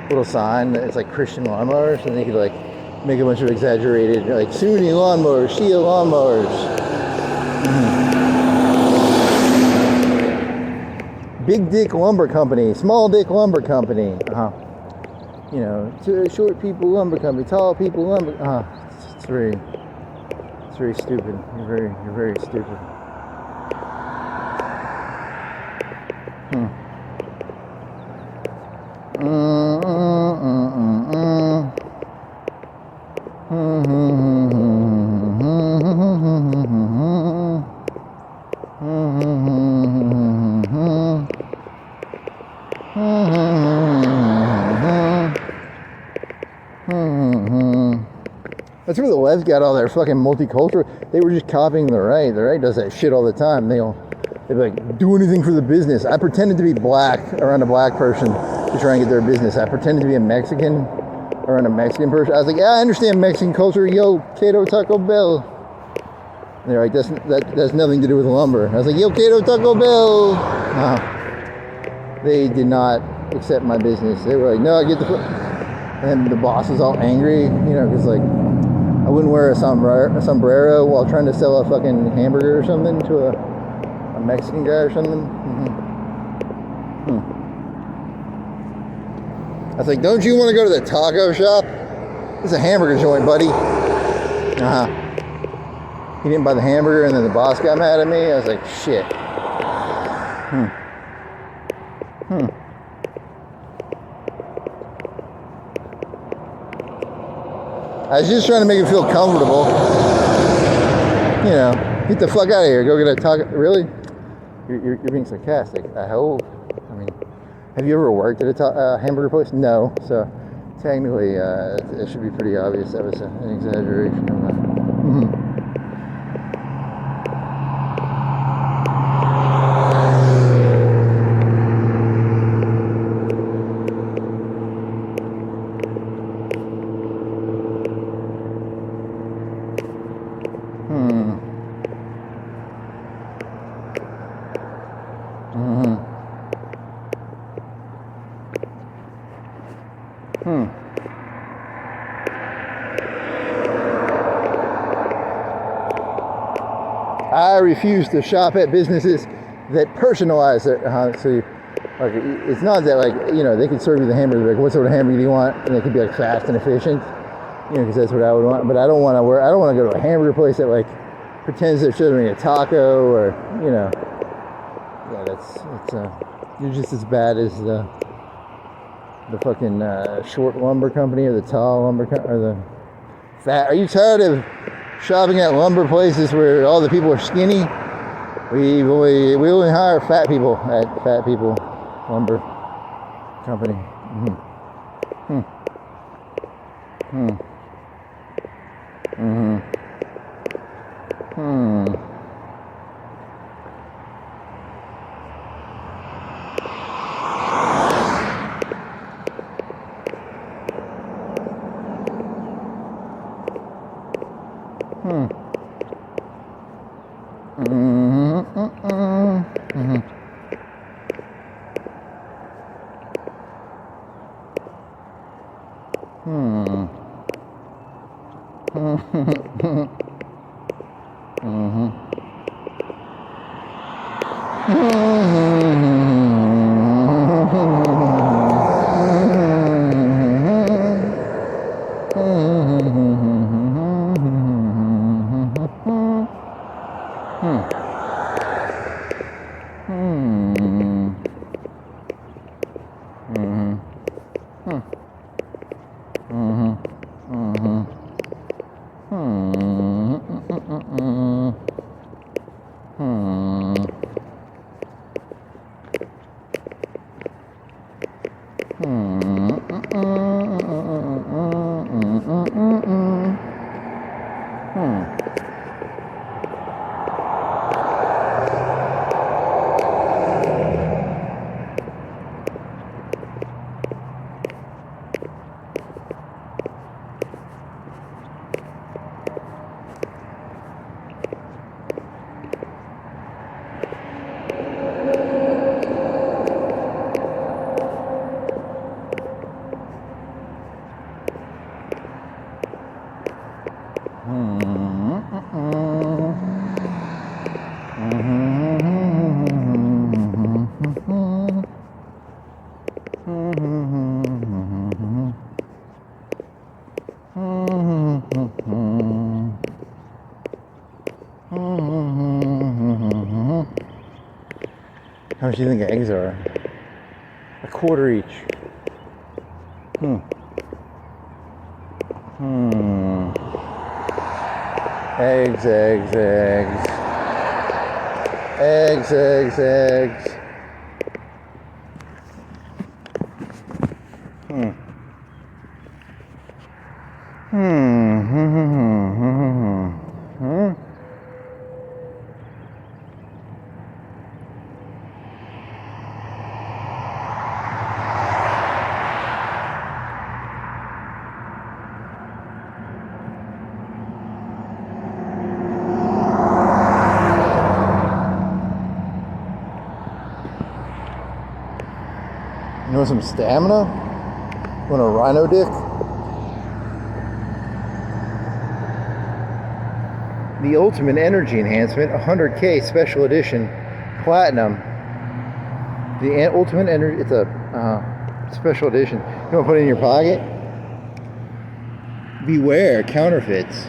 little sign that it's like Christian lawnmowers, and they could like make a bunch of exaggerated like Sunni lawnmowers, Shia lawnmowers. Big dick lumber company, small dick lumber company. Short people lumber company, tall people lumber. It's very stupid. You're very stupid. That's where the left got all their fucking multicultural. They were just copying the right. The right does that shit all the time. They'd be like, do anything for the business. I pretended to be black around a black person to try and get their business. I pretended to be a Mexican around a Mexican person. I was like, yeah, I understand Mexican culture. Yo, Cato Taco Bell. And they're like, that has nothing to do with lumber. I was like, yo, Cato Taco Bell. They did not accept my business. They were like, no, get the fuck. And the boss was all angry, because like, I wouldn't wear a sombrero while trying to sell a fucking hamburger or something to a Mexican guy or something. I was like, don't you want to go to the taco shop? It's a hamburger joint, buddy. He didn't buy the hamburger, and then the boss got mad at me. I was like, shit. I was just trying to make it feel comfortable. You know, get the fuck out of here. Go get a taco. Really? You're being sarcastic. I hope. I mean, have you ever worked at a hamburger place? No. So technically, it should be pretty obvious that was an exaggeration of that. Mm-hmm. I refuse to shop at businesses that personalize it. So, like, it's not that, like, you know, they can serve you the hamburger, like, what sort of hamburger do you want? And they can be like fast and efficient, you know, because that's what I would want. But I don't want to go to a hamburger place that, like, pretends they're serving a taco, or, you know, yeah, you're just as bad as the fucking short lumber company, or the tall lumber company, or the fat. Are you tired of shopping at lumber places where all the people are skinny? We only hire fat people at Fat People Lumber Company. Mm-hmm. Hmm. Hmm. Hmm. Hmm. How much do you think eggs are? $1 each. Eggs. You want some stamina? Want a rhino dick? The Ultimate Energy Enhancement 100K Special Edition Platinum. The Ultimate Energy, it's a special edition. You want to put it in your pocket? Beware counterfeits.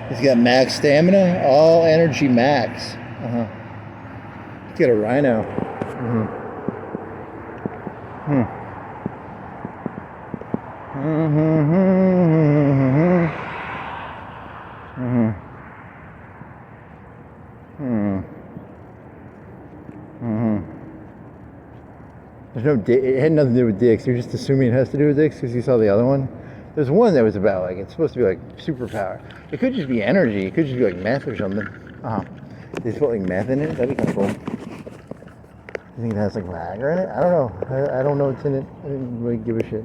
It's got max stamina, all energy max. It's got a rhino. it had nothing to do with dicks. You're just assuming it has to do with dicks because you saw the other one. There's one that was about like it's supposed to be like superpower. It could just be energy. It could just be like meth or something. They just put like meth in it. That'd be kind of cool. You think it has like Viagra in it? I don't know. I don't know what's in it. I didn't really give a shit.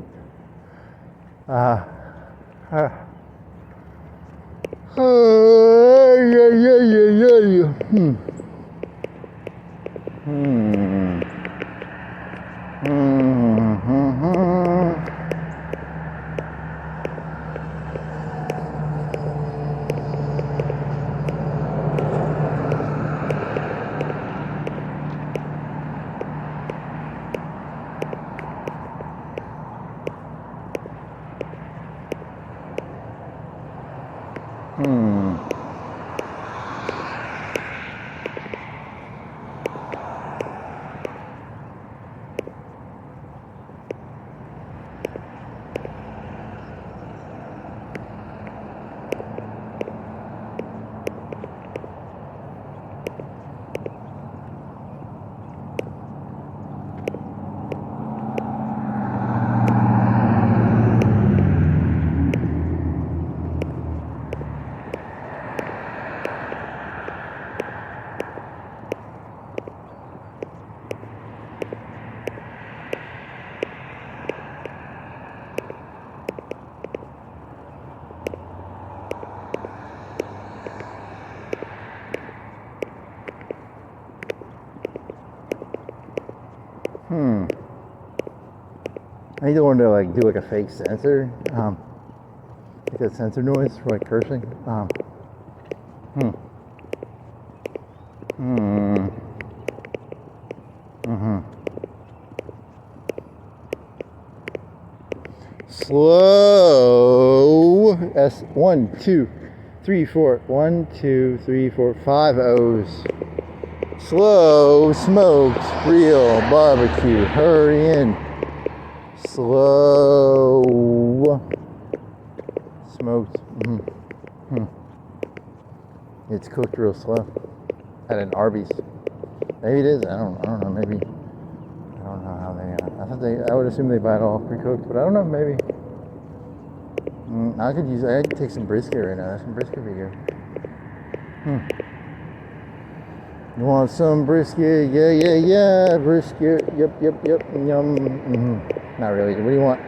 I need to learn to like do like a fake sensor, like that sensor noise for like cursing. Slow. S 1 2 3 4 1 2 3 4 5 O's. Slow smoked real barbecue. Hurry in. Slow smoked. It's cooked real slow at an Arby's. Maybe it is. I don't know. Maybe I don't know how they. I would assume they buy it all pre-cooked, but I don't know. Maybe I could take some brisket right now. Some brisket would be good. You want some brisket? Yeah. Brisket. Yep. Yum. Not really. What do you want?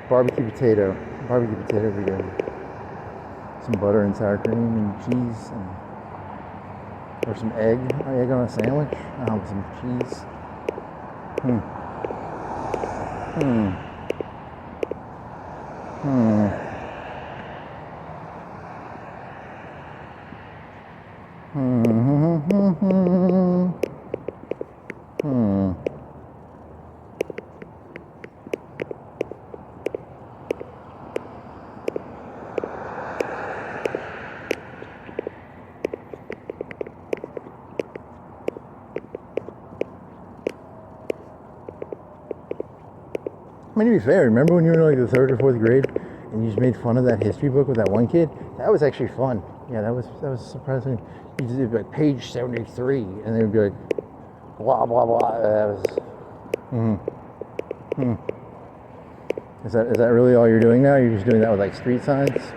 Barbecue potato. Barbecue potato would be good. Some butter and sour cream and cheese, or some egg. Egg on a sandwich. Some cheese. I mean, to be fair, remember when you were in like the 3rd or 4th grade and you just made fun of that history book with that one kid? That was actually fun. Yeah, that was surprising. You just did like page 73 and they would be like, blah, blah, blah. That was, Is that really all you're doing now? You're just doing that with like street signs?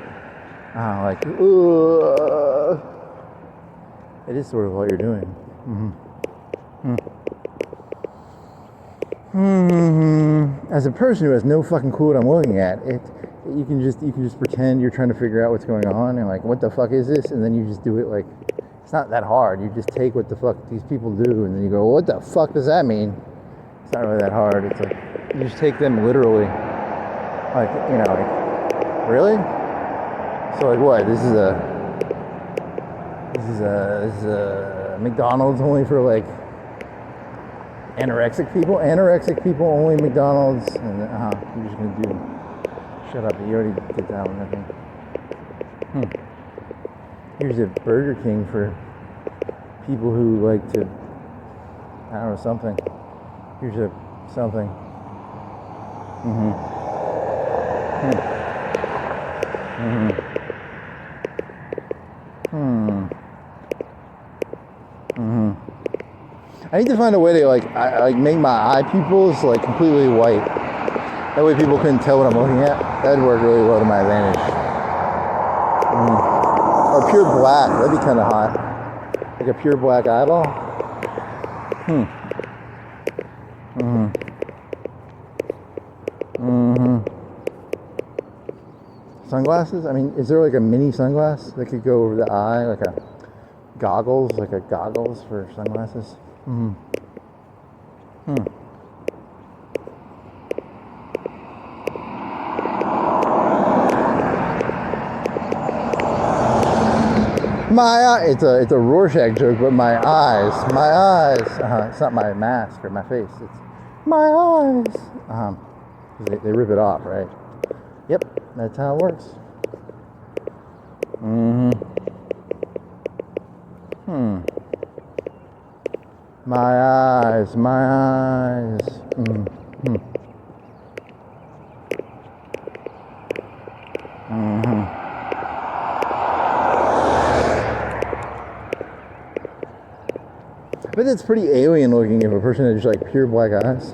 Like, it is sort of what you're doing. As a person who has no fucking clue what I'm looking at, you can just pretend you're trying to figure out what's going on and like, what the fuck is this? And then you just do it like, it's not that hard. You just take what the fuck these people do and then you go, what the fuck does that mean? It's not really that hard. It's like, you just take them literally. Like, like, really? So like what? This is a McDonald's only for like anorexic people? Anorexic people only McDonald's, and you're just gonna do. Shut up! You already did that one, I think. Here's a Burger King for people who like to. I don't know, something. Here's a something. I need to find a way to like make my eye pupils like completely white. That way people couldn't tell what I'm looking at. That'd work really well to my advantage. Or pure black. That'd be kind of hot. Like a pure black eyeball. Sunglasses? I mean, is there like a mini sunglass that could go over the eye, like a goggles for sunglasses? My eye, it's a Rorschach joke, but my eyes. It's not my mask or my face. It's my eyes. They rip it off, right? Yep, that's how it works. My eyes. But it's pretty alien looking if a person had just like pure black eyes.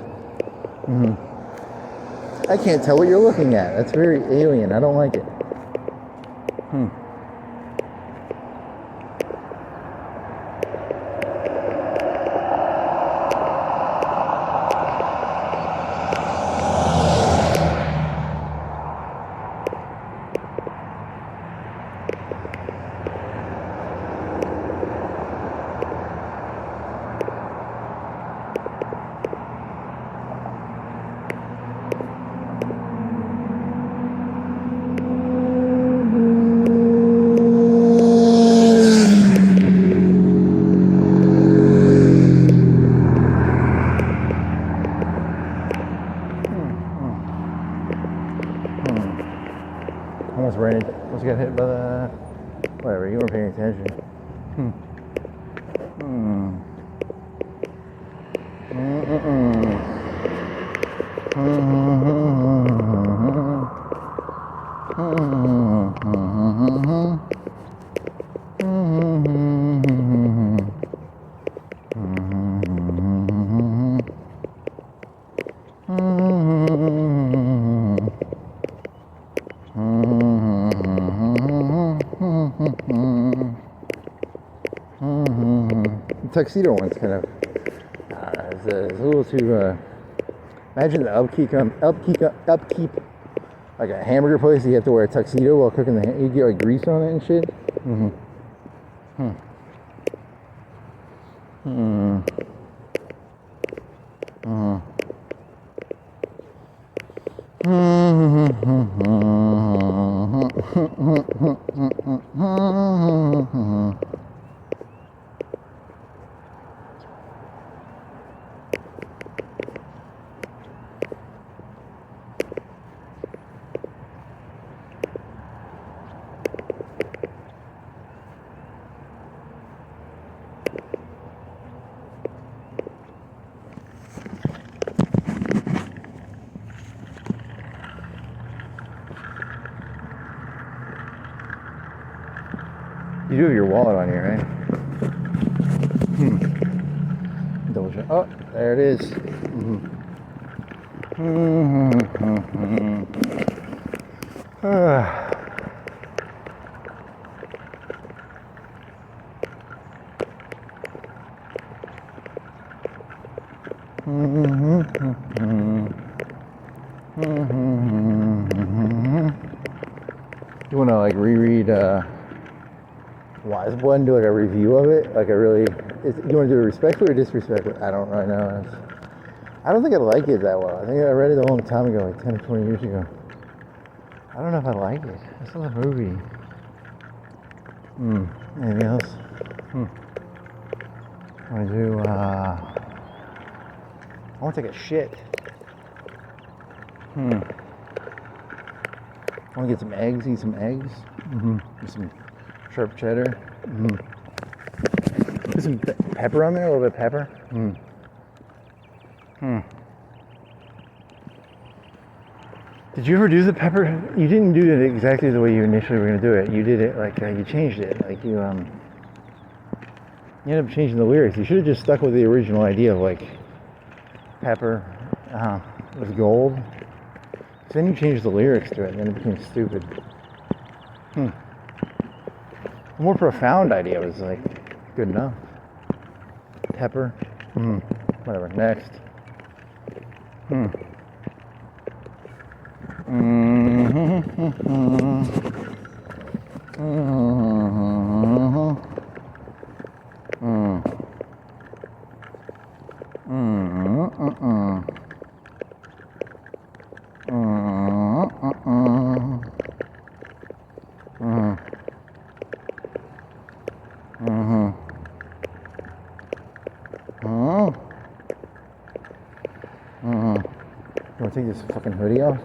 I can't tell what you're looking at. That's very alien. I don't like it. Almost ran it. Almost got hit by the... Whatever, you weren't paying attention. The tuxedo one's kind of it's a little too imagine the upkeep like a hamburger place. You have to wear a tuxedo while cooking the you get like grease on it and shit. You do have your wallet on you, right? Double check. Oh, there it is. You want to like reread Wise Blood and do like a review of it? Like a really, you want to do it respectfully or disrespectfully? I don't really know. I don't think I like it that well. I think I read it a long time ago, like 10 or 20 years ago. I don't know if I like it. I still love a movie. Anything else? I want to do, I want to take a shit. I want to get some eggs, eat some eggs. With some sharp cheddar. Put some pepper on there, a little bit of pepper. Did you ever do the pepper? You didn't do it exactly the way you initially were going to do it. You did it like, you changed it. Like you, You end up changing the lyrics. You should have just stuck with the original idea of like pepper was gold. So then you changed the lyrics to it, and then it became stupid. The more profound idea was like good enough. Pepper. Whatever. Next. You want to take this fucking hoodie off?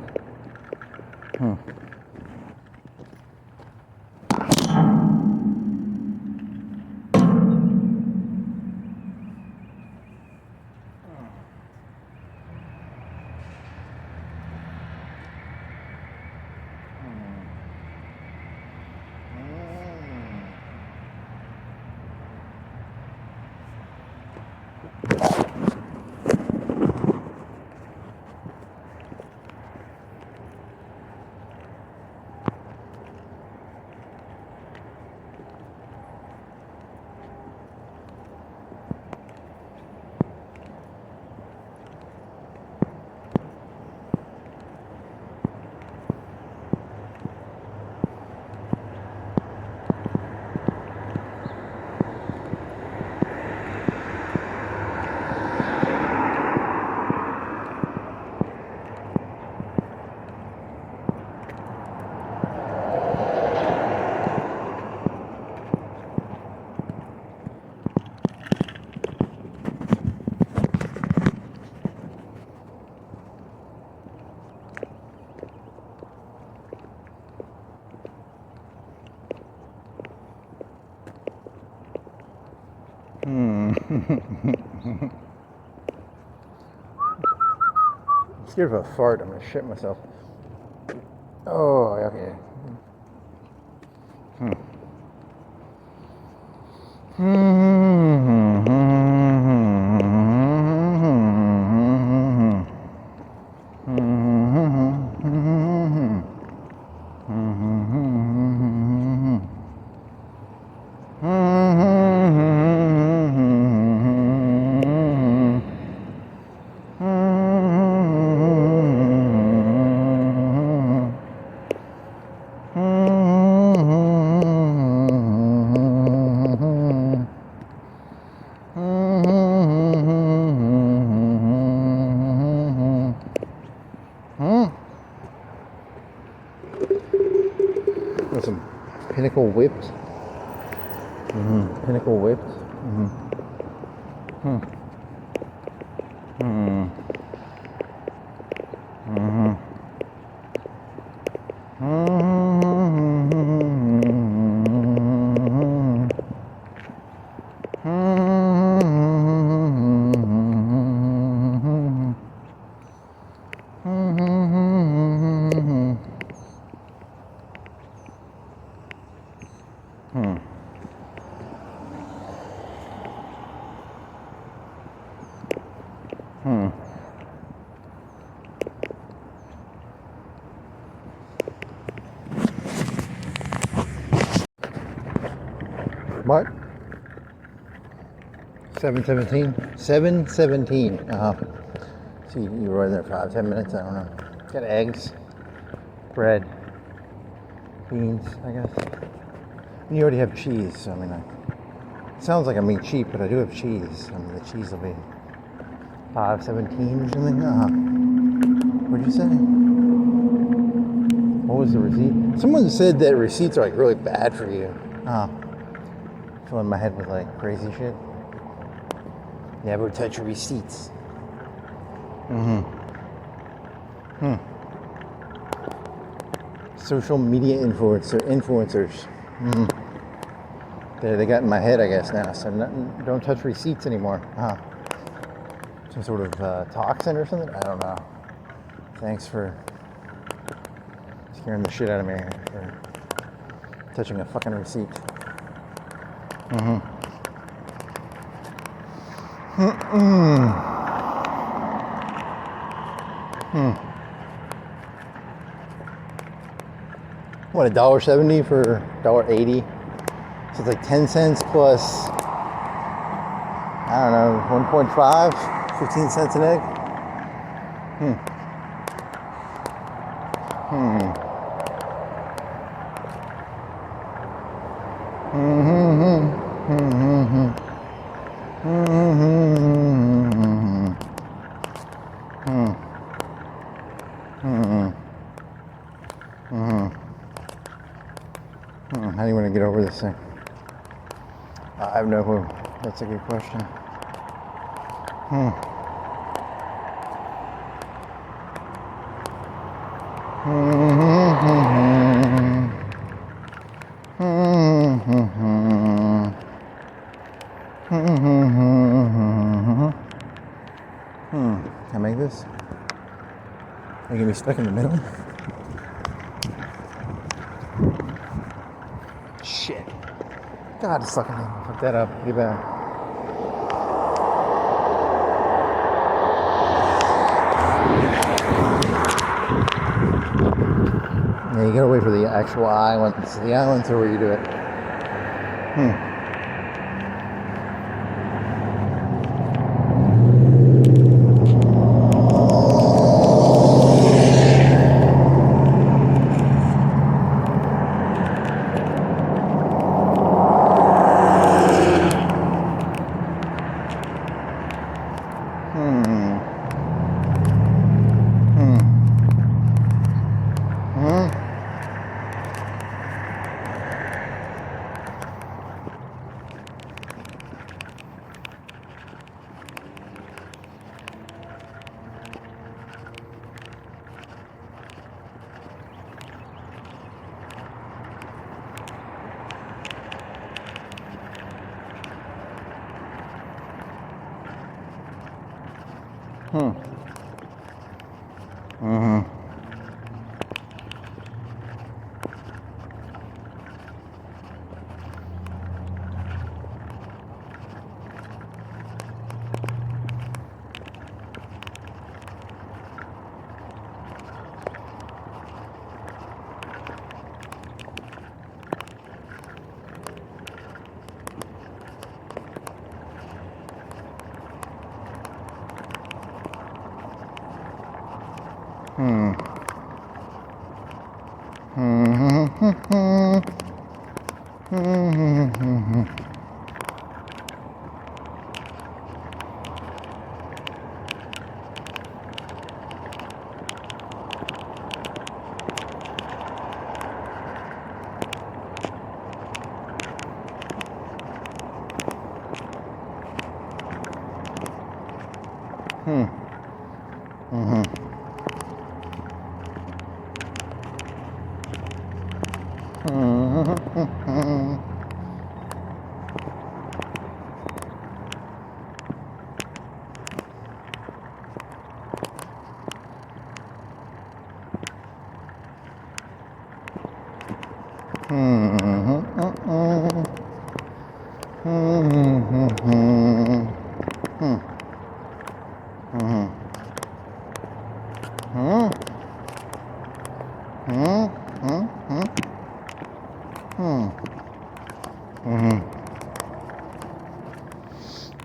I'm scared of a fart. I'm gonna shit myself. Oh, okay. Got some Pinnacle whipped. Pinnacle whipped. What? 7:17? 7:17. See, you were in there for 5-10 minutes, I don't know. Got eggs, bread, beans, I guess. And you already have cheese, so I mean, it sounds like I'm being cheap, but I do have cheese. I mean, the cheese will be 5.17 or something. What'd you say? What was the receipt? Someone said that receipts are like really bad for you. Filling my head with like crazy shit. Never touch receipts. Social media influencers. They got in my head, I guess, now. So don't touch receipts anymore. Some sort of toxin or something? I don't know. Thanks for scaring the shit out of me for touching a fucking receipt. What, $1.70 for $1.80? So it's like 10 cents plus, I don't know, 1.5, 15 cents an egg. How do you want to get over this thing? I have no clue. That's a good question. Can I make this? Are you gonna be stuck in the middle? Shit. God, it's sucking in. Fuck that up. Get back. Yeah, you gotta wait for the actual eye once the eye once where you do it.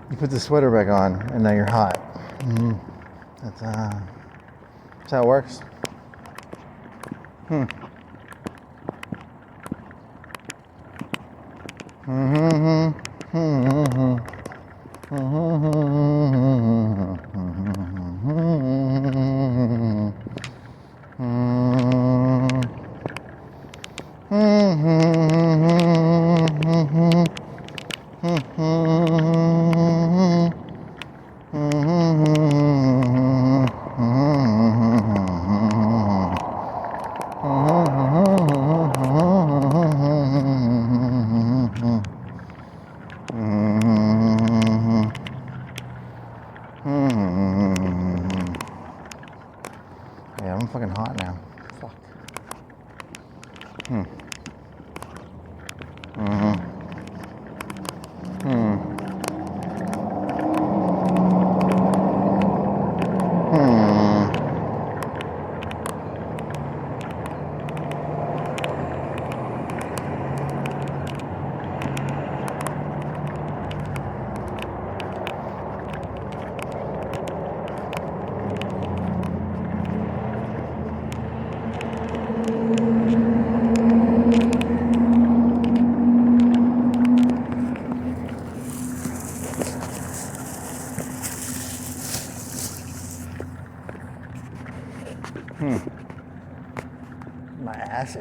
You put the sweater back on, and now you're hot. That's how it works.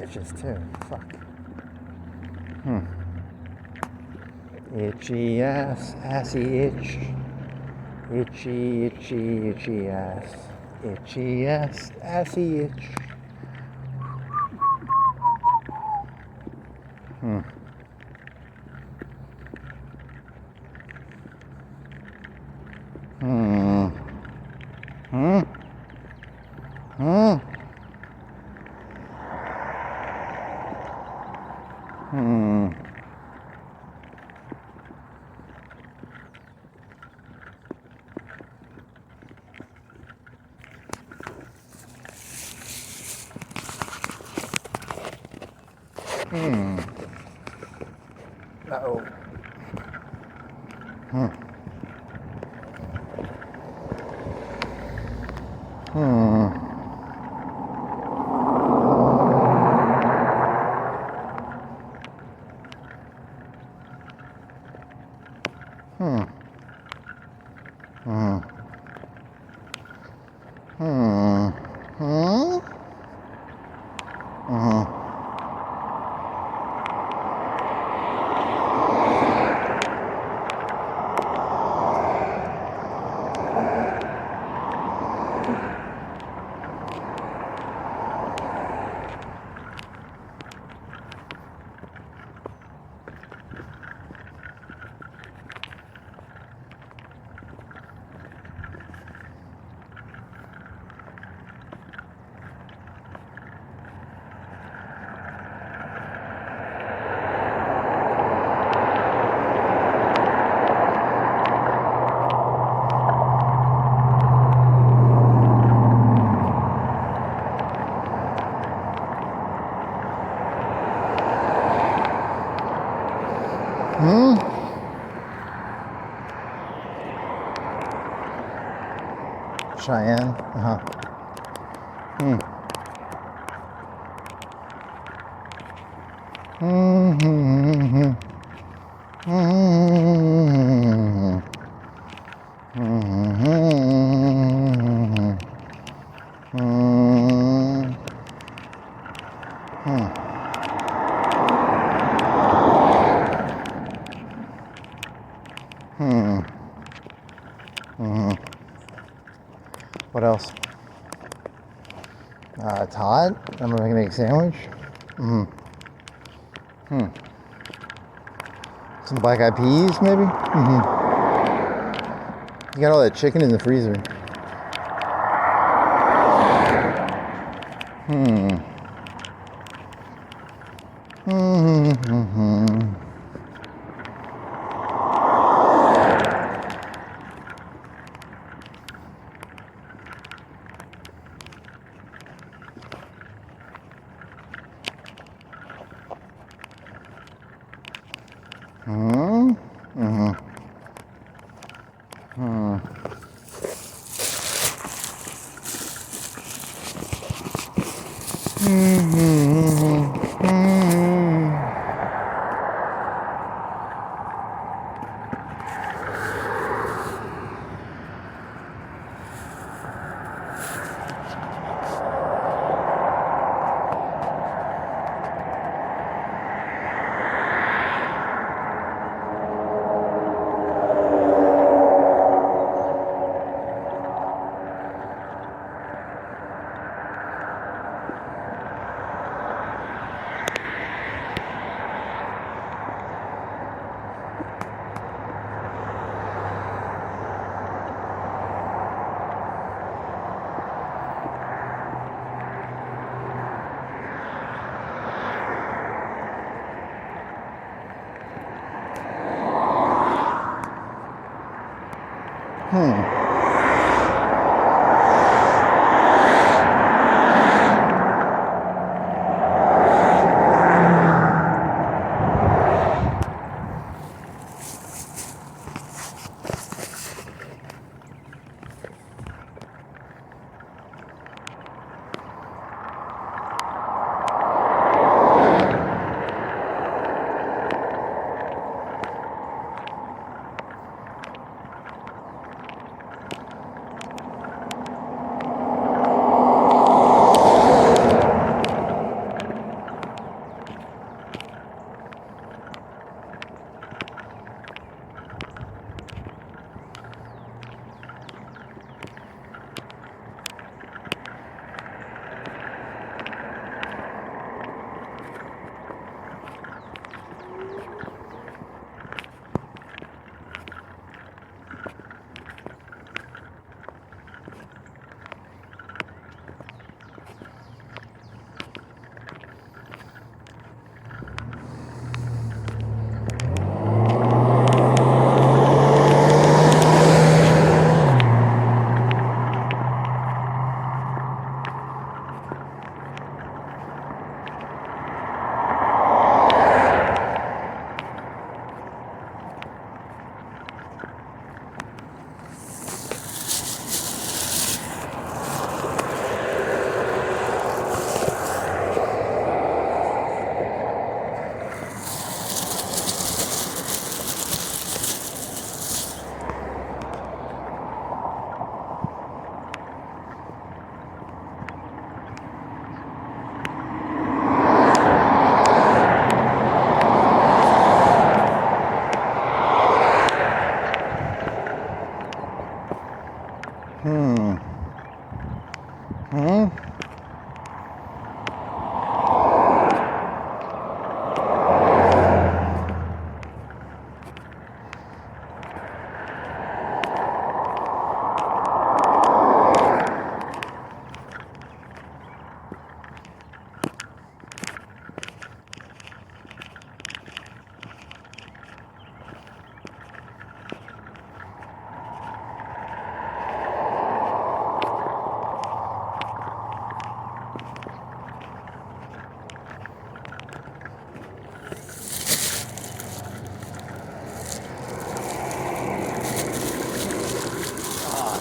itches too. Fuck. Itchy ass, assy itch. Itchy, itchy, itchy ass. Itchy ass, assy itch. Uh-oh. Cheyenne. What else? It's hot. I'm gonna make an egg sandwich. Some black eyed peas, maybe. You got all that chicken in the freezer.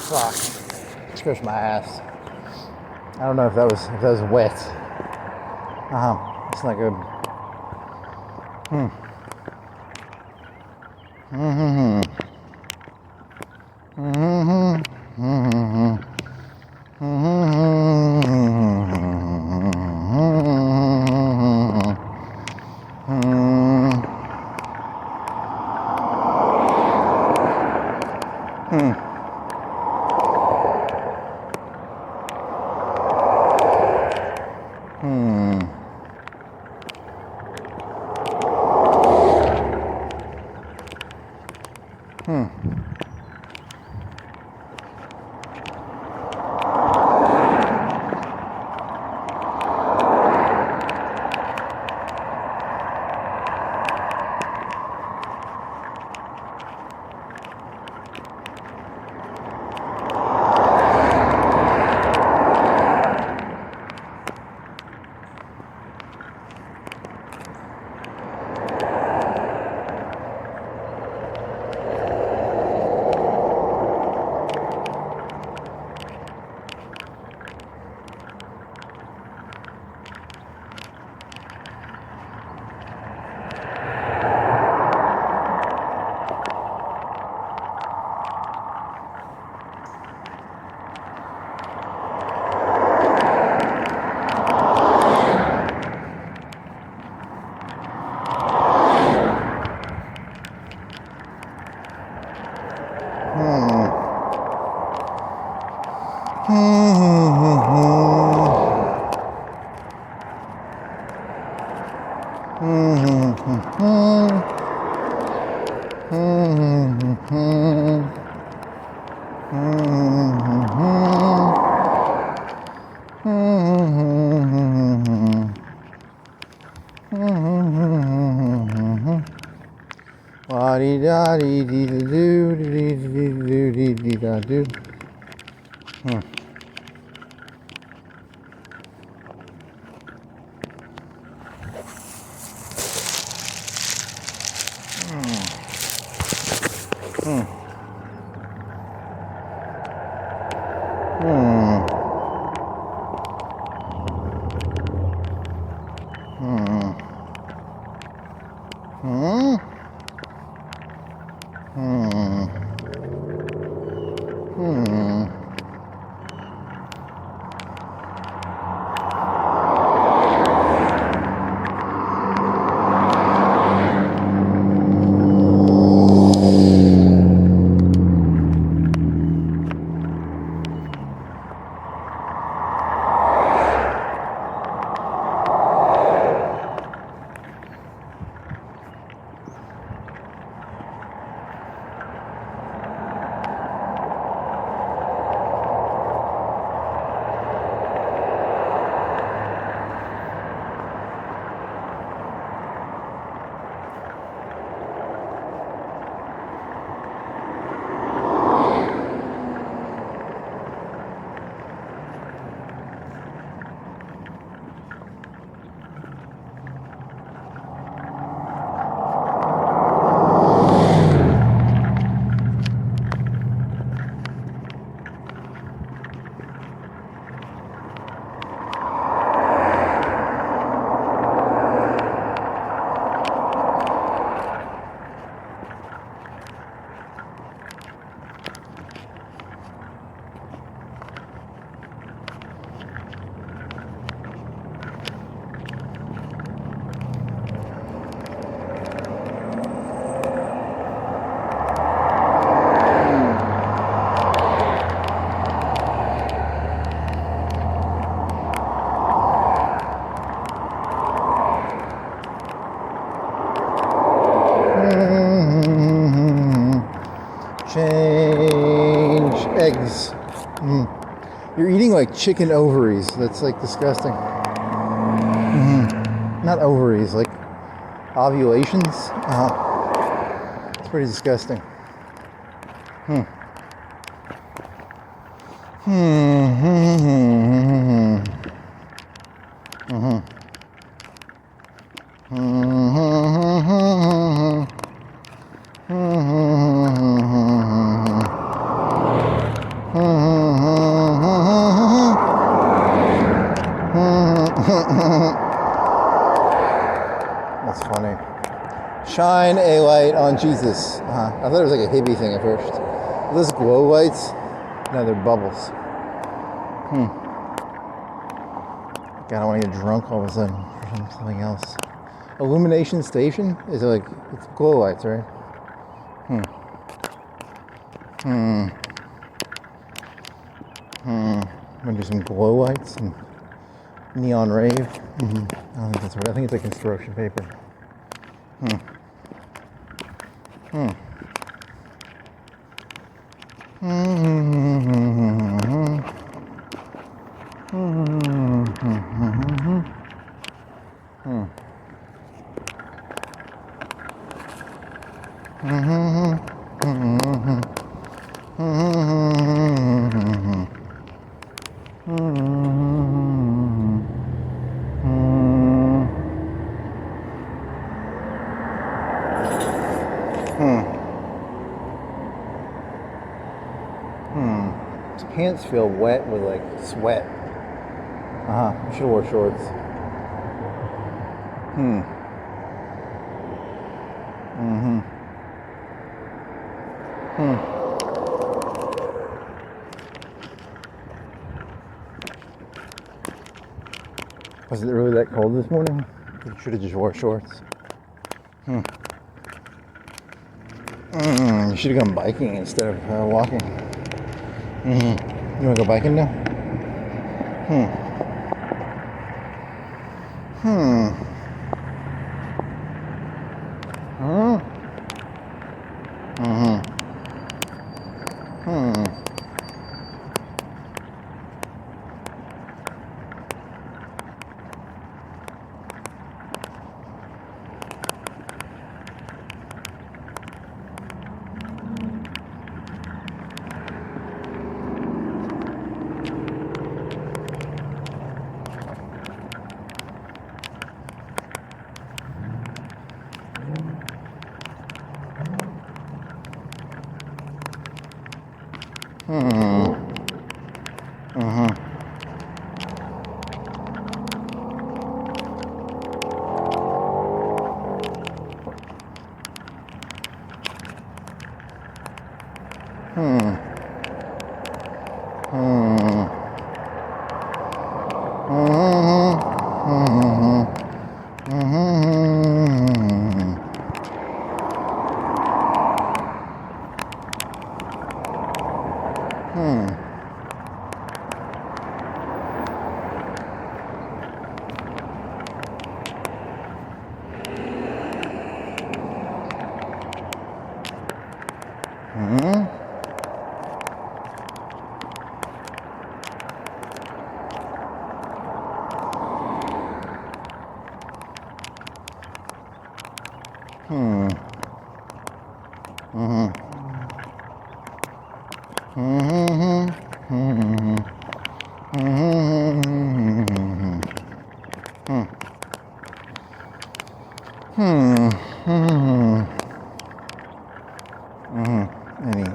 Fuck. Scratched my ass. I don't know if that was wet. It's not good. La-dee-da-dee-dee-doo-dee-dee-doo-dee-dee-da-doo. Change eggs. You're eating like chicken ovaries. That's like disgusting. Not ovaries, like ovulations. It's pretty disgusting. Shine a light on Jesus. I thought it was like a hippie thing at first. Are those glow lights? No, they're bubbles. God, I want to get drunk all of a sudden for something else. Illumination station? Is it like, it's glow lights, right? I'm gonna do some glow lights and neon rave. I don't think that's right. I think it's like construction paper. His pants feel wet with like sweat. I should have wore shorts. Was it really that cold this morning? You should have just wore shorts. You should have gone biking instead of walking. You want to go biking now?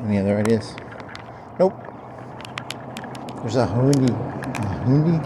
Any other ideas? Nope. There's a Hyundai. A Hyundai?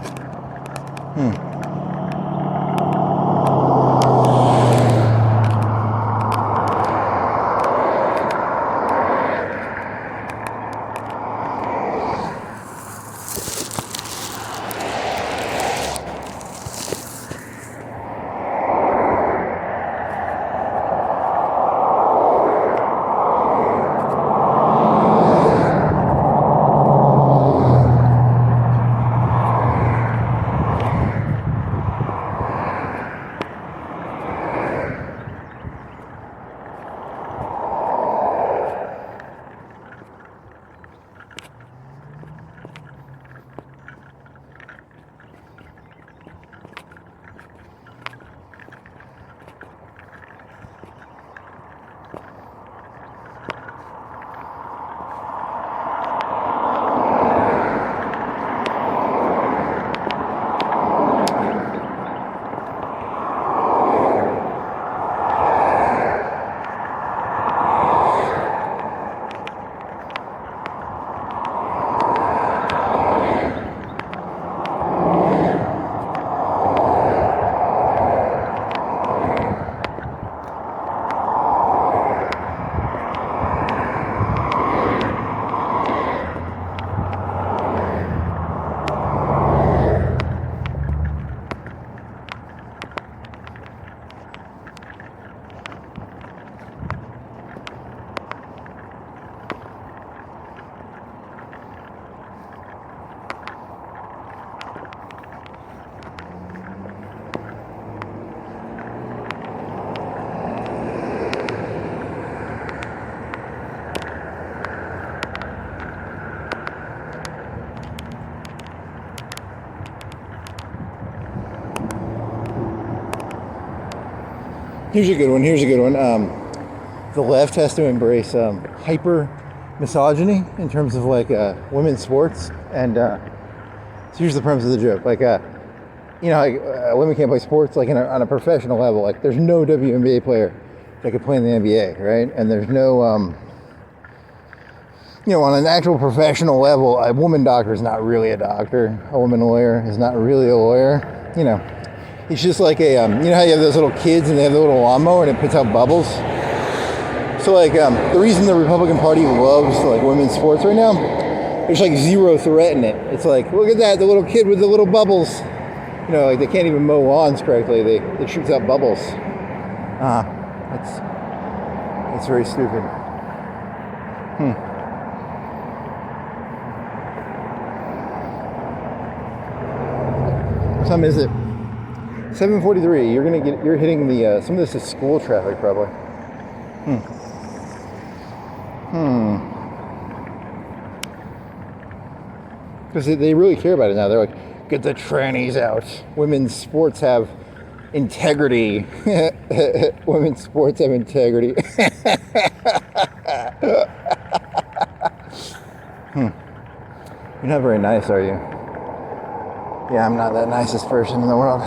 Here's a good one. The left has to embrace hyper misogyny in terms of like women's sports, and so here's the premise of the joke. Like, women can't play sports like on a professional level. Like, there's no WNBA player that could play in the NBA, right? And there's no, on an actual professional level, a woman doctor is not really a doctor. A woman lawyer is not really a lawyer. It's just like a, how you have those little kids and they have the little lawnmower and it puts out bubbles. So like, the reason the Republican Party loves like women's sports right now, there's like zero threat in it. It's like, look at that, the little kid with the little bubbles. Like they can't even mow lawns correctly. It shoots out bubbles. It's very stupid. What time is it? 7:43. You're hitting the some of this is school traffic probably. Because they really care about it now. They're like, get the trannies out. Women's sports have integrity. Women's sports have integrity. You're not very nice, are you? Yeah, I'm not the nicest person in the world.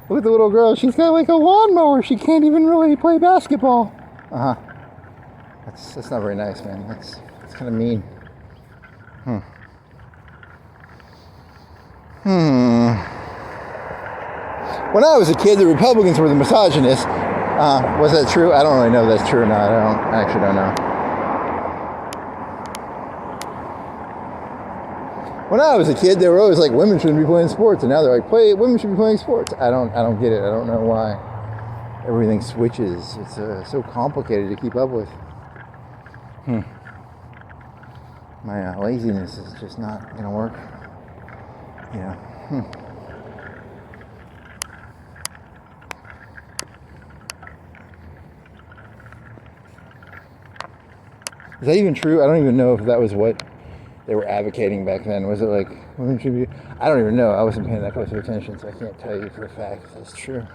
Look at the little girl. She's got like a lawnmower. She can't even really play basketball. That's not very nice, man. That's kind of mean. When I was a kid, the Republicans were the misogynists. Was that true? I don't really know if that's true or not. I actually don't know. When I was a kid, they were always like, women shouldn't be playing sports, and now they're like, women should be playing sports. I don't get it. I don't know why everything switches. It's so complicated to keep up with. My laziness is just not gonna work. Is that even true? I don't even know if that was what they were advocating back then. Was it like women should be? I don't even know. I wasn't paying that close of attention, so I can't tell you for a fact if that's true.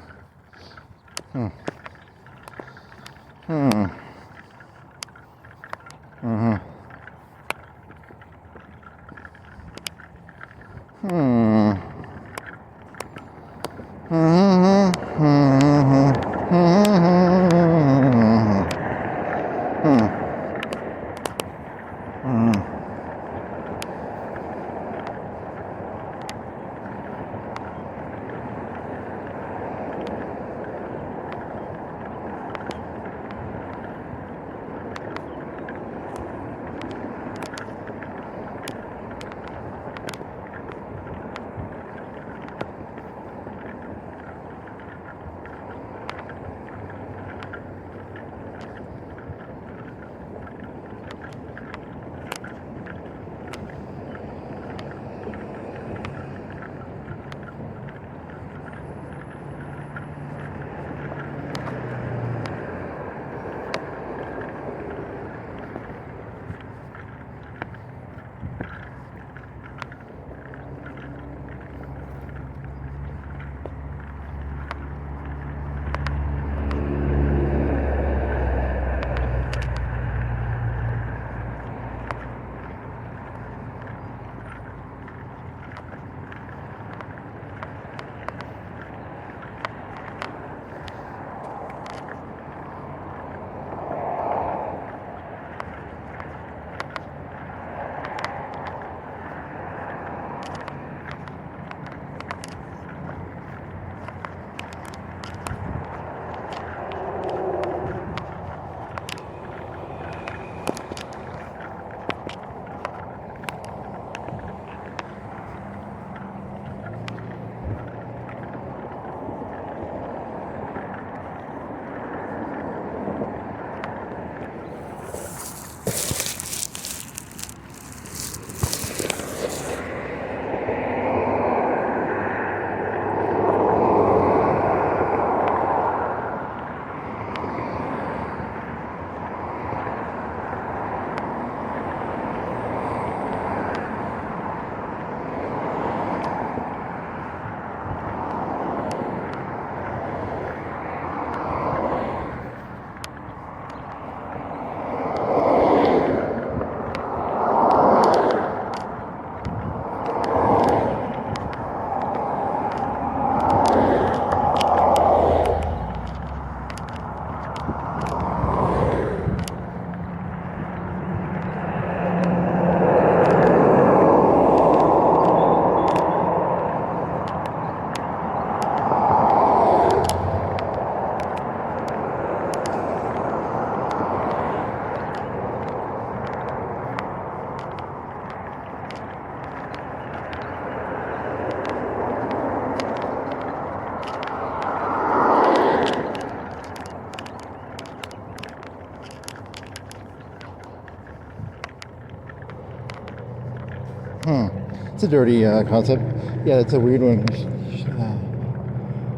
It's a dirty concept. Yeah, that's a weird one.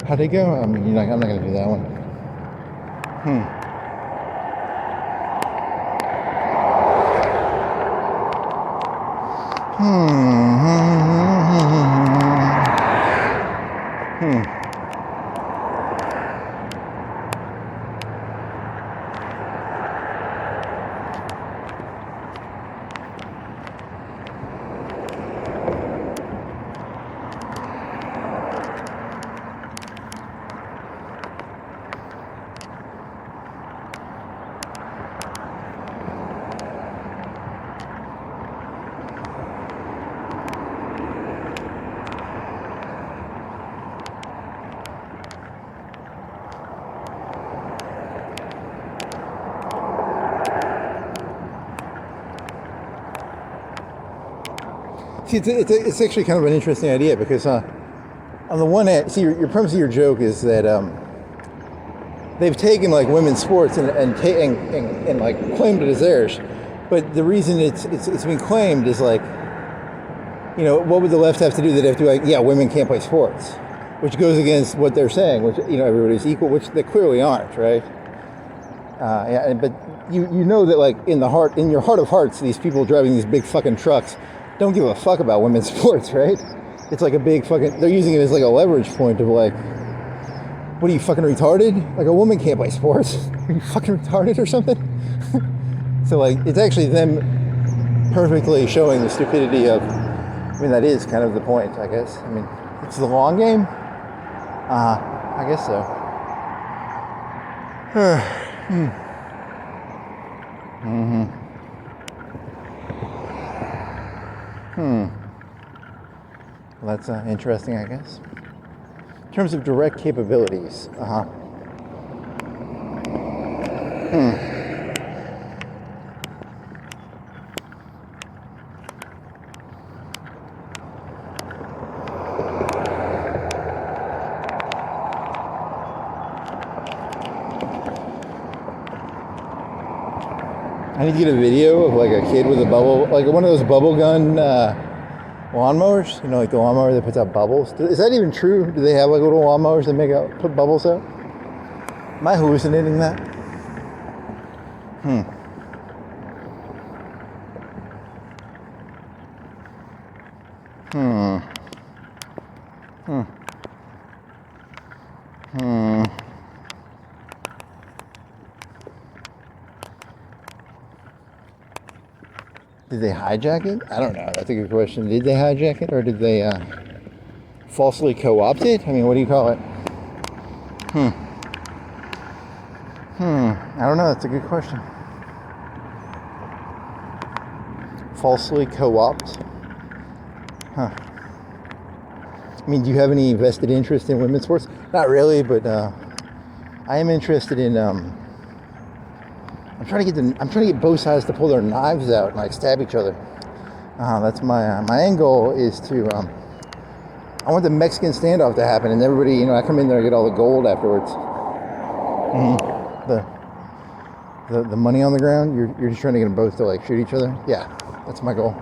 How'd it go? I mean, I'm not gonna do that one. See, it's actually kind of an interesting idea because on the one hand, see, your premise of your joke is that they've taken like women's sports and like claimed it as theirs, but the reason it's been claimed is like, what would the left have to do? They'd have to be like, yeah, women can't play sports, which goes against what they're saying, which everybody's equal, which they clearly aren't, right? Yeah, but you know that like in your heart of hearts, these people driving these big fucking trucks don't give a fuck about women's sports, right? It's like a big fucking, they're using it as like a leverage point of like, what are you, fucking retarded? Like, a woman can't play sports. Are you fucking retarded or something? So like, it's actually them perfectly showing the stupidity of, that is kind of the point, I guess. It's the long game. I guess so. Well, that's interesting, I guess. In terms of direct capabilities, I need to get a video of like a kid with a bubble, like one of those bubble gun lawnmowers, like the lawnmower that puts out bubbles. Is that even true? Do they have like little lawnmowers that put bubbles out? Am I hallucinating that? Did they hijack it? I don't know. That's a good question. Did they hijack it, or did they falsely co-opt it? What do you call it? I don't know. That's a good question. Falsely co-opt? Do you have any vested interest in women's sports? Not really, but I am interested in. I'm trying to get both sides to pull their knives out and like stab each other. That's my end goal is to. I want the Mexican standoff to happen, and everybody, I come in there and get all the gold afterwards. The money on the ground. You're just trying to get them both to like shoot each other. Yeah, that's my goal.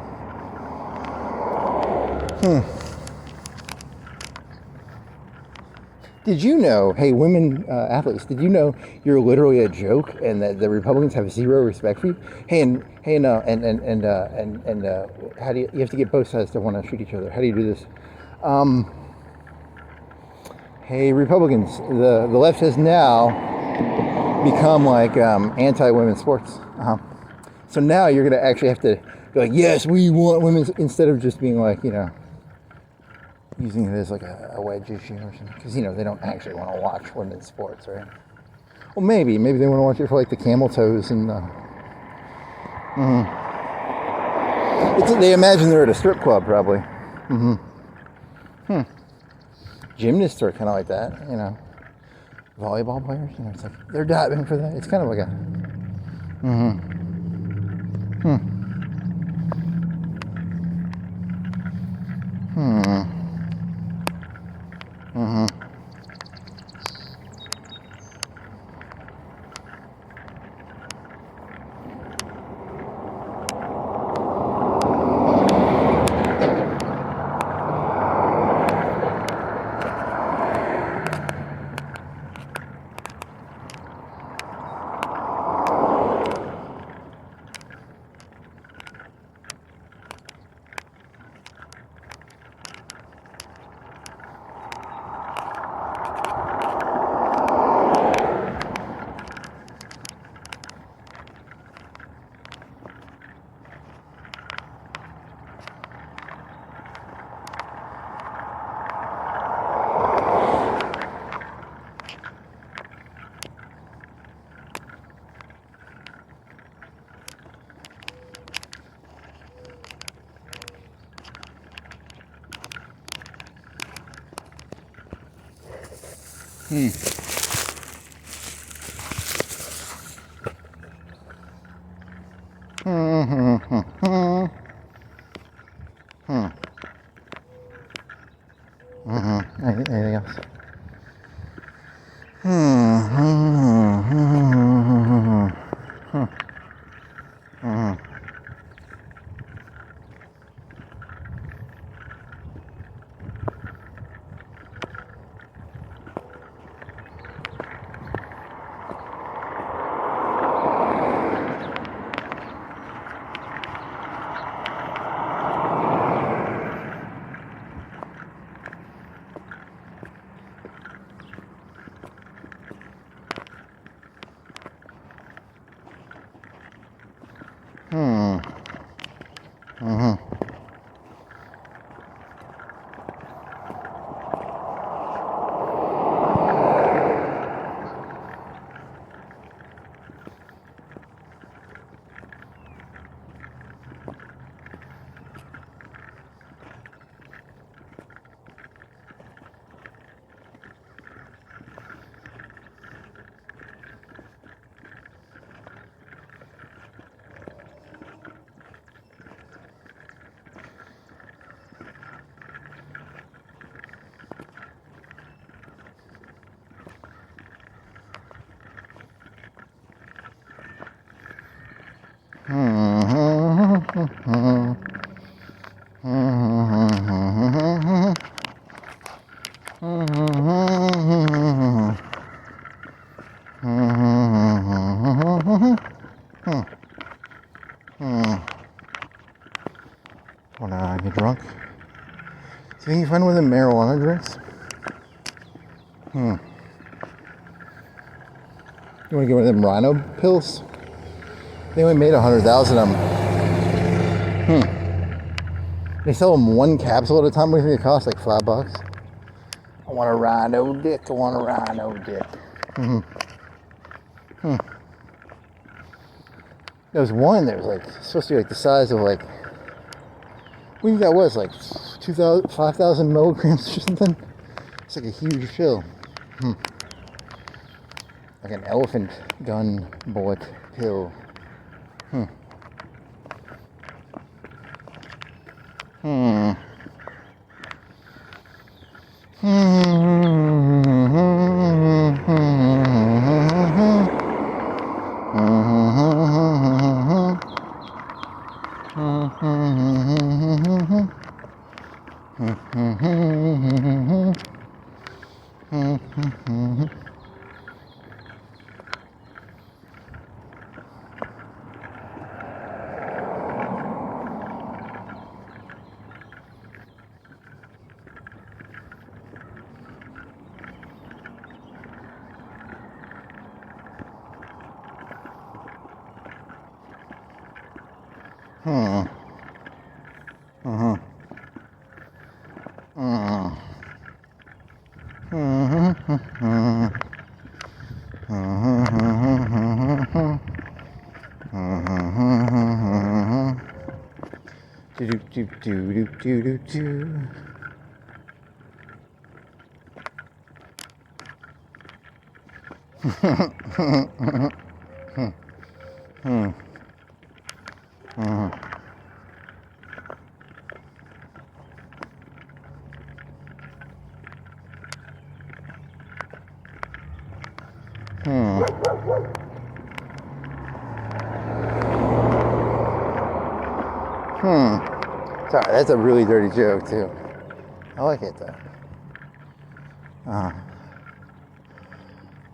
Did you know, hey, women athletes, did you know you're literally a joke and that the Republicans have zero respect for you? Hey, how do you have to get both sides to want to shoot each other? How do you do this? Hey, Republicans, the left has now become like anti-women's sports. So now you're going to actually have to be like, yes, we want women's, instead of just being like, using it as like a wedge issue or something, because they don't actually want to watch women's sports, right? Well, maybe they want to watch it for like the camel toes and they imagine they're at a strip club probably. Gymnasts are kind of like that, volleyball players, it's like they're diving for that. It's kind of like a Anything else? When I get drunk. Do you think you find one of the marijuana drinks? You want to get one of them rhino pills? They only made 100,000 of them. They sell them one capsule at a time. What do you think it costs? Like $5? I want a rhino dick. I want a rhino dick. There was one that was like supposed to be like the size of like, what do you think that was? Like 5,000 milligrams or something? It's like a huge pill. Like an elephant gun bullet pill. Sorry, that's a really dirty joke too. I like it though.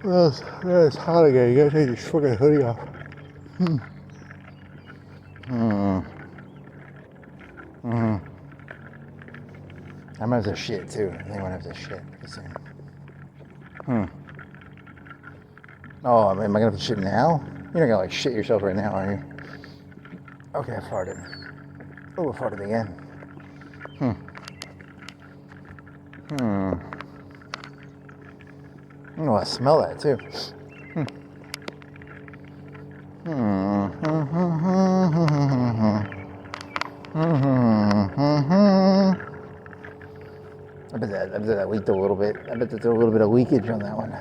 Well, it's hot again. You gotta take your fucking hoodie off. I might have to shit too. I think I'm gonna have to shit pretty soon. Oh, am I gonna have to shit now? You're not gonna like shit yourself right now, are you? Okay, I farted. Oh, I farted again. Oh, I smell that too. I bet that weed leaked a little bit. I bet that there's a little bit of leakage on that one.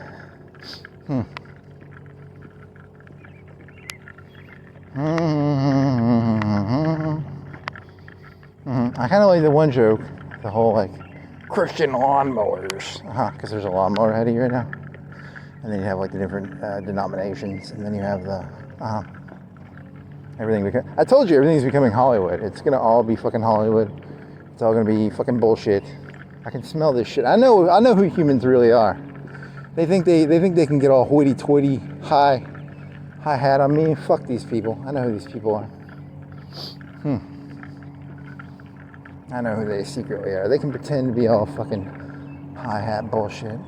I kind of like the one joke, the whole like Christian lawnmowers, because there's a lawnmower head here right now, and then you have like the different denominations, and then you have the everything. I told you everything's becoming Hollywood. It's gonna all be fucking Hollywood. It's all gonna be fucking bullshit. I can smell this shit. I know who humans really are. They think they can get all hoity-toity, high hat on me. Fuck these people. I know who these people are. I know who they secretly are. They can pretend to be all fucking high hat bullshit.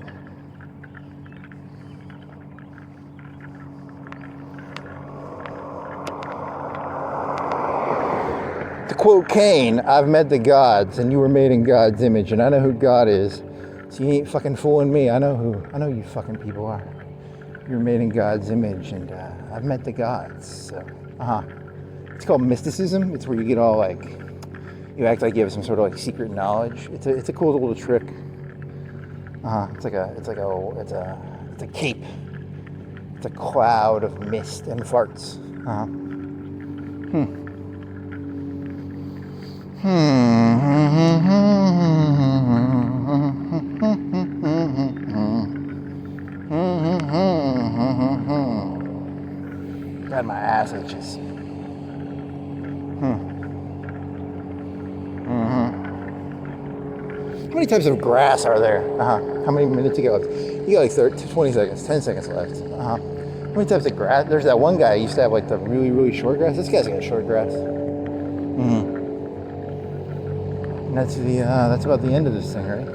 To quote Cain, I've met the gods, and you were made in God's image, and I know who God is. So you ain't fucking fooling me. I know you fucking people are. You're made in God's image, and I've met the gods. So, It's called mysticism. It's where you get all like, you act like you have some sort of like secret knowledge. It's a cool little trick. It's a cape. It's a cloud of mist and farts. God, my ass itches. How many types of grass are there? How many minutes you got left? You got like 20 seconds, 10 seconds left. How many types of grass? There's that one guy who used to have like the really, really short grass. This guy's got short grass. And that's about the end of this thing, right?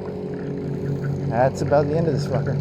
That's about the end of this fucker.